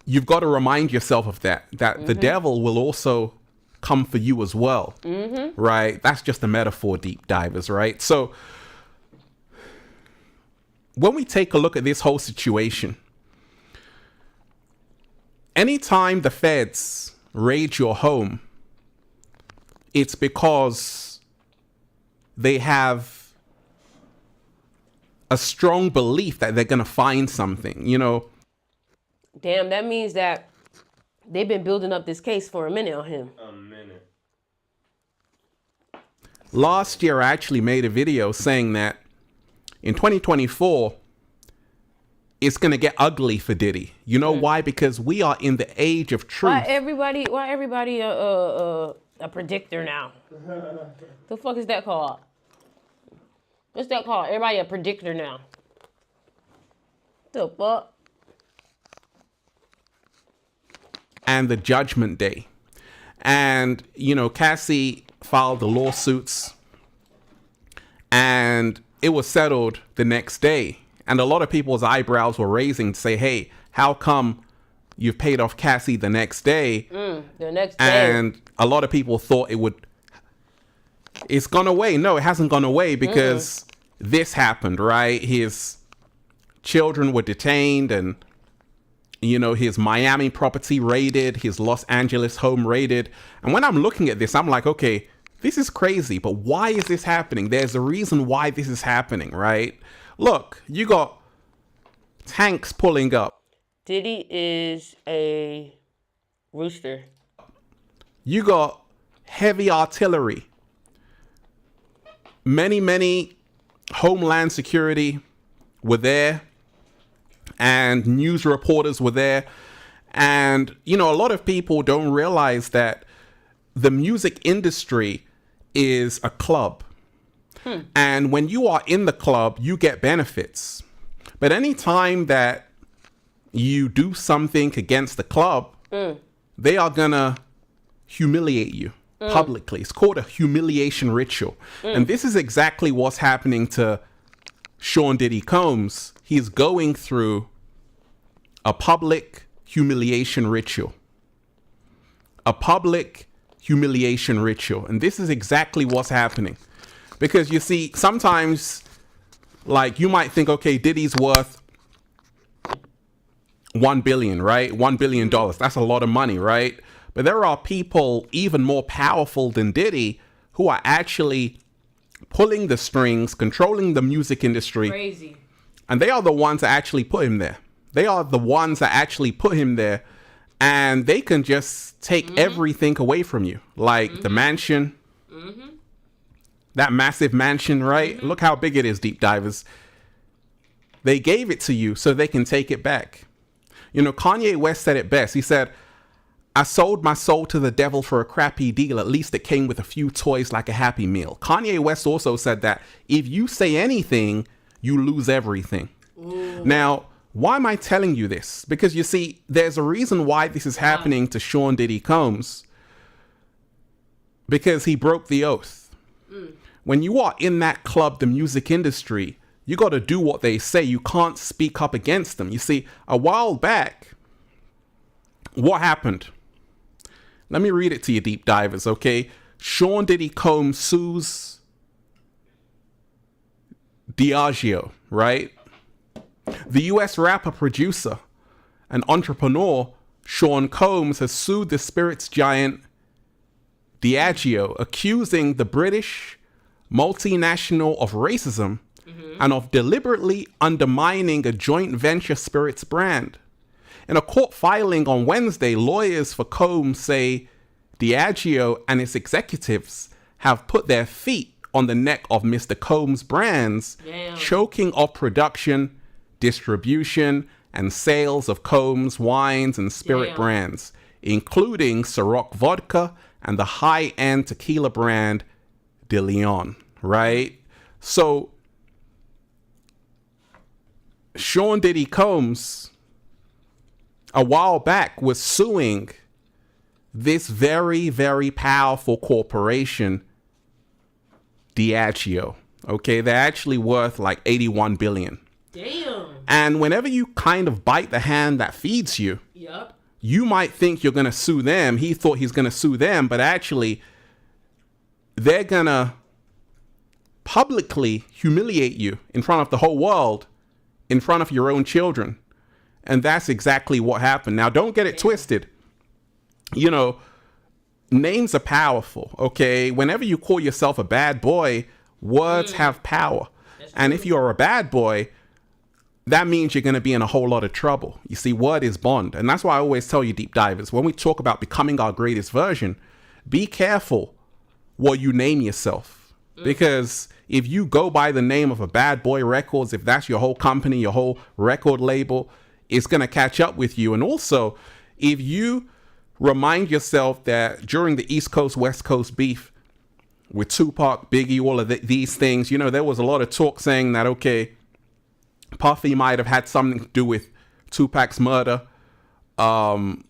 You've got to remind yourself of that. That the devil will also come for you as well. Right? That's just a metaphor, deep divers, right? So... when we take a look at this whole situation, anytime the feds raid your home, it's because they have a strong belief that they're going to find something, Damn, that means that they've been building up this case for a minute on him. Last year, I actually made a video saying that in 2024, it's going to get ugly for Diddy. You know why? Because we are in the age of truth. Why everybody a predictor now? The fuck is that called? What's that called? Everybody a predictor now. The fuck? And the Judgment Day. And, Cassie filed the lawsuits and it was settled the next day. And a lot of people's eyebrows were raising to say, hey, how come you've paid off Cassie the next day? The next day. And a lot of people thought it's gone away. No, it hasn't gone away because this happened, right? His children were detained and, his Miami property raided, his Los Angeles home raided. And when I'm looking at this, I'm like, okay, this is crazy, but why is this happening? There's a reason why this is happening, right? Look, you got tanks pulling up. Diddy is a rooster. You got heavy artillery. Many Homeland Security were there and news reporters were there. And, a lot of people don't realize that the music industry is a club. And when you are in the club, you get benefits. But anytime that you do something against the club, they are gonna humiliate you publicly. It's called a humiliation ritual. And this is exactly what's happening to Sean Diddy Combs. He's going through a public humiliation ritual. A public humiliation ritual. And this is exactly what's happening. Because you see, sometimes, like, you might think, okay, Diddy's worth $1 billion, right? $1 billion. That's a lot of money, right? But there are people even more powerful than Diddy who are actually pulling the strings, controlling the music industry. Crazy. And they are the ones that actually put him there. They are the ones that actually put him there. And they can just take everything away from you. Like the mansion. That massive mansion, right? Look how big it is, Deep Divers. They gave it to you so they can take it back. Kanye West said it best. He said, I sold my soul to the devil for a crappy deal. At least it came with a few toys like a Happy Meal. Kanye West also said that if you say anything, you lose everything. Now, why am I telling you this? Because you see, there's a reason why this is happening to Sean Diddy Combs. Because he broke the oath. When you are in that club, the music industry, you got to do what they say. You can't speak up against them. You see, a while back, what happened? Let me read it to you, Deep Divers, okay? Sean Diddy Combs sues Diageo, right? The US rapper, producer, and entrepreneur Sean Combs has sued the spirits giant Diageo, accusing the British multinational of racism and of deliberately undermining a joint venture spirits brand. In a court filing on Wednesday, lawyers for Combs say Diageo and its executives have put their feet on the neck of Mr. Combs' brands, choking off production, distribution, and sales of Combs wines and spirit brands, including Ciroc vodka and the high-end tequila brand De Leon, right? So Sean Diddy Combs a while back was suing this very, very powerful corporation, Diageo. Okay, they're actually worth like 81 billion. Damn. And whenever you kind of bite the hand that feeds you, you might think you're going to sue them. He thought he's going to sue them, but actually they're going to publicly humiliate you in front of the whole world, in front of your own children. And that's exactly what happened. Now, don't get it twisted. You know, names are powerful, okay? Whenever you call yourself a bad boy, words have power. And if you're a bad boy, that means you're going to be in a whole lot of trouble. You see, word is bond. And that's why I always tell you, deep divers, when we talk about becoming our greatest version, be careful what you name yourself. Because if you go by the name of a Bad Boy Records, if that's your whole company, your whole record label, it's going to catch up with you. And also, if you remind yourself that during the East Coast, West Coast beef with Tupac, Biggie, all of these things, you know, there was a lot of talk saying that, okay, Puffy might have had something to do with Tupac's murder, paying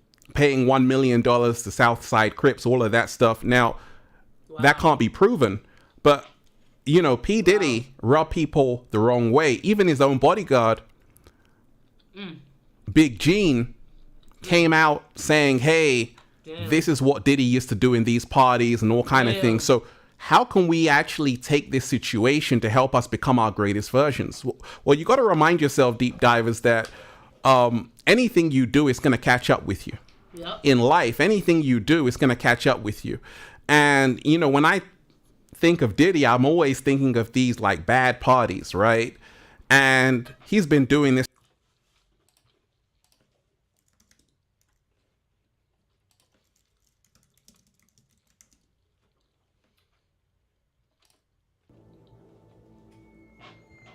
$1 million to Southside Crips, all of that stuff. Now, that can't be proven. But, you know, P. Diddy rubbed people the wrong way. Even his own bodyguard, Big Gene, came out saying, hey, this is what Diddy used to do in these parties and all kind of things. So how can we actually take this situation to help us become our greatest versions? Well, you got to remind yourself, deep divers, that anything you do is going to catch up with you. In life, anything you do is going to catch up with you. And, you know, when I think of Diddy, I'm always thinking of these like bad parties, right? And he's been doing this.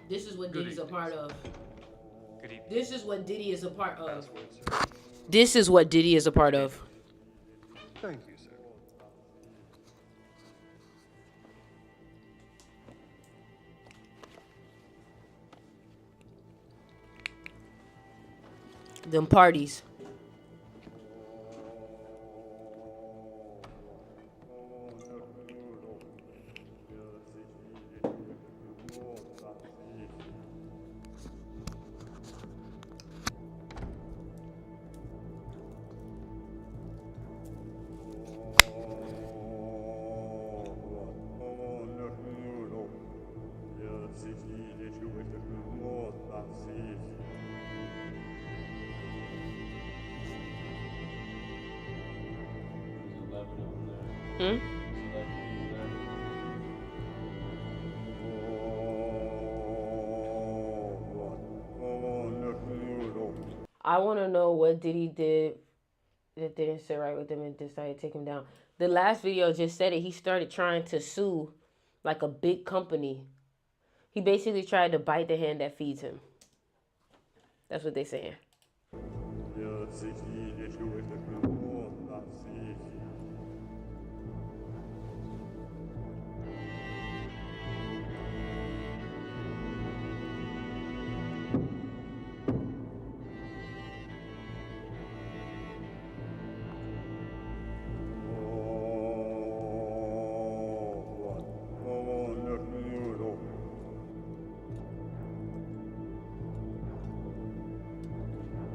This is what Diddy's a part of. This is what Diddy is a part of. This is what Diddy is a part of. Thank you, sir. Them parties. I want to know what Diddy did that didn't sit right with them and decided to take him down. The last video just said it. He started trying to sue like a big company. He basically tried to bite the hand that feeds him. That's what they're saying.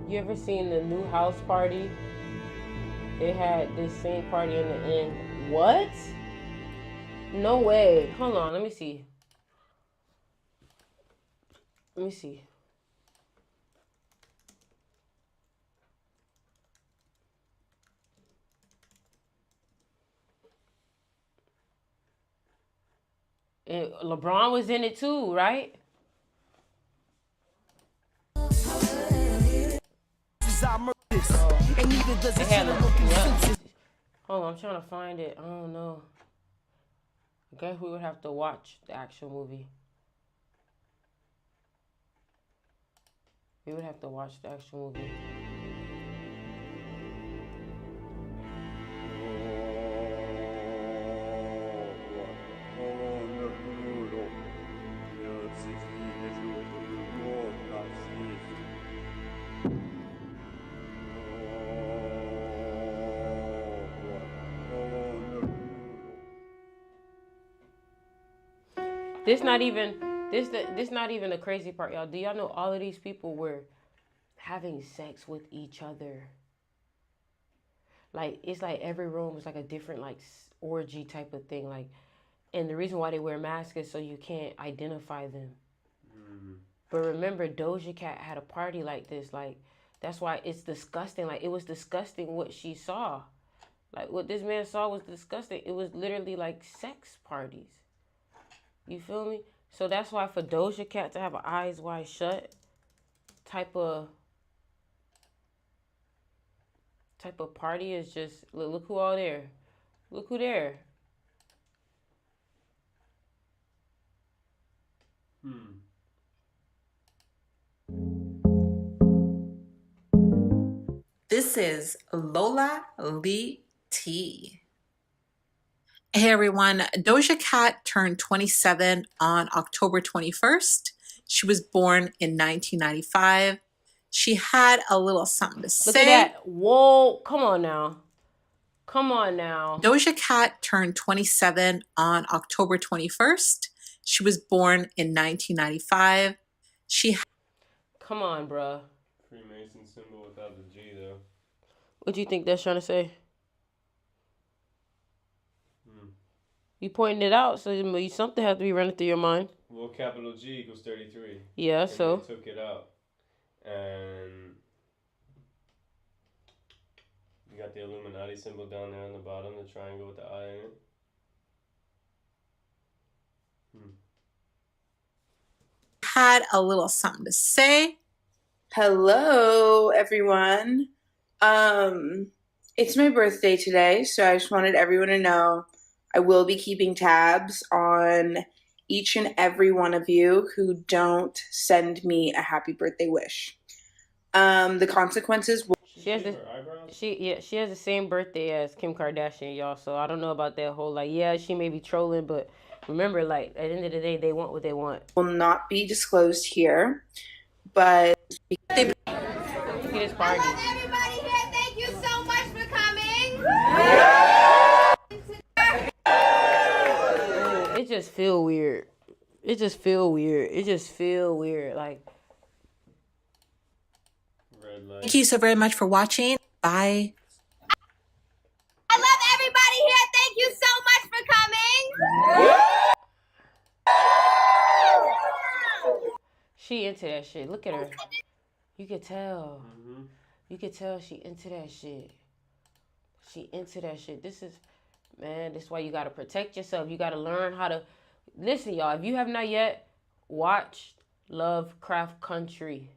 You ever seen the new house party? They had this same party in the end. What? No way. Hold on, let me see. Let me see. And LeBron was in it too, right? Hold on, I'm trying to find it. I don't know. I guess we would have to watch the actual movie. We would have to watch the actual movie. This not even the crazy part, y'all. Do y'all know all of these people were having sex with each other? Like, it's like every room is like a different like orgy type of thing. Like, and the reason why they wear masks is so you can't identify them. But remember, Doja Cat had a party like this. Like, that's why it's disgusting. Like, it was disgusting what she saw. Like, what this man saw was disgusting. It was literally like sex parties. You feel me? So that's why for Doja Cat to have an eyes wide shut type of party is just, look who all there. Look who there. This is Lola Lee T. Hey everyone, Doja Cat turned 27 on October 21st. She was born in 1995. She had a little something to say. Look at that. Whoa, come on now. Come on now. Doja Cat turned 27 on October 21st. She was born in 1995. Come on, bruh. Freemason symbol without the G, though. What do you think that's trying to say? You pointing it out, so something has to be running through your mind. Well, capital G equals 33. Yeah, and so? They took it out. And you got the Illuminati symbol down there on the bottom, the triangle with the eye in it. Had a little something to say. Hello, everyone. It's my birthday today, so I just wanted everyone to know I will be keeping tabs on each and every one of you who don't send me a happy birthday wish. The consequences will... She has the same birthday as Kim Kardashian, y'all. So I don't know about that whole she may be trolling, but remember, at the end of the day, they want what they want. Will not be disclosed here, but look at this party. Everybody here, thank you so much for coming. It just feel weird. Like, Thank you so very much for watching. Bye. I love everybody here. Thank you so much for coming. she into that shit. Look at her. You could tell. You could tell she into that shit. This is why you gotta protect yourself. You gotta learn how to listen, y'all. If you have not yet, watch Lovecraft Country.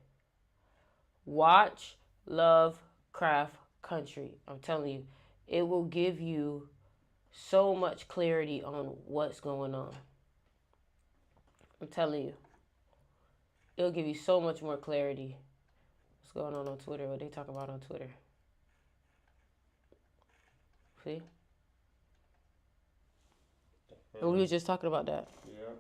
Watch Lovecraft Country. I'm telling you, it will give you so much clarity on what's going on. I'm telling you, it'll give you so much more clarity. What's going on Twitter? What they talk about on Twitter? See? And we were just talking about that. Yeah.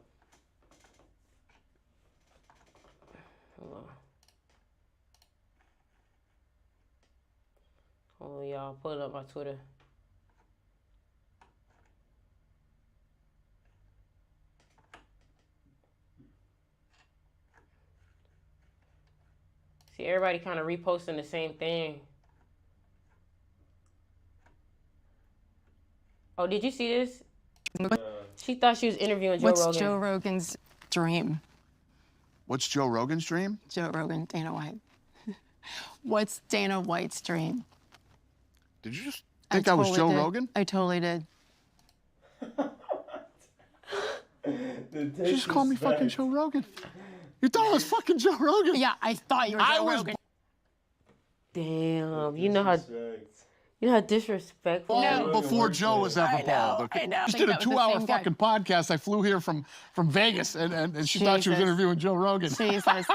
Hold on, y'all. Pulling up my Twitter. See, everybody kind of reposting the same thing. Oh, did you see this? She thought she was interviewing Joe Rogan. What's Joe Rogan's dream? What's Joe Rogan's dream? Joe Rogan, Dana White. What's Dana White's dream? Did you just think I was Joe Rogan? I totally did. You just called me fucking Joe Rogan. You thought I was fucking Joe Rogan? Yeah, I thought you were Joe Rogan. Damn, you know how disrespectful. No, before Joe was ever bald. Okay? I know. Just did a 2-hour fucking podcast. I flew here from Vegas, and she thought she was interviewing Joe Rogan. Jesus.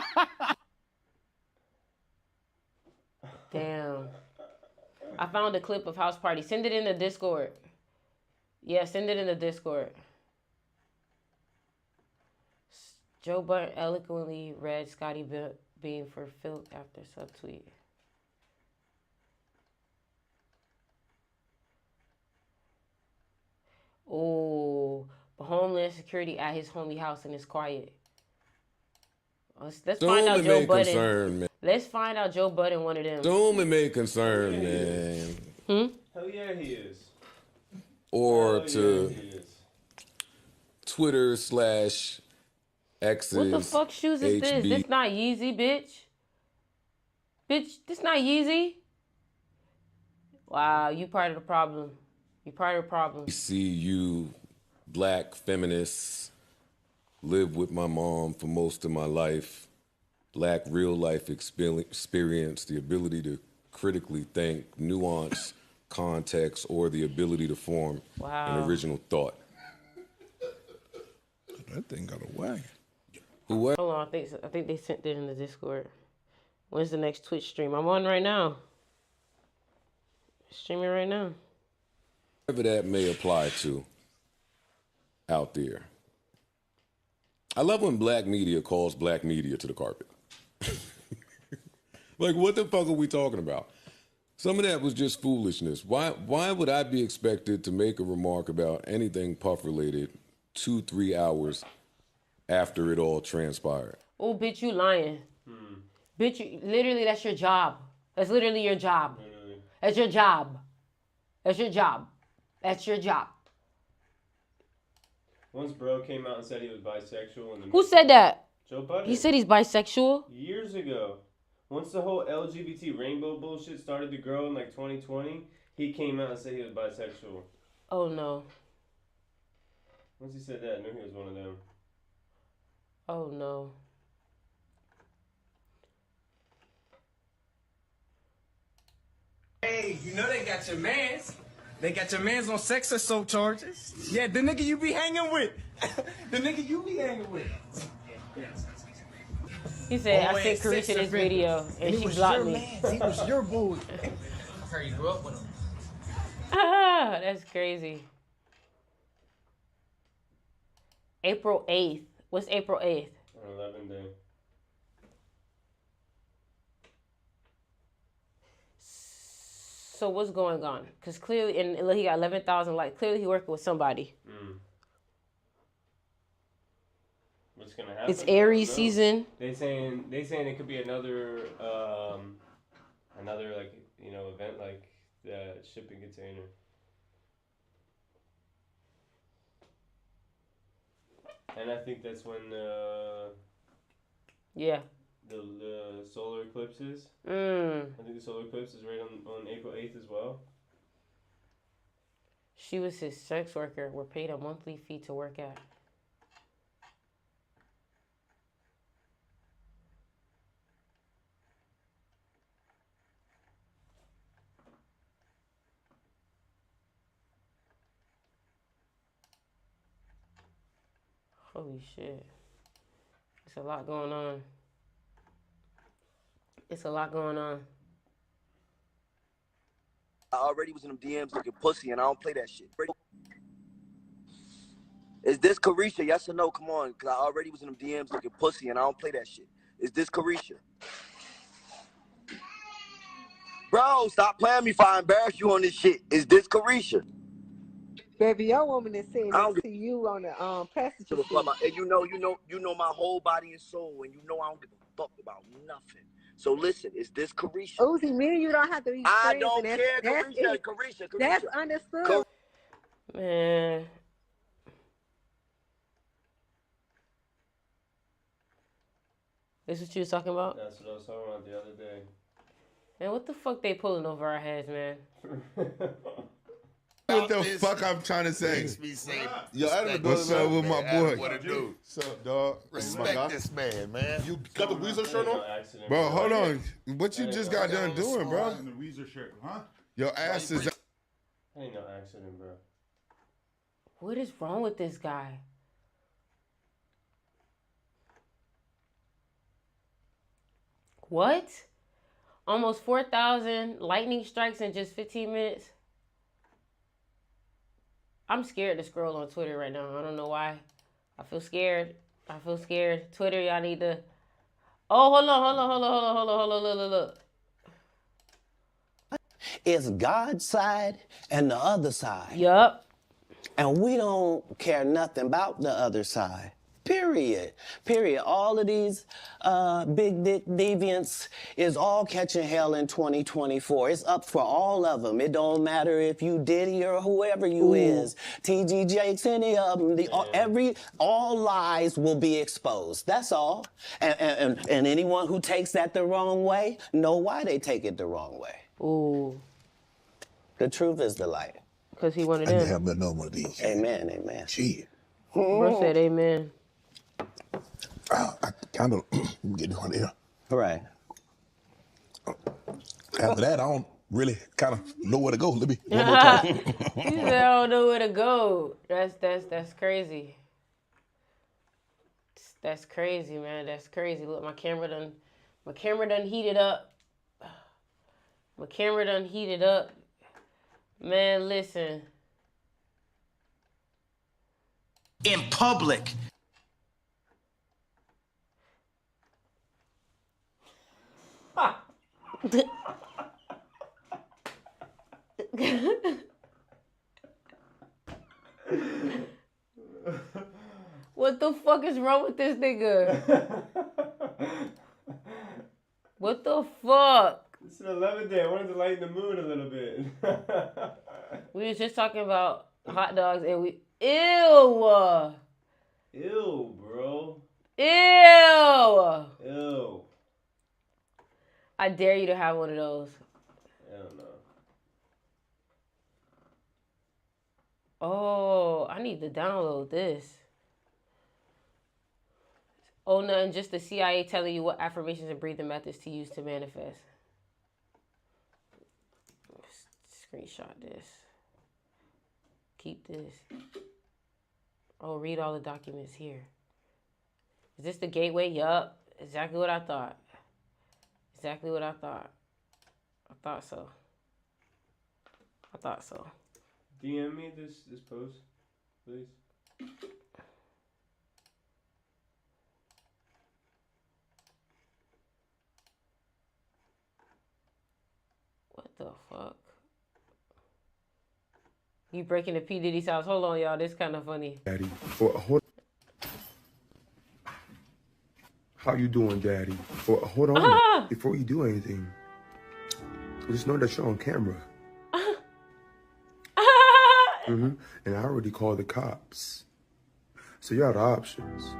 Damn. I found a clip of House Party. Send it in the Discord. Yeah, send it in the Discord. Joe Budden eloquently read Scotty Beam for filth after subtweet. Oh, but Homeland Security at his homie house and it's quiet. Let's find out Joe Budden. Concern, man. Let's find out Joe Budden one of them. Don't be concerned, man. Hell yeah, he is. Or to Twitter/X's. What the fuck shoes is this? This not Yeezy, bitch. Bitch, this not Yeezy. Wow, you part of the problem. You part of the problem. See you, black feminists, lived with my mom for most of my life. Lack real life experience, the ability to critically think, nuance, context, or the ability to form an original thought. That thing got a wagon. Whoever Hold on, I think they sent it in the Discord. When's the next Twitch stream? I'm on right now. Streaming right now. that may apply to out there. I love when black media calls black media to the carpet. Like, what the fuck are we talking about? Some of that was just foolishness. Why would I be expected to make a remark about anything Puff related 2-3 hours after it all transpired? Oh, bitch, you lying. Bitch, literally, that's your job. That's literally your job. That's your job. That's your job. That's your job. Once bro came out and said he was bisexual. And Who said that? Joe Budden. He said he's bisexual? Years ago. Once the whole LGBT rainbow bullshit started to grow in like 2020, he came out and said he was bisexual. Oh, no. Once he said that, I knew he was one of them. Oh, no. Hey, you know they got your mans. They got your mans on sex assault charges. Yeah, the nigga you be hanging with. The nigga you be hanging with. He said, I sent Carisha this video, and she blocked me. He was your boy. You grew up with him. Ah, that's crazy. April 8th. What's April 8th? 11 day. So what's going on? Because clearly, and look, he got 11,000 likes. Clearly, he working with somebody. What's gonna happen? It's Aries season. They saying it could be another like event like the shipping container. And I think that's when yeah. The solar eclipse is. Mm. I think the solar eclipse is right on April 8th as well. She was his sex worker. Were paid a monthly fee to work at. Holy shit. It's a lot going on. It's a lot going on. I already was in them DMs looking pussy, and I don't play that shit. Is this Carisha? Yes or no? Come on, because I already was in them DMs looking pussy, and I don't play that shit. Is this Carisha? Bro, stop playing me if I embarrass you on this shit. Is this Carisha? Baby, your woman is saying that to you on the passenger seat. And you know my whole body and soul, and you know I don't give a fuck about nothing. So listen, is this Carisha? Uzi, me and you don't have to be friends. I don't care, Carisha. That's understood. Man. This what you was talking about? That's what I was talking about the other day. Man, what the fuck they pulling over our heads, man? What the fuck I'm trying to say? Yo, what's up with my boy? What it do? What's up, dog? Respect this man, man. You got the Weezer shirt on? Bro, hold on. What you just got done doing, bro? The Weezer shirt, huh? Your ass is... Ain't no accident, bro. What is wrong with this guy? What? Almost 4,000 lightning strikes in just 15 minutes? I'm scared to scroll on Twitter right now. I don't know why. I feel scared. Twitter, y'all need to... Oh, hold on. Look. It's God's side and the other side. Yup. And we don't care nothing about the other side. Period. All of these big dick deviants is all catching hell in 2024. It's up for all of them. It don't matter if you Diddy or whoever you is. TG Jakes, any of them. All lies will be exposed. That's all. And anyone who takes that the wrong way, know why they take it the wrong way. Ooh. The truth is the light. Because he wanted I in. can have another one of these. Amen. Shit. Bro said amen. I kind of get this one here. Right. After that, I don't really kind of know where to go. Let me one more time. He said, I don't know where to go. That's crazy. That's crazy, man. That's crazy. Look, my camera done heated up. My camera done heated up. Man, listen. In public. What the fuck is wrong with this nigga? What the fuck? It's an 11th day. I wanted to lighten the mood a little bit. We was just talking about hot dogs and we... Ew! Ew, bro. Ew! Ew. I dare you to have one of those. Hell no. Oh, I need to download this. Oh, nothing, just the CIA telling you what affirmations and breathing methods to use to manifest. Screenshot this. Keep this. Oh, read all the documents here. Is this the gateway? Yup. Exactly what I thought. Exactly what I thought. I thought so. I thought so. DM me this post, please. What the fuck? You breaking the P. Diddy's house. Hold on, y'all. This kind of funny. Daddy, hold. How you doing, Daddy? Hold on. Before you do anything, just know that you're on camera. And I already called the cops. So you have options.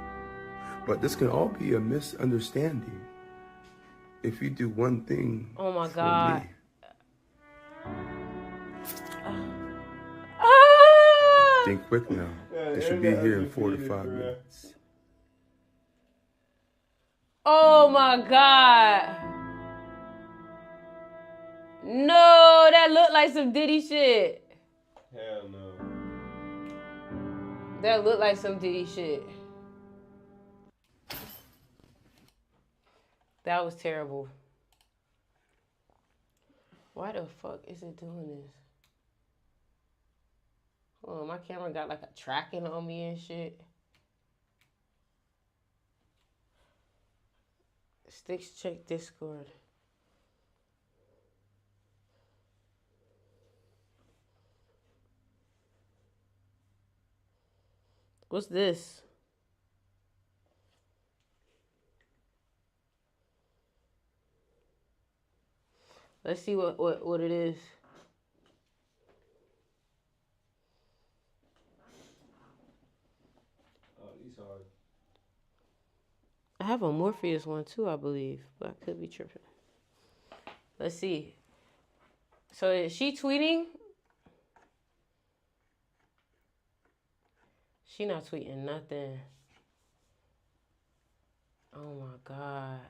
But this can all be a misunderstanding if you do one thing. Oh my for God. me. Think quick now. They should be here in 4 to 5 minutes. Oh my God. No, that looked like some Diddy shit. Hell no. That looked like some Diddy shit. That was terrible. Why the fuck is it doing this? Oh, my camera got like a tracking on me and shit. Sticks check Discord. What's this? Let's see what it is. Oh, these hard. I have a Morpheus one too, I believe, but I could be tripping. Let's see. So is she tweeting? She not tweeting nothing. Oh my God.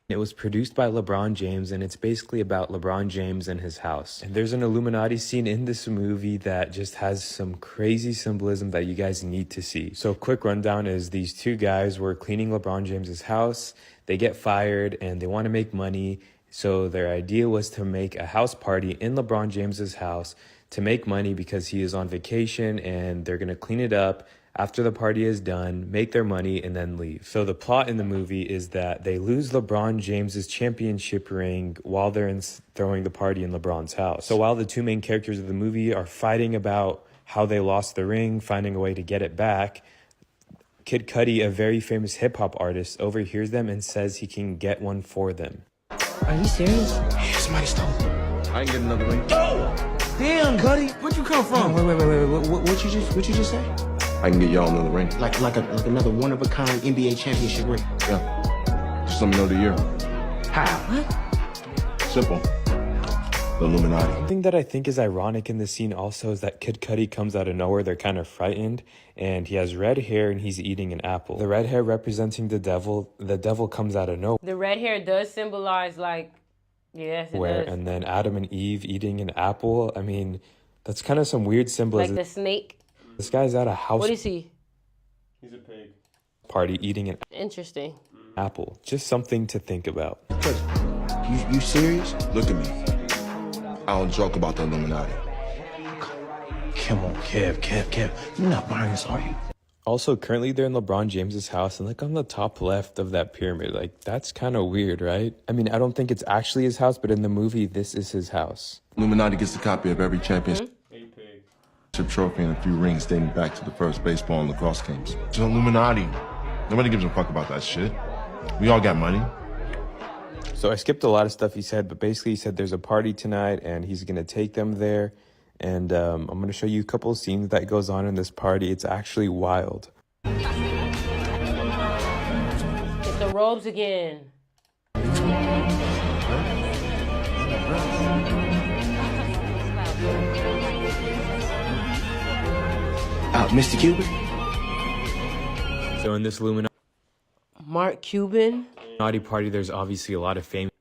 It was produced by LeBron James, and it's basically about LeBron James and his house. And there's an Illuminati scene in this movie that just has some crazy symbolism that you guys need to see. So quick rundown is these two guys were cleaning LeBron James's house. They get fired and they want to make money. So their idea was to make a house party in LeBron James's house to make money because he is on vacation, and they're going to clean it up after the party is done, make their money, and then leave. So the plot in the movie is that they lose LeBron James's championship ring while they're throwing the party in LeBron's house. So while the two main characters of the movie are fighting about how they lost the ring, finding a way to get it back, Kid Cudi, a very famous hip-hop artist, overhears them and says he can get one for them. Are you serious? Yeah, somebody stole it. I can get another ring. Damn, Cuddy. Where'd you come from? Wait. What you just say? I can get y'all another ring. Like another one-of-a-kind NBA championship ring. Yeah. Just let me know the year. How? What? Simple. The Illuminati. Something that I think is ironic in this scene also is that Kid Cudi comes out of nowhere. They're kind of frightened, and he has red hair and he's eating an apple. The red hair representing the devil. The devil comes out of nowhere. The red hair does symbolize like, yes, it does. And then Adam and Eve eating an apple. I mean, that's kind of some weird symbolism. Like the snake. This guy's at a house What is he? He's a pig. party eating an Interesting. apple. Just something to think about. You serious? Look at me. I don't joke about the Illuminati. Come on, Kev. You're not buying this, are you? Also, currently they're in LeBron James's house, and like on the top left of that pyramid, like that's kind of weird, right? I mean, I don't think it's actually his house, but in the movie, this is his house. Illuminati gets a copy of every championship trophy and a few rings dating back to the first baseball and lacrosse games. It's an Illuminati. Nobody gives a fuck about that shit. We all got money. So I skipped a lot of stuff he said, but basically he said there's a party tonight, and he's gonna take them there. And I'm going to show you a couple of scenes that goes on in this party. It's actually wild. Get the robes again. Mr. Cuban? So in this Illuminati Mark Cuban. party, there's obviously a lot of famous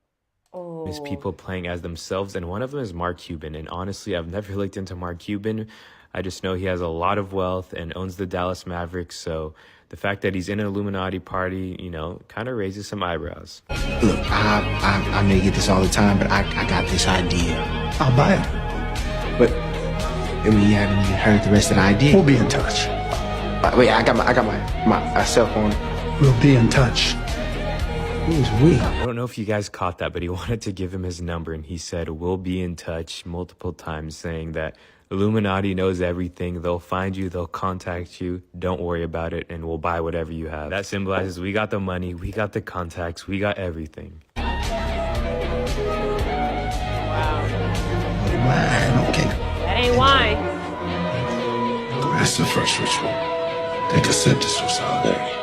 people playing as themselves, and one of them is Mark Cuban. And honestly, I've never looked into Mark Cuban. I just know he has a lot of wealth and owns the Dallas Mavericks, so the fact that he's in an Illuminati party, you know, kind of raises some eyebrows. Look, I may get this all the time, but I got this idea. I'll buy it. But I mean, you haven't even heard the rest of the idea. We'll be in touch. Wait, I got my cell phone. We'll be in touch. Who's we? I don't know if you guys caught that, but he wanted to give him his number, and he said, "We'll be in touch," multiple times, saying that Illuminati knows everything. They'll find you. They'll contact you. Don't worry about it, and we'll buy whatever you have. That symbolizes we got the money, we got the contacts, we got everything. Wine, okay. That ain't wine. That's the first ritual. Take a sip just for solidarity.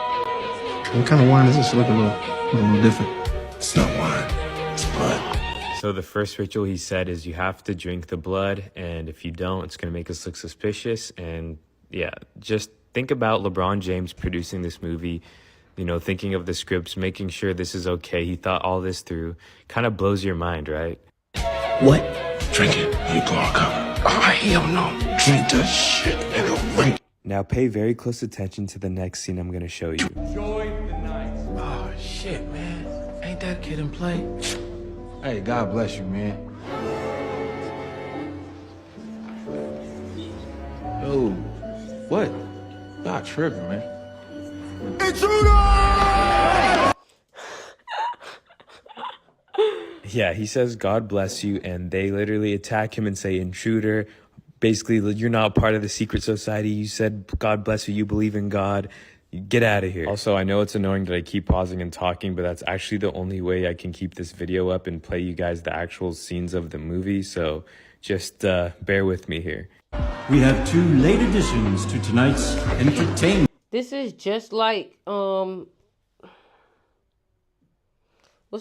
What kind of wine is this? Look a little different. It's not wine. It's blood. So the first ritual he said is you have to drink the blood, and if you don't, it's going to make us look suspicious. And yeah, just think about LeBron James producing this movie, you know, thinking of the scripts, making sure this is okay. He thought all this through. Kind of blows your mind, right? What? Drink it. You go on cover. Oh, hell no. Drink that shit, nigga. Drink. Now pay very close attention to the next scene I'm going to show you. Enjoy the night. Oh, shit, man. Ain't that kid in play? Hey, God bless you, man. Yo, what? Y'all tripping, man. Yeah, he says, "God bless you," and they literally attack him and say, "Intruder." Basically, you're not part of the secret society. You said, "God bless you. You believe in God. Get out of here." Also, I know it's annoying that I keep pausing and talking, but that's actually the only way I can keep this video up and play you guys the actual scenes of the movie. So just bear with me here. We have two late additions to tonight's entertainment. This is just like what's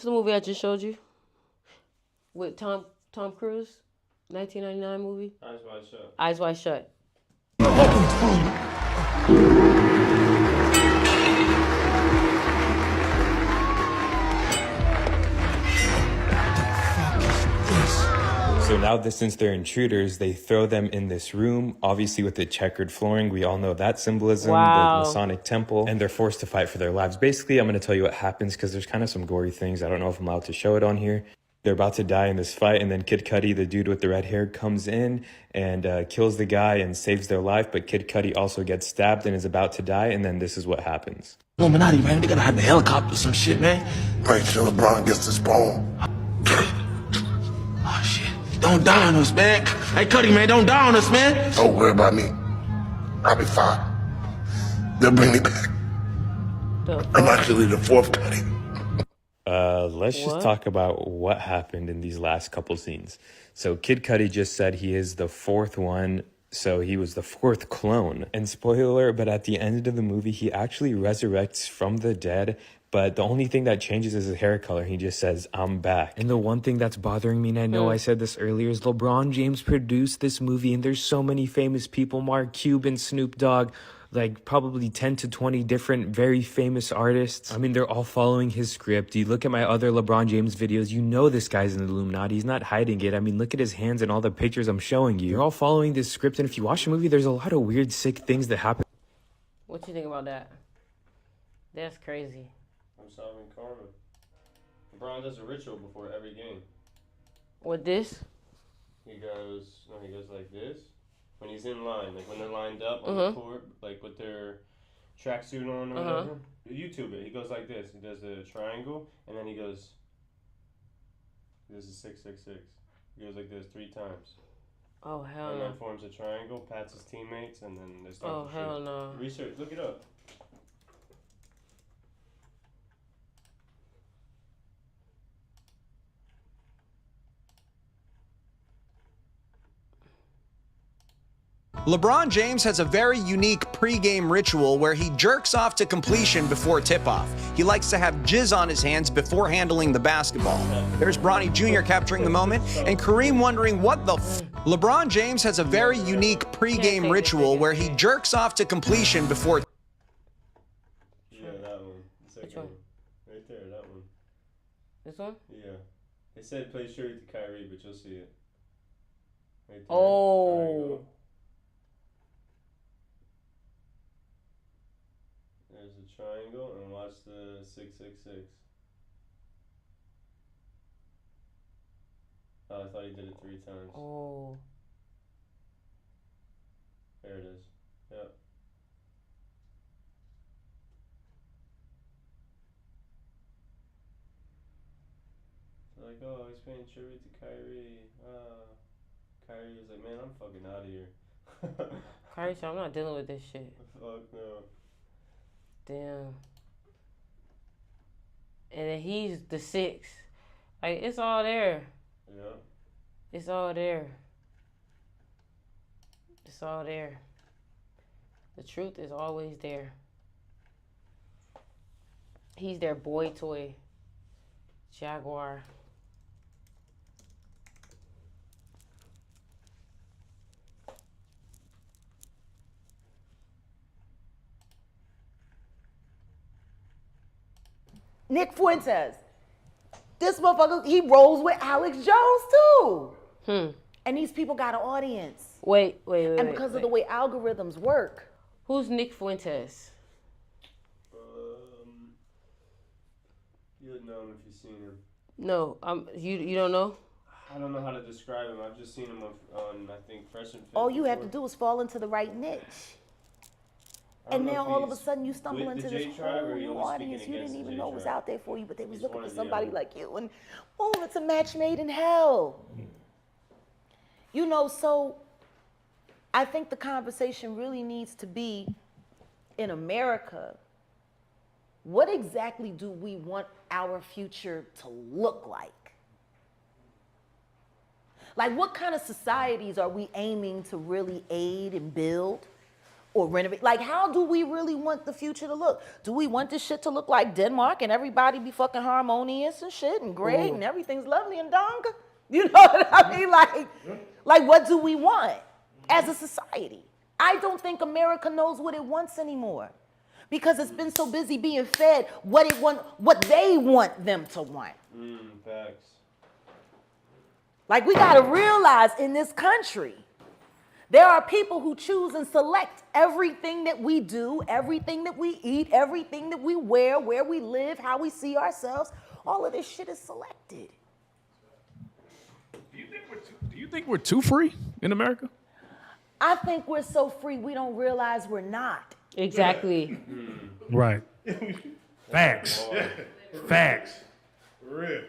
the movie I just showed you with Tom Cruise, 1999 movie. Eyes Wide Shut. Eyes Wide Shut. So now, since they're intruders, they throw them in this room, obviously with the checkered flooring. We all know that symbolism, Wow. the Masonic temple, and they're forced to fight for their lives. Basically, I'm going to tell you what happens because there's kind of some gory things. I don't know if I'm allowed to show it on here. They're about to die in this fight, and then Kid Cudi, the dude with the red hair, comes in and kills the guy and saves their life. But Kid Cudi also gets stabbed and is about to die, and then this is what happens. Illuminati, man. They gotta have a helicopter or some shit, man. Make sure LeBron gets this ball. Oh, shit. Don't die on us, man. Hey, Cudi, man, don't die on us, man. Don't worry about me. I'll be fine. They'll bring me back. I'm actually the fourth Cudi. Let's just talk about what happened in these last couple scenes. So Kid Cudi just said he is the fourth one, so he was the fourth clone. And spoiler, but at the end of the movie, he actually resurrects from the dead. But the only thing that changes is his hair color. He just says, "I'm back." And the one thing that's bothering me, and I know I said this earlier, is LeBron James produced this movie, and there's so many famous people, Mark Cuban, Snoop Dogg, like probably 10 to 20 different very famous artists. I mean, they're all following his script. You look at my other LeBron James videos, you know this guy's in the Illuminati. He's not hiding it. I mean, look at his hands and all the pictures I'm showing you. They're all following this script, and if you watch the movie, there's a lot of weird, sick things that happen. What you think about that? That's crazy. I'm solving karma. LeBron does a ritual before every game. What this? He goes like this. When he's in line, like when they're lined up on the court, like with their tracksuit on or whatever. YouTube it. He goes like this. He does the triangle, and then he does a 666. He goes like this 3 times. Oh, hell and no. then forms a triangle, pats his teammates, and then they start Oh, to shoot. hell no. Research, look it up. LeBron James has a very unique pre-game ritual where he jerks off to completion before tip-off. He likes to have jizz on his hands before handling the basketball. There's Bronny Jr. capturing the moment, and Kareem wondering what the LeBron James has a very unique pre-game ritual where he jerks off to completion before... Yeah, that one. The second one. Right there, that one. This one? Yeah. They said play Shuri to Kyrie, but you'll see it. Right there. Oh. Triangle. There's a triangle, and watch the 666. Oh, I thought he did it 3 times. Oh. There it is. Yep. They're like, oh, he's paying tribute to Kyrie. Kyrie was like, man, I'm fucking out of here. Kyrie said, I'm not dealing with this shit. Fuck no. Damn. And then he's the 6. Like, it's all there. Yeah. It's all there. It's all there. The truth is always there. He's their boy toy. Jaguar. Nick Fuentes. This motherfucker, he rolls with Alex Jones too. And these people got an audience. Wait. And because of the way algorithms work. Who's Nick Fuentes? You would know him if you've seen him. No, you don't know? I don't know how to describe him. I've just seen him on I think Fresh and Fit. All you have to do is fall into the right niche. And then all of a sudden you stumble into this whole new audience you didn't even know was out there for you, but they was looking for somebody like you. And oh, it's a match made in hell. You know, so I think the conversation really needs to be in America. What exactly do we want our future to look like? Like, what kind of societies are we aiming to really aid and build or renovate? Like, how do we really want the future to look? Do we want this shit to look like Denmark and everybody be fucking harmonious and shit and great and everything's lovely and donga? You know what I mean? Like what do we want as a society? I don't think America knows what it wants anymore because it's been so busy being fed what they want them to want. Facts. Like, we gotta realize in this country, there are people who choose and select everything that we do, everything that we eat, everything that we wear, where we live, how we see ourselves. All of this shit is selected. Do you think we're too free in America? I think we're so free we don't realize we're not. Exactly. Right. Facts. Facts. Real.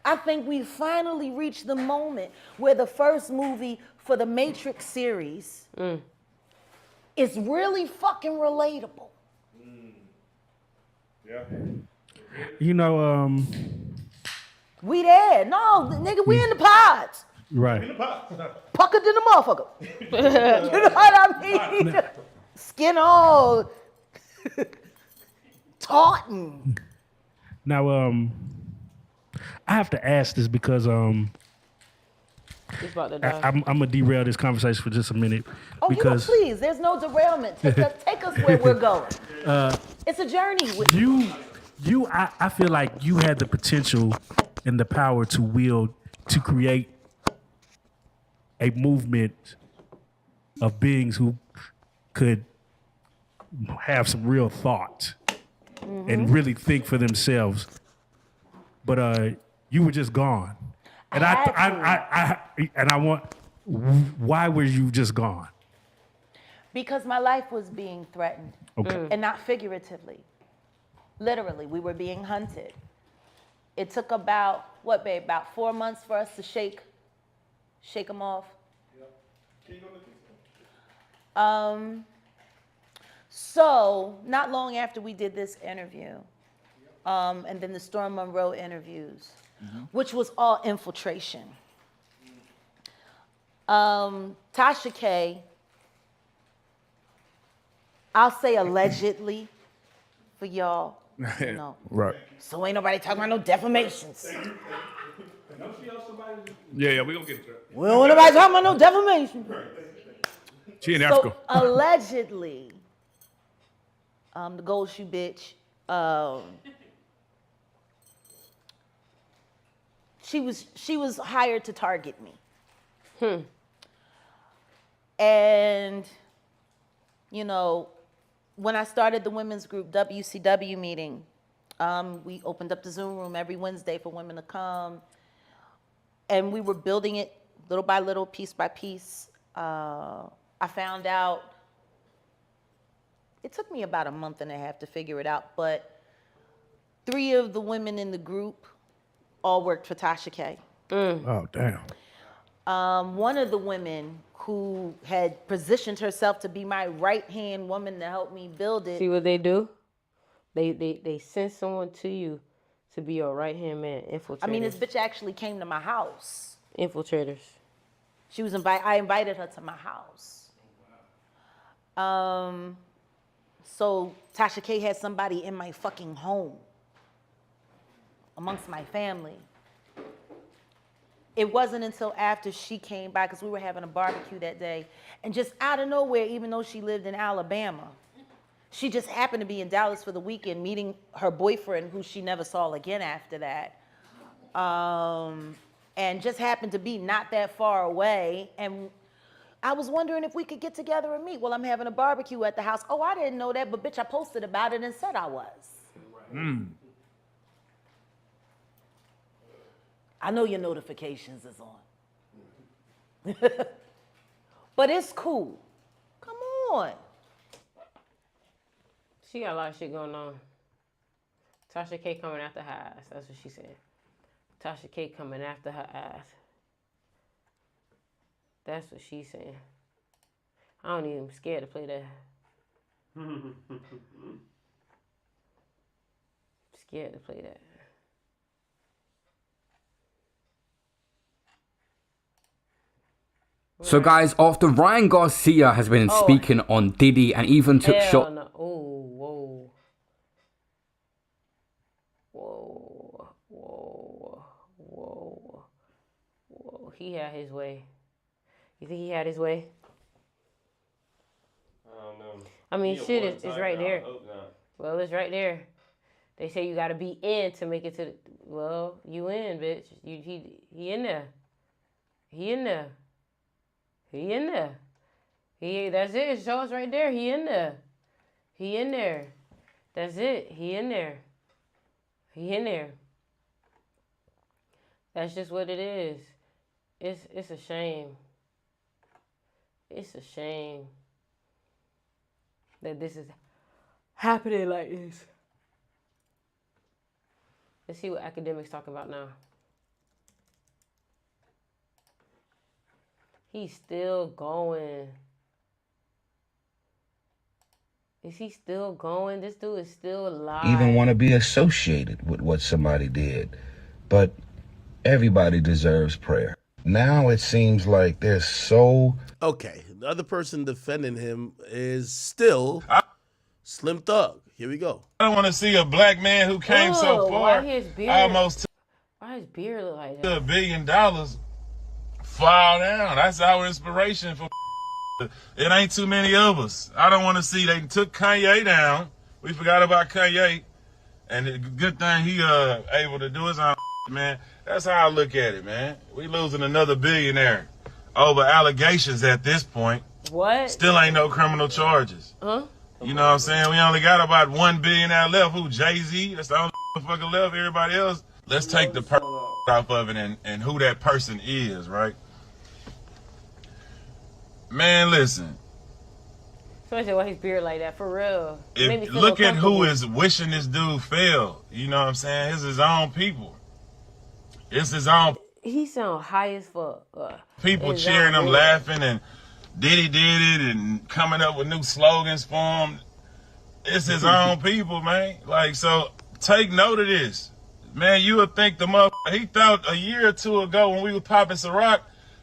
I think we finally reached the moment where the first movie for the Matrix series is really fucking relatable. Yeah. You know, We there. No, nigga, we in the pods. right. In the pot. Puckered in the motherfucker. You know what I mean? Skin all taunting. Now, I have to ask this because He's about to die. I'm gonna derail this conversation for just a minute Oh, because please. There's no derailment. Take us where we're going. It's a journey. I feel like you had the potential and the power to create a movement of beings who could have some real thought and really think for themselves. But you were just gone. And I want, why were you just gone? Because my life was being threatened. Okay. And not figuratively. Literally, we were being hunted. It took about 4 months for us to shake them off. So not long after we did this interview, and then the Storm Monroe interviews, which was all infiltration. Tasha K, I'll say allegedly for y'all, you know. Right. So ain't nobody talking about no defamations. Yeah, we gonna get to it. We don't want nobody talking about no defamation. She in So Africa. allegedly, the gold shoe bitch, she was hired to target me. And, you know, when I started the women's group WCW meeting, we opened up the Zoom room every Wednesday for women to come. And we were building it little by little, piece by piece. I found out, it took me about a month and a half to figure it out, but 3 of the women in the group all worked for Tasha K. Oh, damn. One of the women who had positioned herself to be my right-hand woman to help me build it. See what they do? They send someone to you to be your right-hand man, infiltrators. I mean, this bitch actually came to my house. Infiltrators. She was I invited her to my house. So Tasha K had somebody in my fucking home, amongst my family. It wasn't until after she came by, because we were having a barbecue that day, and just out of nowhere, even though she lived in Alabama, she just happened to be in Dallas for the weekend meeting her boyfriend, who she never saw again after that. And just happened to be not that far away. And I was wondering if we could get together and meet. Well, I'm having a barbecue at the house. Oh, I didn't know that, but bitch, I posted about it and said I was. I know your notifications is on. But it's cool. Come on. She got a lot of shit going on. Tasha K coming after her ass. That's what she said. Tasha K coming after her ass. That's what she's saying. I don't even scared to play that. Scared to play that. So guys, after Ryan Garcia has been speaking on Diddy and even took shot. No. Oh, whoa. Whoa. Whoa. Whoa. Whoa. He had his way. You think he had his way? I don't know. I mean, shit, it's right there. I hope not. Well, it's right there. They say you gotta be in to make it to the. Well, you in, bitch. He in there. He in there. He in there. That's it. Show us right there. He in there. He in there. That's it. He in there. He in there. That's just what it is. It's a shame. It's a shame that this is happening like this. Let's see what academics talking about now. He's still going. Is he still going? This dude is still alive. Even want to be associated with what somebody did. But everybody deserves prayer. Now it seems like they're so... Okay, the other person defending him is still Slim Thug. Here we go. I don't want to see a black man who came so far. Why his beard? Almost Why his beard look like to that? $1 billion fall down. That's our inspiration for. It ain't too many of us. I don't want to see they took Kanye down. We forgot about Kanye, and the good thing he able to do his own, man. That's how I look at it, man. We losing another billionaire over allegations at this point. What? Still ain't no criminal charges. Huh? You know what I'm saying? We only got about 1 billionaire left. Who? Jay-Z? That's the only motherfucker left. Everybody else. Let's take the person off of it and who that person is, right? Man, listen. Somebody said, why his beard like that? For real. It made me feel Look at uncomfortable. who is wishing this dude fail. You know what I'm saying? It's his own people. It's his own He sound high as fuck. people His cheering own him, man. laughing, and Diddy did it and coming up with new slogans for him. It's his own people, man. Like, so take note of this. Man, you would think the motherfucker, he thought a year or two ago when we were popping Ciroc,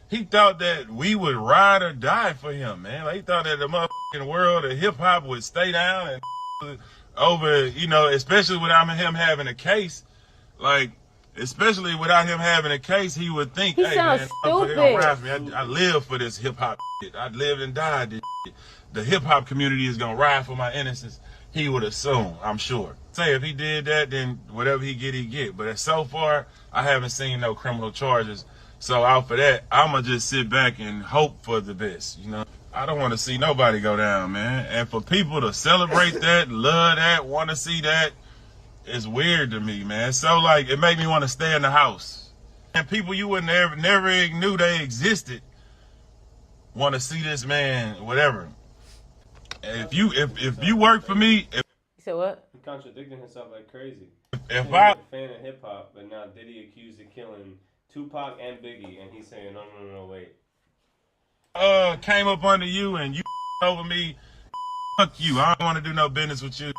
he thought that we would ride or die for him, man. Like, he thought that the motherfucking world of hip hop would stay down and over, you know, especially without him having a case. Like, especially without him having a case, he would think, He hey, sounds man, motherfucker gonna stupid. ride for me. I live for this hip hop shit. I lived and died this shit. The hip hop community is gonna ride for my innocence. He would assume, I'm sure. Say if he did that, then whatever he get. But so far, I haven't seen no criminal charges. So out for that, I'ma just sit back and hope for the best, you know? I don't want to see nobody go down, man. And for people to celebrate that, love that, want to see that, it's weird to me, man. So, like, it made me want to stay in the house. And people you would never knew they existed want to see this man, whatever. If you work for me, You said what? He contradicting himself like crazy. If He's I- a fan of hip hop, but now Diddy accused of killing Tupac and Biggie, and he's saying no, wait. came up under you and you over me, fuck you. I don't want to do no business with you.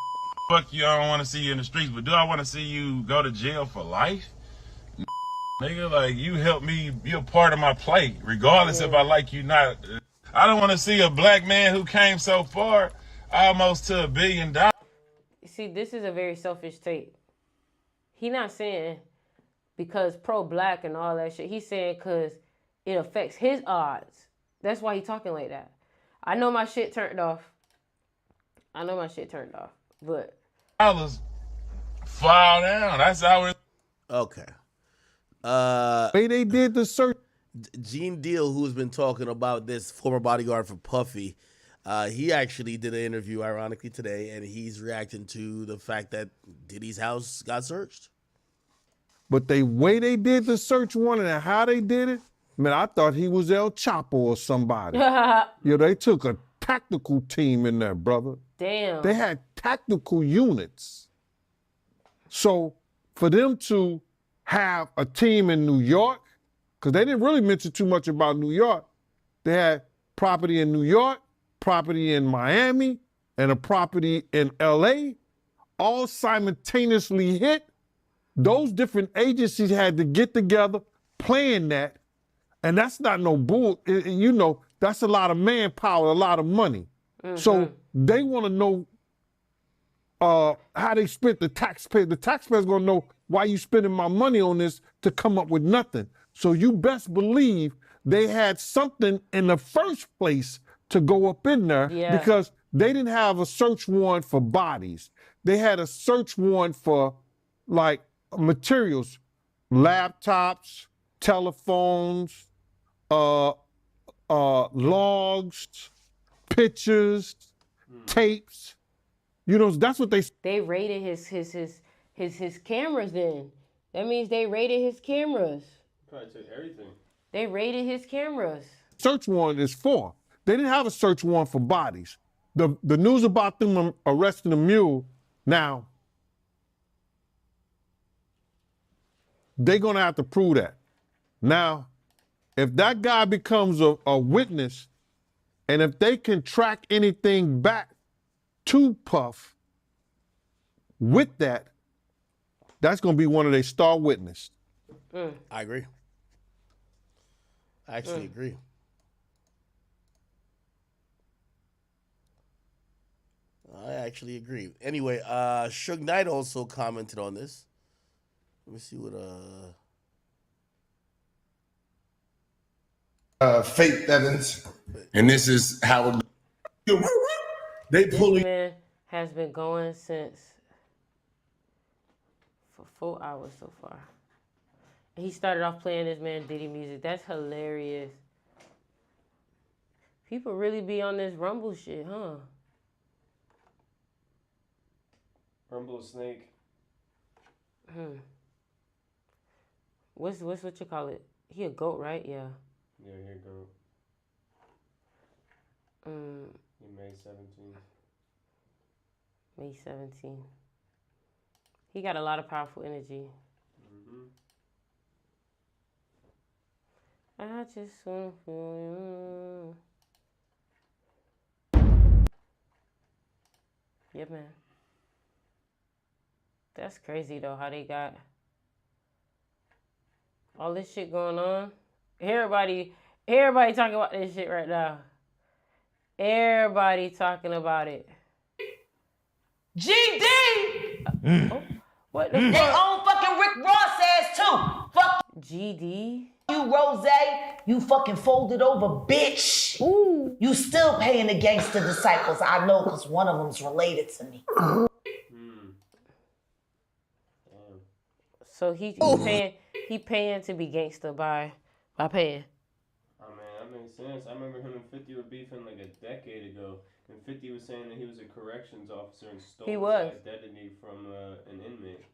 Fuck you. I don't want to see you in the streets. But do I want to see you go to jail for life? Nigga, like, you help me be a part of my play, regardless if I like you or not. I don't want to see a black man who came so far, almost to $1 billion. See, this is a very selfish take. He not saying because pro-black and all that shit. He's saying because it affects his odds. That's why he talking like that. I know my shit turned off. But Dollars fall down. That's how it. Okay. Way they did the search. Gene Deal, who's been talking about this, former bodyguard for Puffy, he actually did an interview, ironically, today, and he's reacting to the fact that Diddy's house got searched. But the way they did the search warrant and how they did it, man, I thought he was El Chapo or somebody. They took a tactical team in there, brother. Damn. They had tactical units. So for them to have a team in New York, because they didn't really mention too much about New York. They had property in New York, property in Miami, and a property in LA, all simultaneously hit. Those different agencies had to get together, plan that, and that's not no bull. That's a lot of manpower, a lot of money. Mm-hmm. So they want to know how they spent the taxpayer. The taxpayer's gonna know why you spending my money on this to come up with nothing. So you best believe they had something in the first place to go up in there because they didn't have a search warrant for bodies. They had a search warrant for like materials, laptops, telephones, logs, pictures, tapes. That's what they raided his cameras then. That means they raided his cameras. Probably took everything. They raided his cameras. search warrant is for. They didn't have a search warrant for bodies. The news about them arresting the mule, now, they're gonna have to prove that. Now, if that guy becomes a witness, and if they can track anything back to Puff with that, that's gonna be one of their star witnesses. I agree. I actually agree. I actually agree. Anyway, Suge Knight also commented on this. Let me see what Faith Evans, and this is how they pull This man has been going for 4 hours so far. He started off playing this man Diddy music. That's hilarious. People really be on this Rumble shit, huh? Rumble Snake. What's what you call it? He a goat, right? Yeah. Yeah, here you go. May 17th. May 17th. He got a lot of powerful energy. I just wanna feel you. Yeah, man. That's crazy though, how they got all this shit going on. Everybody talking about this shit right now. Everybody talking about it. GD! What the They fuck? own fucking Rick Ross ass too. Fuck GD. you, Rose. You fucking folded over, bitch. Ooh. You still paying the gangster disciples. I know, because one of them's related to me. So he paying to be gangster by paying. Oh man, that makes sense. I remember him and 50 were beefing like a decade ago, and 50 was saying that he was a corrections officer and stole his identity from an inmate.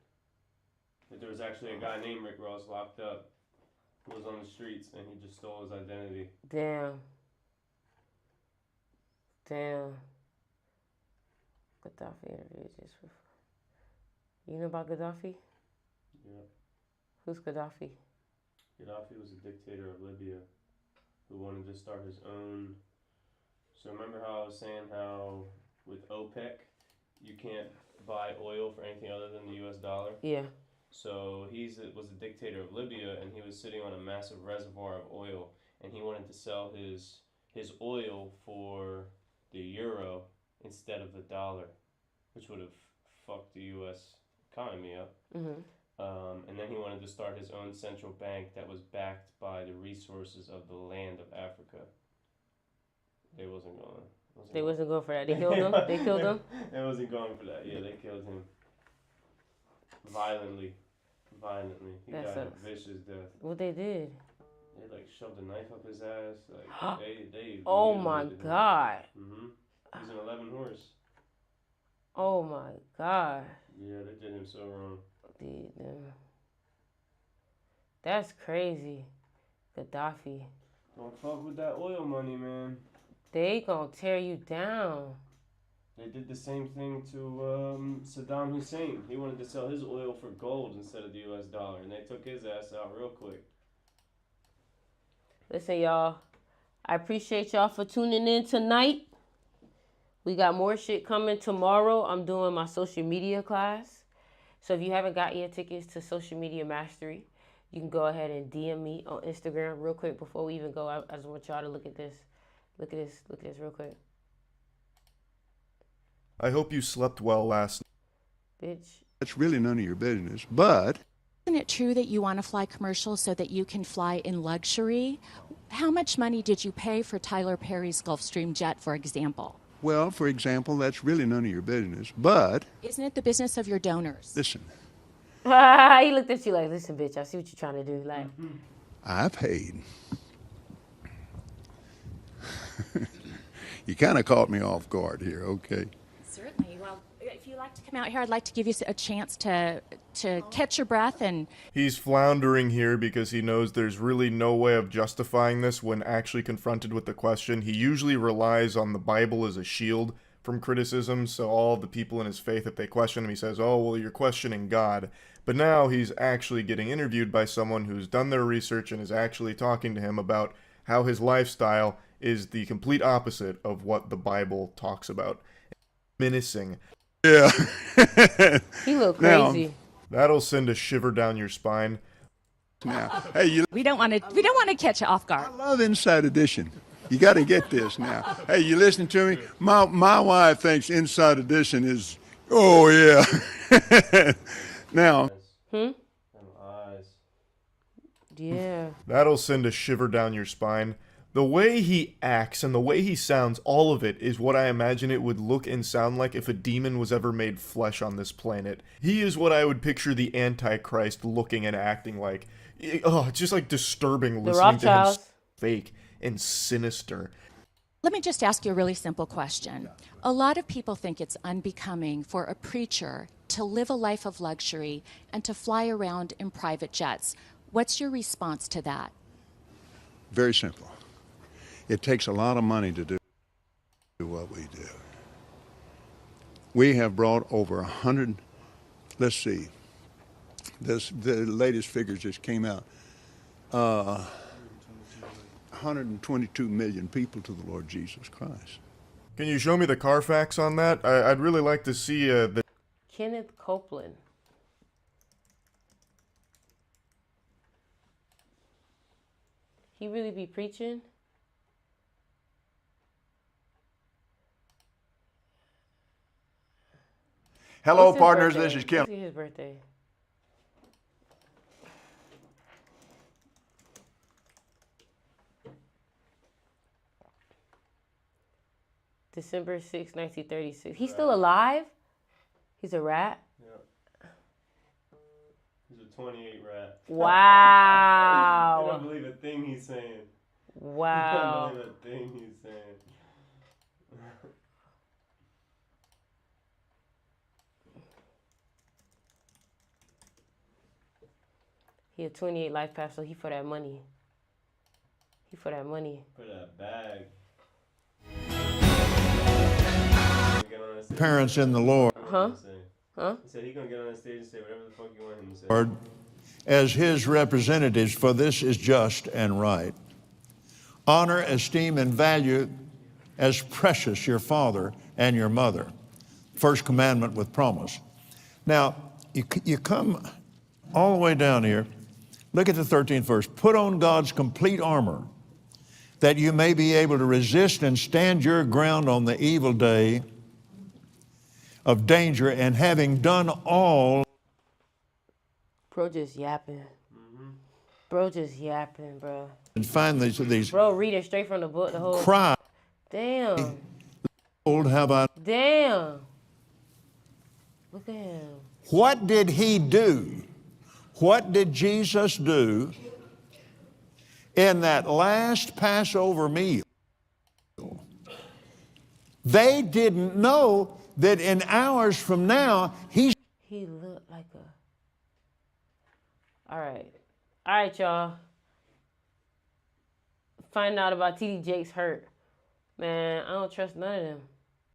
That there was actually a guy named Rick Ross locked up who was on the streets, and he just stole his identity. Damn. Gaddafi interview just for... You know about Gaddafi? Yeah. Who's Gaddafi? Gaddafi was a dictator of Libya who wanted to start his own. So remember how I was saying how with OPEC you can't buy oil for anything other than the US dollar? Yeah. So was a dictator of Libya, and he was sitting on a massive reservoir of oil, and he wanted to sell his oil for the euro instead of the dollar, which would have fucked the U.S. economy up. And then he wanted to start his own central bank that was backed by the resources of the land of Africa. They wasn't going. They wasn't going for that. They killed him? They killed him? They wasn't going for that. Yeah, they killed him. Violently. He died a vicious death. What they did? They like shoved a knife up his ass. Like they Oh my God. He's an 11 horse. Oh my God. Yeah, they did him so wrong. That's crazy. Gaddafi. Don't fuck with that oil money, man. They gonna tear you down. They did the same thing to Saddam Hussein. He wanted to sell his oil for gold instead of the US dollar, and they took his ass out real quick. Listen, y'all. I appreciate y'all for tuning in tonight. We got more shit coming tomorrow. I'm doing my social media class. So if you haven't got your tickets to Social Media Mastery, you can go ahead and DM me on Instagram real quick before we even go. I just want y'all to look at this. Look at this real quick. I hope you slept well last night. Bitch. That's really none of your business, but... Isn't it true that you want to fly commercial so that you can fly in luxury? How much money did you pay for Tyler Perry's Gulfstream jet, for example? Well, for example, that's really none of your business, but... Isn't it the business of your donors? Listen. He looked at you like, listen, bitch, I see what you're trying to do. Like, I paid. You kind of caught me off guard here, okay? Certainly. Well, if you like to come out here, I'd like to give you a chance to catch your breath and... He's floundering here because he knows there's really no way of justifying this when actually confronted with the question. He usually relies on the Bible as a shield from criticism, so all the people in his faith, if they question him, he says, oh, well, you're questioning God. But now he's actually getting interviewed by someone who's done their research and is actually talking to him about how his lifestyle is the complete opposite of what the Bible talks about. Menacing. Yeah. he look crazy. Now, that'll send a shiver down your spine. Now, hey, we don't want to catch you off guard. I love Inside Edition. You got to get this now. Hey, you listening to me? My wife thinks Inside Edition is, oh yeah. Now. Them eyes. Yeah. That'll send a shiver down your spine. The way he acts and the way he sounds, all of it is what I imagine it would look and sound like if a demon was ever made flesh on this planet. He is what I would picture the Antichrist looking and acting like. Oh, just like disturbing listening to him fake and sinister. Let me just ask you a really simple question. A lot of people think it's unbecoming for a preacher to live a life of luxury and to fly around in private jets. What's your response to that? Very simple. It takes a lot of money to do what we do. We have brought over 100, let's see, the latest figures just came out, 122 million people to the Lord Jesus Christ. Can you show me the Carfax on that? I'd really like to see the... Kenneth Copeland. He really be preaching? Hello, partners. This is Ken. Let's see his birthday. December 6, 1936. He's still alive? He's a rat? Yep. He's a 28 rat. Wow. You don't believe a thing he's saying. Wow. You don't believe a thing he's saying. He a 28 life pass, so he for that money. He for that money. For that bag. Parents in the Lord. Huh? Huh? He said he's going to get on that stage and say whatever the fuck you want him to say. Lord, as his representatives, for this is just and right. Honor, esteem, and value as precious your father and your mother. First commandment with promise. Now, you come all the way down here. Look at the 13th verse. Put on God's complete armor, that you may be able to resist and stand your ground on the evil day of danger, and having done all. Bro just yapping. Bro just yapping, bro. And find these. Bro reading straight from the book the whole Cry. Damn. Behold, have I. Damn. Look at him. What did he do? What did Jesus do in that last Passover meal? They didn't know that in hours from now, he looked like a... All right, y'all. Find out about TD Jakes hurt. Man, I don't trust none of them.